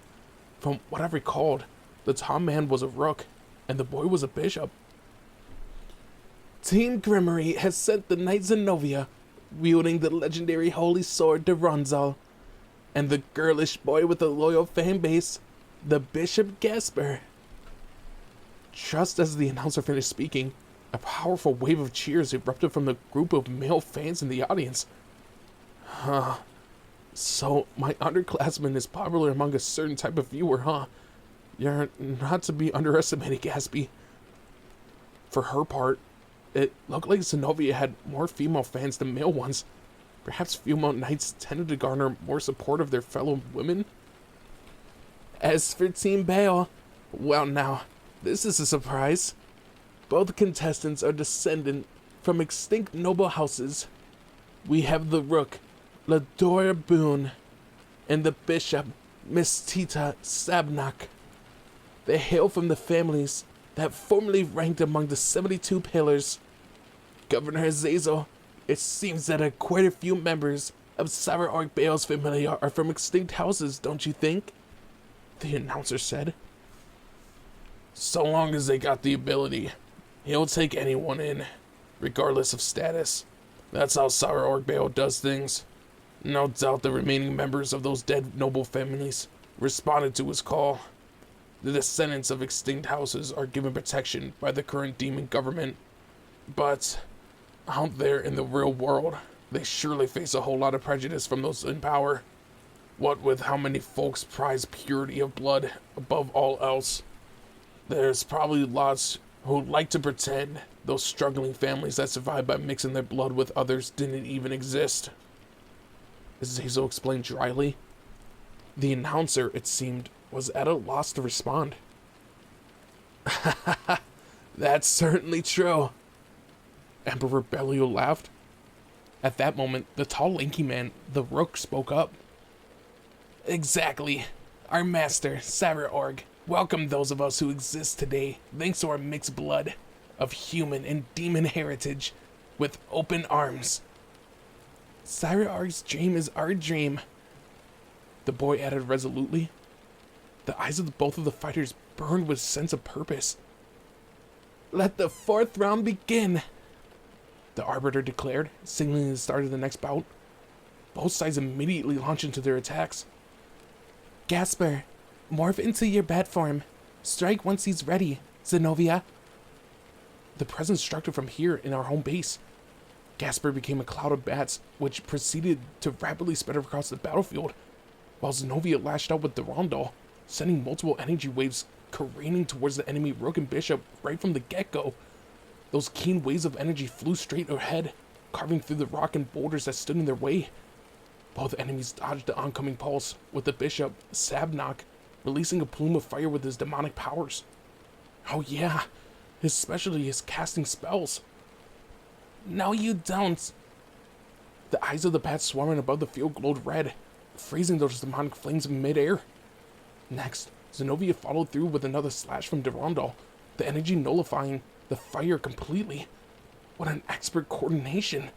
S1: From what I've recalled, the tall man was a rook, and the boy was a bishop. Team Grimmery has sent the Knight Zenobia, wielding the legendary holy sword Duranzal, and the girlish boy with a loyal fan base, the Bishop Gasper. Just as the announcer finished speaking, a powerful wave of cheers erupted from the group of male fans in the audience. So my underclassman is popular among a certain type of viewer, huh? You're not to be underestimated, Gaspy. For her part, it looked like Zenobia had more female fans than male ones. Perhaps female knights tended to garner more support of their fellow women? As for Team Bale, well now, this is a surprise. Both contestants are descendant from extinct noble houses. We have the Rook, Ladora Boone, and the Bishop, Miss Tita Sabnak. They hail from the families that formerly ranked among the 72 pillars. Governor Azazel, it seems that quite a few members of Sour Orc Bale's family are from extinct houses, don't you think? The announcer said. So long as they got the ability, he'll take anyone in, regardless of status. That's how Sour Orc Bale does things. No doubt the remaining members of those dead noble families responded to his call.
S2: The descendants of extinct houses are given protection by the current demon government, but out there in the real world, they surely face a whole lot of prejudice from those in power. What with how many folks prize purity of blood above all else, there's probably lots who like to pretend those struggling families that survive by mixing their blood with others didn't even exist. Azazel explained dryly. The announcer, it seemed, was at a loss to respond. That's certainly true. Emperor Belial laughed. At that moment, the tall, lanky man, the Rook, spoke up. Exactly. Our master, Sarah Org, welcomed those of us who exist today, thanks to our mixed blood of human and demon heritage, with open arms. Sarah Org's dream is our dream, the boy added resolutely. The eyes of both of the fighters burned with a sense of purpose. Let the 4th round begin, the Arbiter declared, signaling the start of the next bout. Both sides immediately launched into their attacks. Gasper, morph into your bat form. Strike once he's ready, Zenobia. The presence struck her from here in our home base. Gasper became a cloud of bats, which proceeded to rapidly spread across the battlefield, while Zenobia lashed out with the Rondel, sending multiple energy waves careening towards the enemy Rook and Bishop right from the get-go. Those keen waves of energy flew straight ahead, carving through the rock and boulders that stood in their way. Both enemies dodged the oncoming pulse, with the Bishop, Sabnok, releasing a plume of fire with his demonic powers. Oh yeah, his specialty is casting spells. No, you don't. The eyes of the bats swarming above the field glowed red, freezing those demonic flames in midair. Next, Zenobia followed through with another slash from Durandal, the energy nullifying the fire completely. What an expert coordination.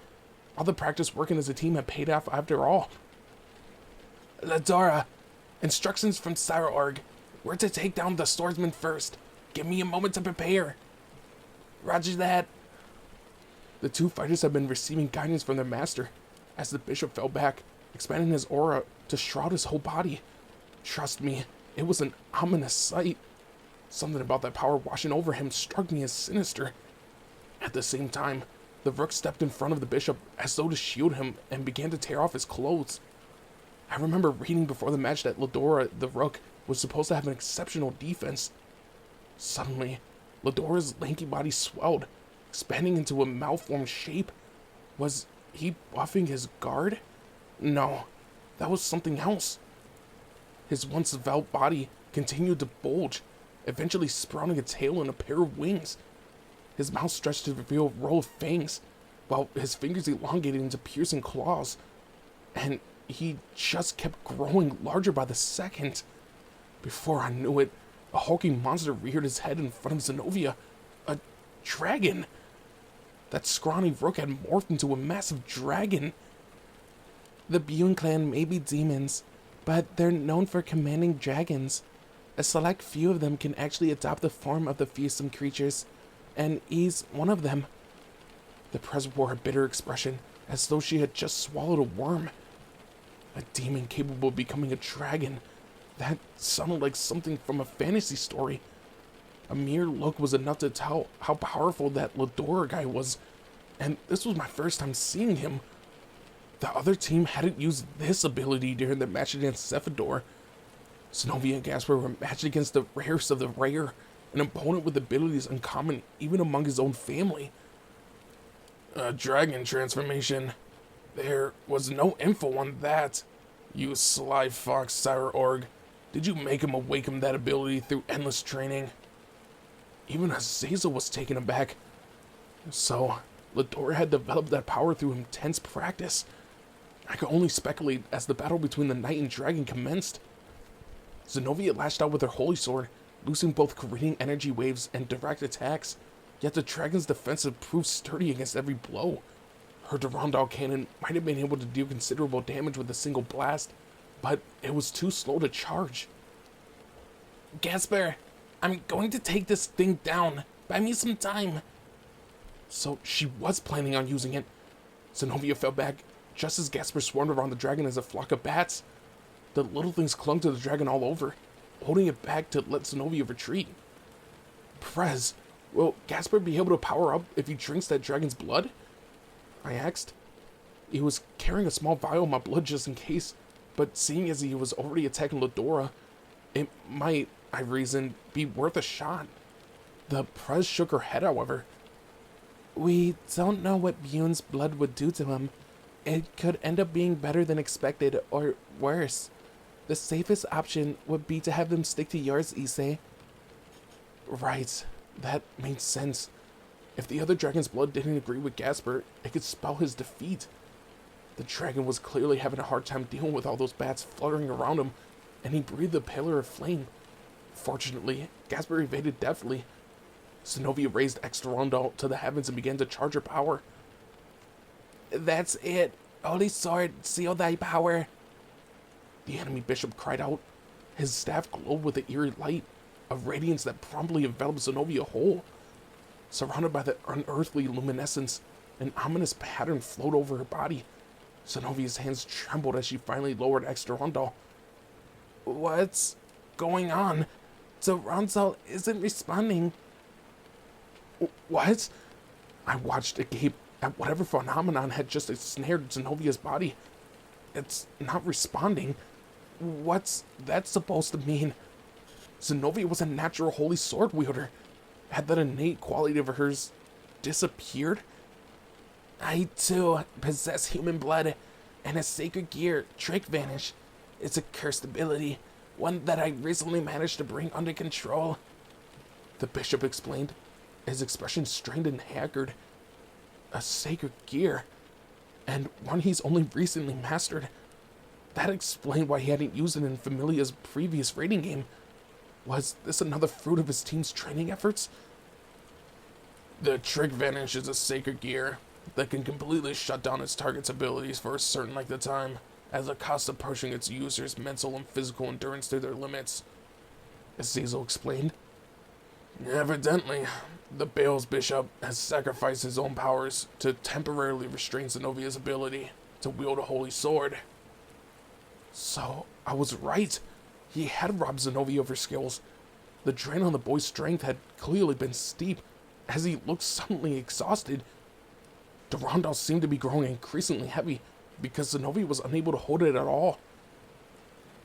S2: All the practice working as a team had paid off after all. Ladora, instructions from Sarah Org. We're to take down the swordsman first. Give me a moment to prepare. Roger that. The two fighters had been receiving guidance from their master, as the Bishop fell back, expanding his aura to shroud his whole body. Trust me, it was an ominous sight. Something about that power washing over him struck me as sinister. At the same time, the Rook stepped in front of the Bishop as though to shield him and began to tear off his clothes. I remember reading before the match that Ladora, the Rook, was supposed to have an exceptional defense. Suddenly, Ladora's lanky body swelled, expanding into a malformed shape. Was he buffing his guard? No, that was something else. His once svelte body continued to bulge, eventually sprouting a tail and a pair of wings. His mouth stretched to reveal a row of fangs, while his fingers elongated into piercing claws. And he just kept growing larger by the second. Before I knew it, a hulking monster reared his head in front of Zenobia. A dragon! That scrawny Rook had morphed into a massive dragon. The Bune clan may be demons, but they're known for commanding dragons. A select few of them can actually adopt the form of the fearsome creatures, and he's one of them. The Prez wore a bitter expression, as though she had just swallowed a worm. A demon capable of becoming a dragon. That sounded like something from a fantasy story. A mere look was enough to tell how powerful that Ladora guy was, and this was my first time seeing him. The other team hadn't used this ability during the match against Cephador. Zenobia and Gasper were matched against the rarest of the rare, an opponent with abilities uncommon even among his own family. A dragon transformation. There was no info on that. You sly fox, Sarah Org. Did you make him awaken that ability through endless training? Even Azazel was taken aback. So, Ladora had developed that power through intense practice. I could only speculate as the battle between the knight and dragon commenced. Zenobia lashed out with her holy sword, loosing both careening energy waves and direct attacks, yet the dragon's defensive proved sturdy against every blow. Her Durandal cannon might have been able to do considerable damage with a single blast, but it was too slow to charge. Gasper, I'm going to take this thing down. Buy me some time. So she was planning on using it. Zenobia fell back just as Gasper swarmed around the dragon as a flock of bats. The little things clung to the dragon all over,
S1: holding it back to let Zenobia retreat. Prez, will Gasper be able to power up if he drinks that dragon's blood? I asked. He was carrying a small vial of my blood just in case, but seeing as he was already attacking Ladora, it might, I reasoned, be worth a shot. The Prez shook her head, however. We don't know what Bune's blood would do to him. It could end up being better than expected, or worse. The safest option would be to have him stick to yours, Issei. Right, that makes sense. If the other dragon's blood didn't agree with Gasper, it could spell his defeat. The dragon was clearly having a hard time dealing with all those bats fluttering around him, and he breathed a pillar of flame. Fortunately, Gasper evaded deftly. Zenobia raised Exterondal to the heavens and began to charge her power. That's it. Holy Sword, seal thy power. The enemy bishop cried out. His staff glowed with an eerie light, a radiance that promptly enveloped Zenobia whole. Surrounded by the unearthly luminescence, an ominous pattern flowed over her body. Zenobia's hands trembled as she finally lowered Exterondal. What's going on? Durandal isn't responding. What? I watched agape at whatever phenomenon had just ensnared Zenobia's body. It's not responding. What's that supposed to mean? Zenobia was a natural holy sword wielder. Had that innate quality of hers disappeared? I, too, possess human blood, and a sacred gear, Drake Vanish. It's a cursed ability, one that I recently managed to bring under control. The bishop explained, his expression strained and haggard. A sacred gear, and one he's only recently mastered. That explained why he hadn't used it in Familia's previous raiding game. Was this another fruit of his team's training efforts? The Trick Vanish is a sacred gear that can completely shut down its target's abilities for a certain length of time, at the cost of pushing its users' mental and physical endurance to their limits, Azazel explained. Evidently, the Bales Bishop has sacrificed his own powers to temporarily restrain Zenobia's ability to wield a holy sword. So, I was right. He had robbed Zenobia of her skills. The drain on the boy's strength had clearly been steep, as he looked suddenly exhausted. Durandal seemed to be growing increasingly heavy, because Zenobia was unable to hold it at all.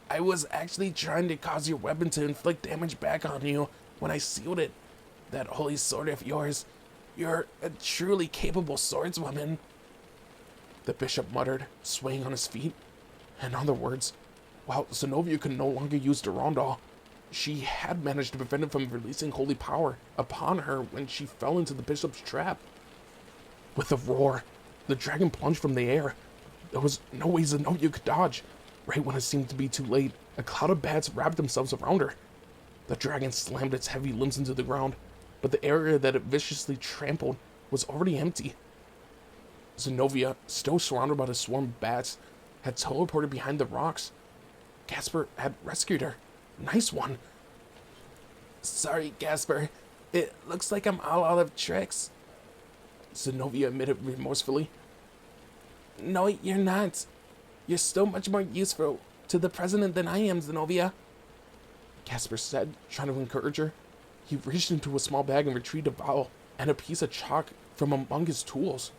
S1: I was actually trying to cause your weapon to inflict damage back on you when I sealed it. That holy sword of yours. You're a truly capable swordswoman. The bishop muttered, swaying on his feet. In other words, while Zenobia could no longer use Durandal, she had managed to prevent him from releasing holy power upon her when she fell into the bishop's trap. With a roar, the dragon plunged from the air. There was no way Zenobia could dodge. Right when it seemed to be too late, a cloud of bats wrapped themselves around her. The dragon slammed its heavy limbs into the ground, but the area that it viciously trampled was already empty. Zenobia, still surrounded by the swarm of bats, had teleported behind the rocks. Gasper had rescued her. Nice one. Sorry, Gasper. It looks like I'm all out of tricks, Zenobia admitted remorsefully. No, you're not. You're still much more useful to the president than I am, Zenobia, Gasper said, trying to encourage her. He reached into a small bag and retrieved a vial and a piece of chalk from among his tools.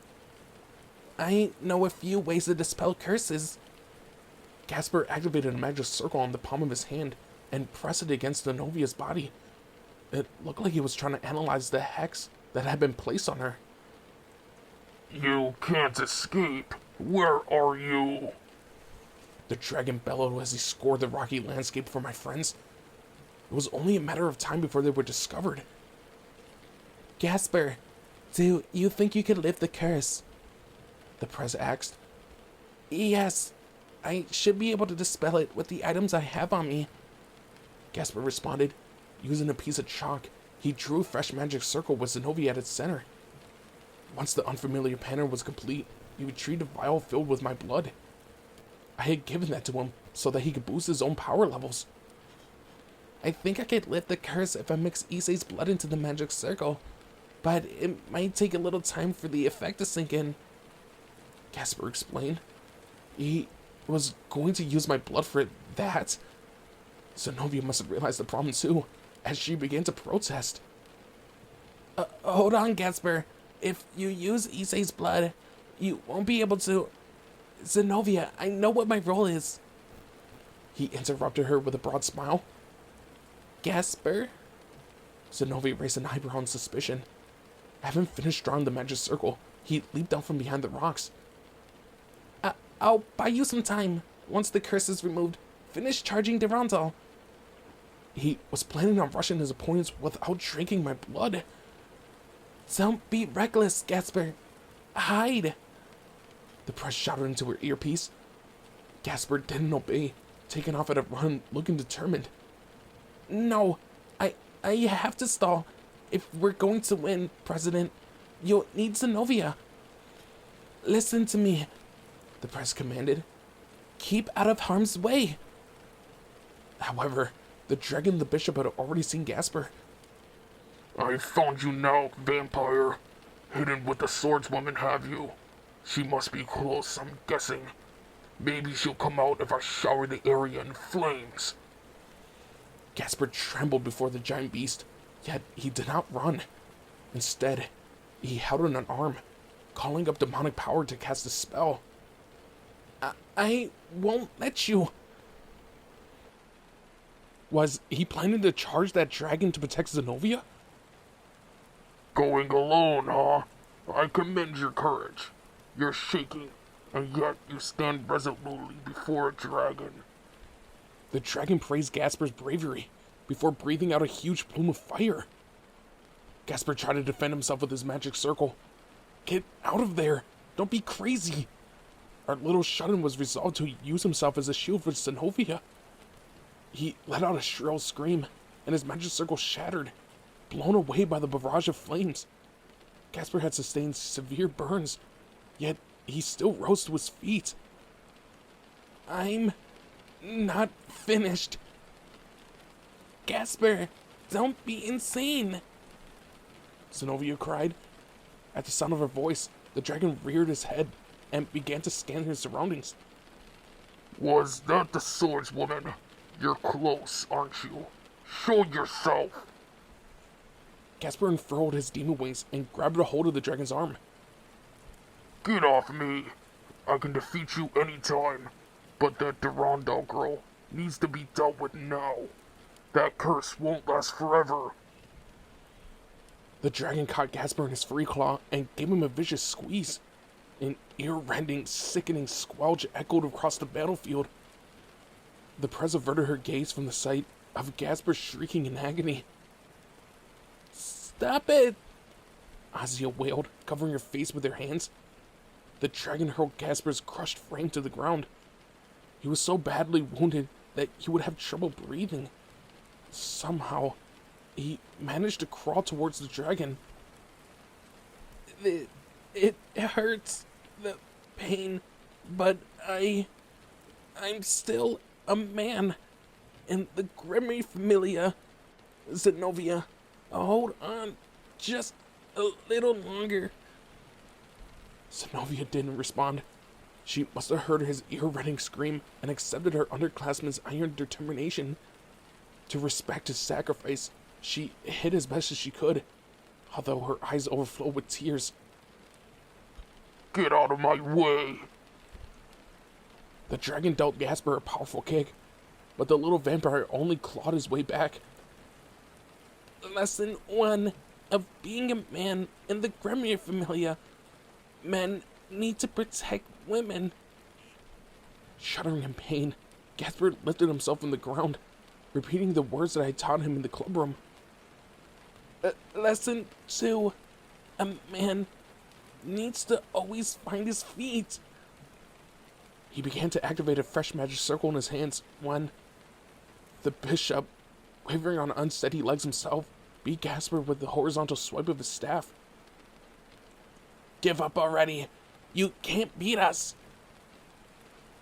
S1: I know a few ways to dispel curses. Gasper activated a magic circle on the palm of his hand and pressed it against Zenobia's body. It looked like he was trying to analyze the hex that had been placed on her.
S2: You can't escape. Where are you?
S1: The dragon bellowed as he scoured the rocky landscape for my friends. It was only a matter of time before they were discovered. Gasper, do you think you could lift the curse? The prez asked. Yes, I should be able to dispel it with the items I have on me, Gasper responded. Using a piece of chalk, he drew a fresh magic circle with Zenobia at its center. Once the unfamiliar pattern was complete, he retrieved a vial filled with my blood. I had given that to him so that he could boost his own power levels. I think I could lift the curse if I mix Issei's blood into the magic circle, but it might take a little time for the effect to sink in, Gasper explained. He was going to use my blood for that? Zenobia must have realized the problem too, as she began to protest. Hold on, Gasper. If you use Issei's blood, you won't be able to... Zenobia, I know what my role is. He interrupted her with a broad smile. Gasper? Zenobia raised an eyebrow in suspicion. Having finished drawing the magic circle, he leaped out from behind the rocks. I'll buy you some time. Once the curse is removed, finish charging Durandal. He was planning on rushing his opponents without drinking my blood. Don't be reckless, Gasper. Hide. The press shouted into her earpiece. Gasper didn't obey, taking off at a run, looking determined. No, I have to stall. If we're going to win, President, you'll need Zenobia. Listen to me, the press commanded. Keep out of harm's way. However, the dragon and the bishop had already seen Gasper.
S2: I found you now, vampire. Hidden with the swordswoman, have you? She must be close, I'm guessing. Maybe she'll come out if I shower the area in flames.
S1: Gasper trembled before the giant beast, yet he did not run. Instead, he held out an arm, calling up demonic power to cast a spell. I won't let you. Was he planning to charge that dragon to protect Zenobia?
S2: Going alone, huh? I commend your courage. You're shaking, and yet you stand resolutely before a dragon.
S1: The dragon praised Gasper's bravery before breathing out a huge plume of fire. Gasper tried to defend himself with his magic circle. Get out of there! Don't be crazy! Our little shut-in was resolved to use himself as a shield for Zenobia. He let out a shrill scream, and his magic circle shattered, blown away by the barrage of flames. Gasper had sustained severe burns, yet he still rose to his feet. I'm not finished. Gasper, don't be insane, Zenobia cried. At the sound of her voice, the dragon reared his head and began to scan his surroundings.
S2: Was that the swordswoman? You're close, aren't you? Show yourself!
S1: Gasper unfurled his demon wings and grabbed a hold of the dragon's arm.
S2: Get off me! I can defeat you anytime, but that Durandal girl needs to be dealt with now. That curse won't last forever.
S1: The dragon caught Gasper in his free claw and gave him a vicious squeeze. An ear-rending, sickening squelch echoed across the battlefield. The press averted her gaze from the sight of Gasper shrieking in agony. Stop it! Azia wailed, covering her face with her hands. The dragon hurled Gasper's crushed frame to the ground. He was so badly wounded that he would have trouble breathing. Somehow, he managed to crawl towards the dragon. It hurts, the pain, but I'm still a man. And the Grimy Familia, Zenobia, hold on just a little longer. Zenobia didn't respond. She must have heard his ear-rending scream and accepted her underclassman's iron determination. To respect his sacrifice, she hid as best as she could, although her eyes overflowed with tears.
S2: Get out of my way!
S1: The dragon dealt Gasper a powerful kick, but the little vampire only clawed his way back. Lesson 1 of being a man in the Grimy Familia. Men need to protect women. Shuddering in pain, Gasper lifted himself from the ground, repeating the words that I taught him in the clubroom. Lesson 2. A man needs to always find his feet. He began to activate a fresh magic circle in his hands when the bishop, wavering on unsteady legs himself, beat Gasper with the horizontal swipe of his staff. Give up already. You can't beat us.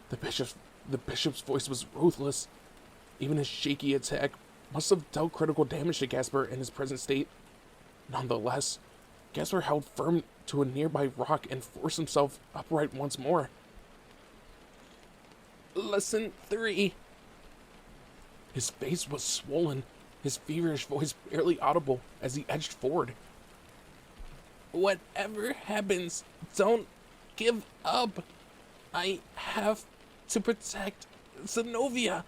S1: The bishop's voice was ruthless. Even his shaky attack must have dealt critical damage to Gasper in his present state. Nonetheless, Gasper held firm to a nearby rock and forced himself upright once more. Lesson 3. His face was swollen, his feverish voice barely audible as he edged forward. Whatever happens, don't give up. I have to protect Zenobia.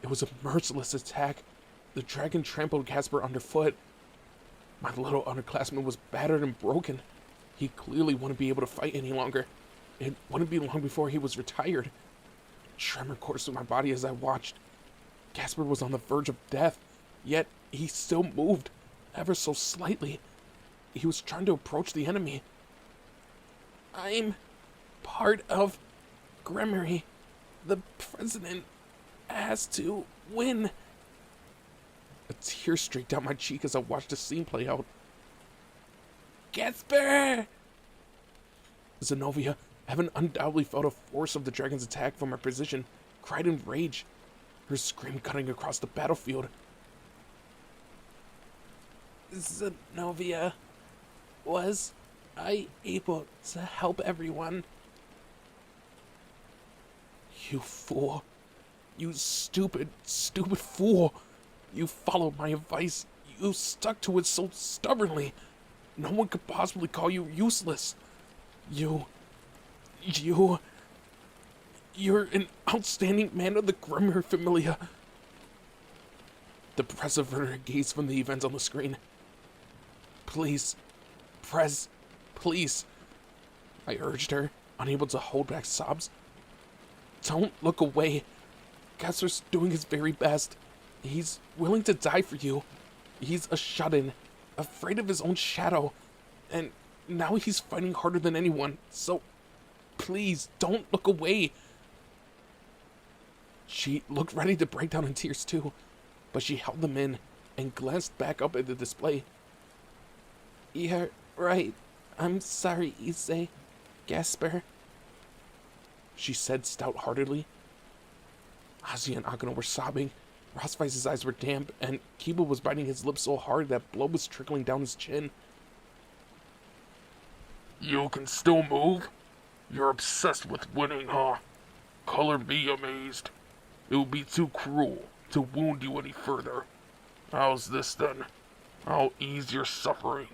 S1: It was a merciless attack. The dragon trampled Casper underfoot. My little underclassman was battered and broken. He clearly wouldn't be able to fight any longer. It wouldn't be long before he was retired. Tremor coursed through my body as I watched. Casper was on the verge of death, yet he still moved, ever so slightly. He was trying to approach the enemy. I'm part of Gremory. The president has to win. A tear streaked down my cheek as I watched the scene play out. Casper! Zenobia, having undoubtedly felt the force of the dragon's attack from her position, cried in rage, her scream cutting across the battlefield. Zenobia, was I able to help everyone? You fool. You stupid, stupid fool. You followed my advice. You stuck to it so stubbornly. No one could possibly call you useless. You're an outstanding man of the Gremory Familia. The press averted her gaze from the events on the screen. Please, press, please. I urged her, unable to hold back sobs. Don't look away. Casper's doing his very best. He's willing to die for you. He's a shut-in, afraid of his own shadow, and now he's fighting harder than anyone, so please don't look away. She looked ready to break down in tears too, but she held them in and glanced back up at the display. You're right. I'm sorry, Issei. Casper, she said stout-heartedly. Ozzy and Akano were sobbing. Rossweiss's eyes were damp, and Kiba was biting his lips so hard that blood was trickling down his chin.
S2: You can still move? You're obsessed with winning, huh? Color me amazed. It would be too cruel to wound you any further. How's this then? I'll ease your suffering.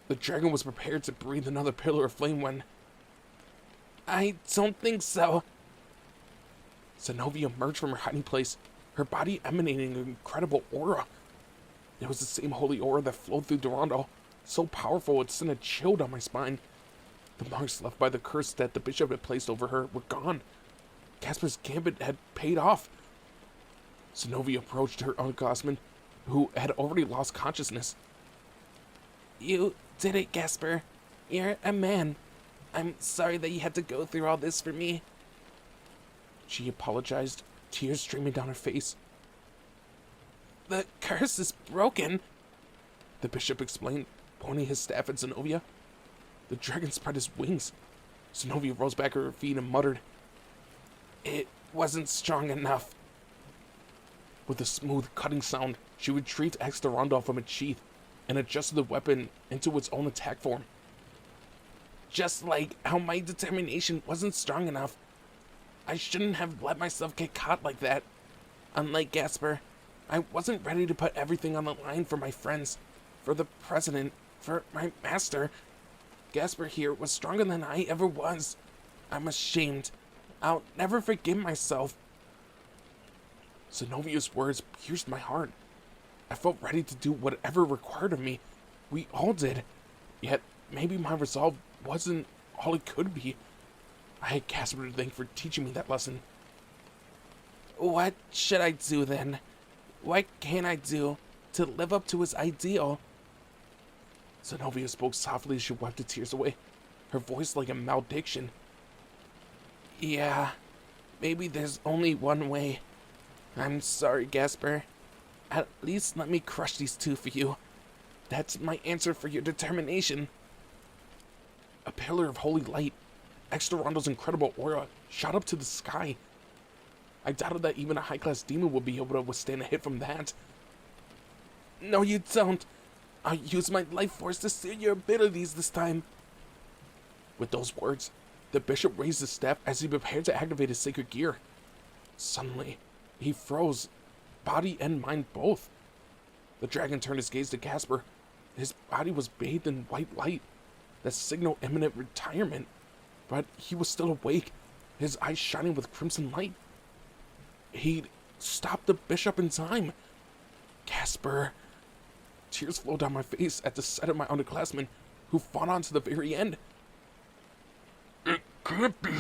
S1: The dragon was prepared to breathe another pillar of flame when... I don't think so. Zenobia emerged from her hiding place, her body emanating an incredible aura. It was the same holy aura that flowed through Durando, so powerful it sent a chill down my spine. The marks left by the curse that the bishop had placed over her were gone. Casper's gambit had paid off. Zenobia approached her underclassman, who had already lost consciousness. You did it, Casper. You're a man. I'm sorry that you had to go through all this for me. She apologized, tears streaming down her face. The curse is broken, the bishop explained, pointing his staff at Zenobia. The dragon spread his wings. Zenobia rose back to her feet and muttered, It wasn't strong enough. With a smooth, cutting sound, she retrieved Axe Durandal from its sheath and adjusted the weapon into its own attack form. Just like how my determination wasn't strong enough, I shouldn't have let myself get caught like that. Unlike Casper, I wasn't ready to put everything on the line for my friends, for the president, for my master. Casper here was stronger than I ever was. I'm ashamed. I'll never forgive myself. Zenobia's words pierced my heart. I felt ready to do whatever required of me. We all did. Yet, maybe my resolve wasn't all it could be. I had Casper to thank for teaching me that lesson. What should I do then? What can I do to live up to his ideal? Zenobia spoke softly as she wiped the tears away, her voice like a malediction. Yeah, maybe there's only one way. I'm sorry, Casper. At least let me crush these two for you. That's my answer for your determination. A pillar of holy light, Exterondo's incredible aura, shot up to the sky. I doubted that even a high-class demon would be able to withstand a hit from that. No, you don't. I'll use my life force to seal your abilities this time. With those words, the bishop raised his staff as he prepared to activate his sacred gear. Suddenly, he froze, body and mind both. The dragon turned his gaze to Casper. His body was bathed in white light that signaled imminent retirement, but he was still awake, his eyes shining with crimson light. He'd stopped the bishop in time. Casper. Tears flowed down my face at the sight of my underclassmen, who fought on to the very end.
S2: It can't be.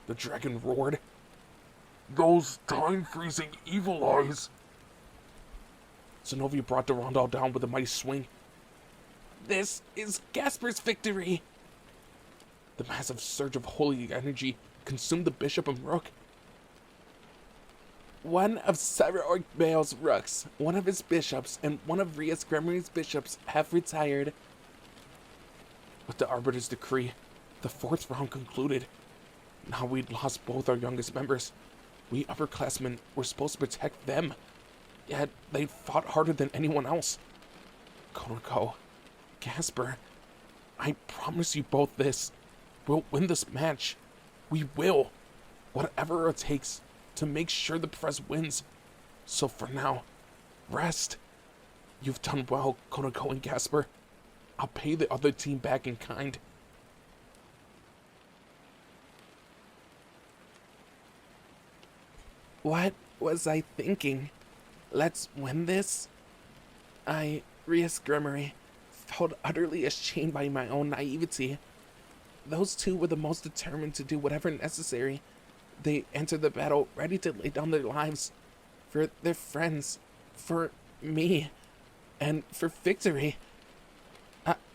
S1: The dragon roared.
S2: Those time-freezing evil eyes.
S1: Zenobia brought Durandal down with a mighty swing. This is Casper's victory! The massive surge of holy energy consumed the bishop and rook. One of Cyber Orc rooks, one of his bishops, and one of Rias Gremory's bishops have retired. With the Arbiter's decree, the fourth round concluded. Now we'd lost both our youngest members. We upperclassmen were supposed to protect them, yet they fought harder than anyone else. Konako, Casper, I promise you both this. We'll win this match. We will. Whatever it takes to make sure the press wins. So for now, rest. You've done well, Konako and Casper. I'll pay the other team back in kind. What was I thinking? Let's win this? Rias Gremory, felt utterly ashamed by my own naivety. Those two were the most determined to do whatever necessary. They entered the battle ready to lay down their lives for their friends, for me, and for victory.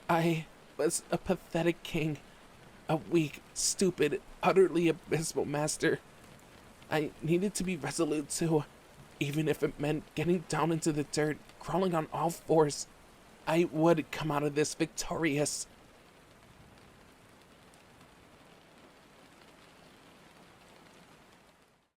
S1: I was a pathetic king, a weak, stupid, utterly abysmal master. I needed to be resolute too, even if it meant getting down into the dirt, crawling on all fours. I would come out of this victorious.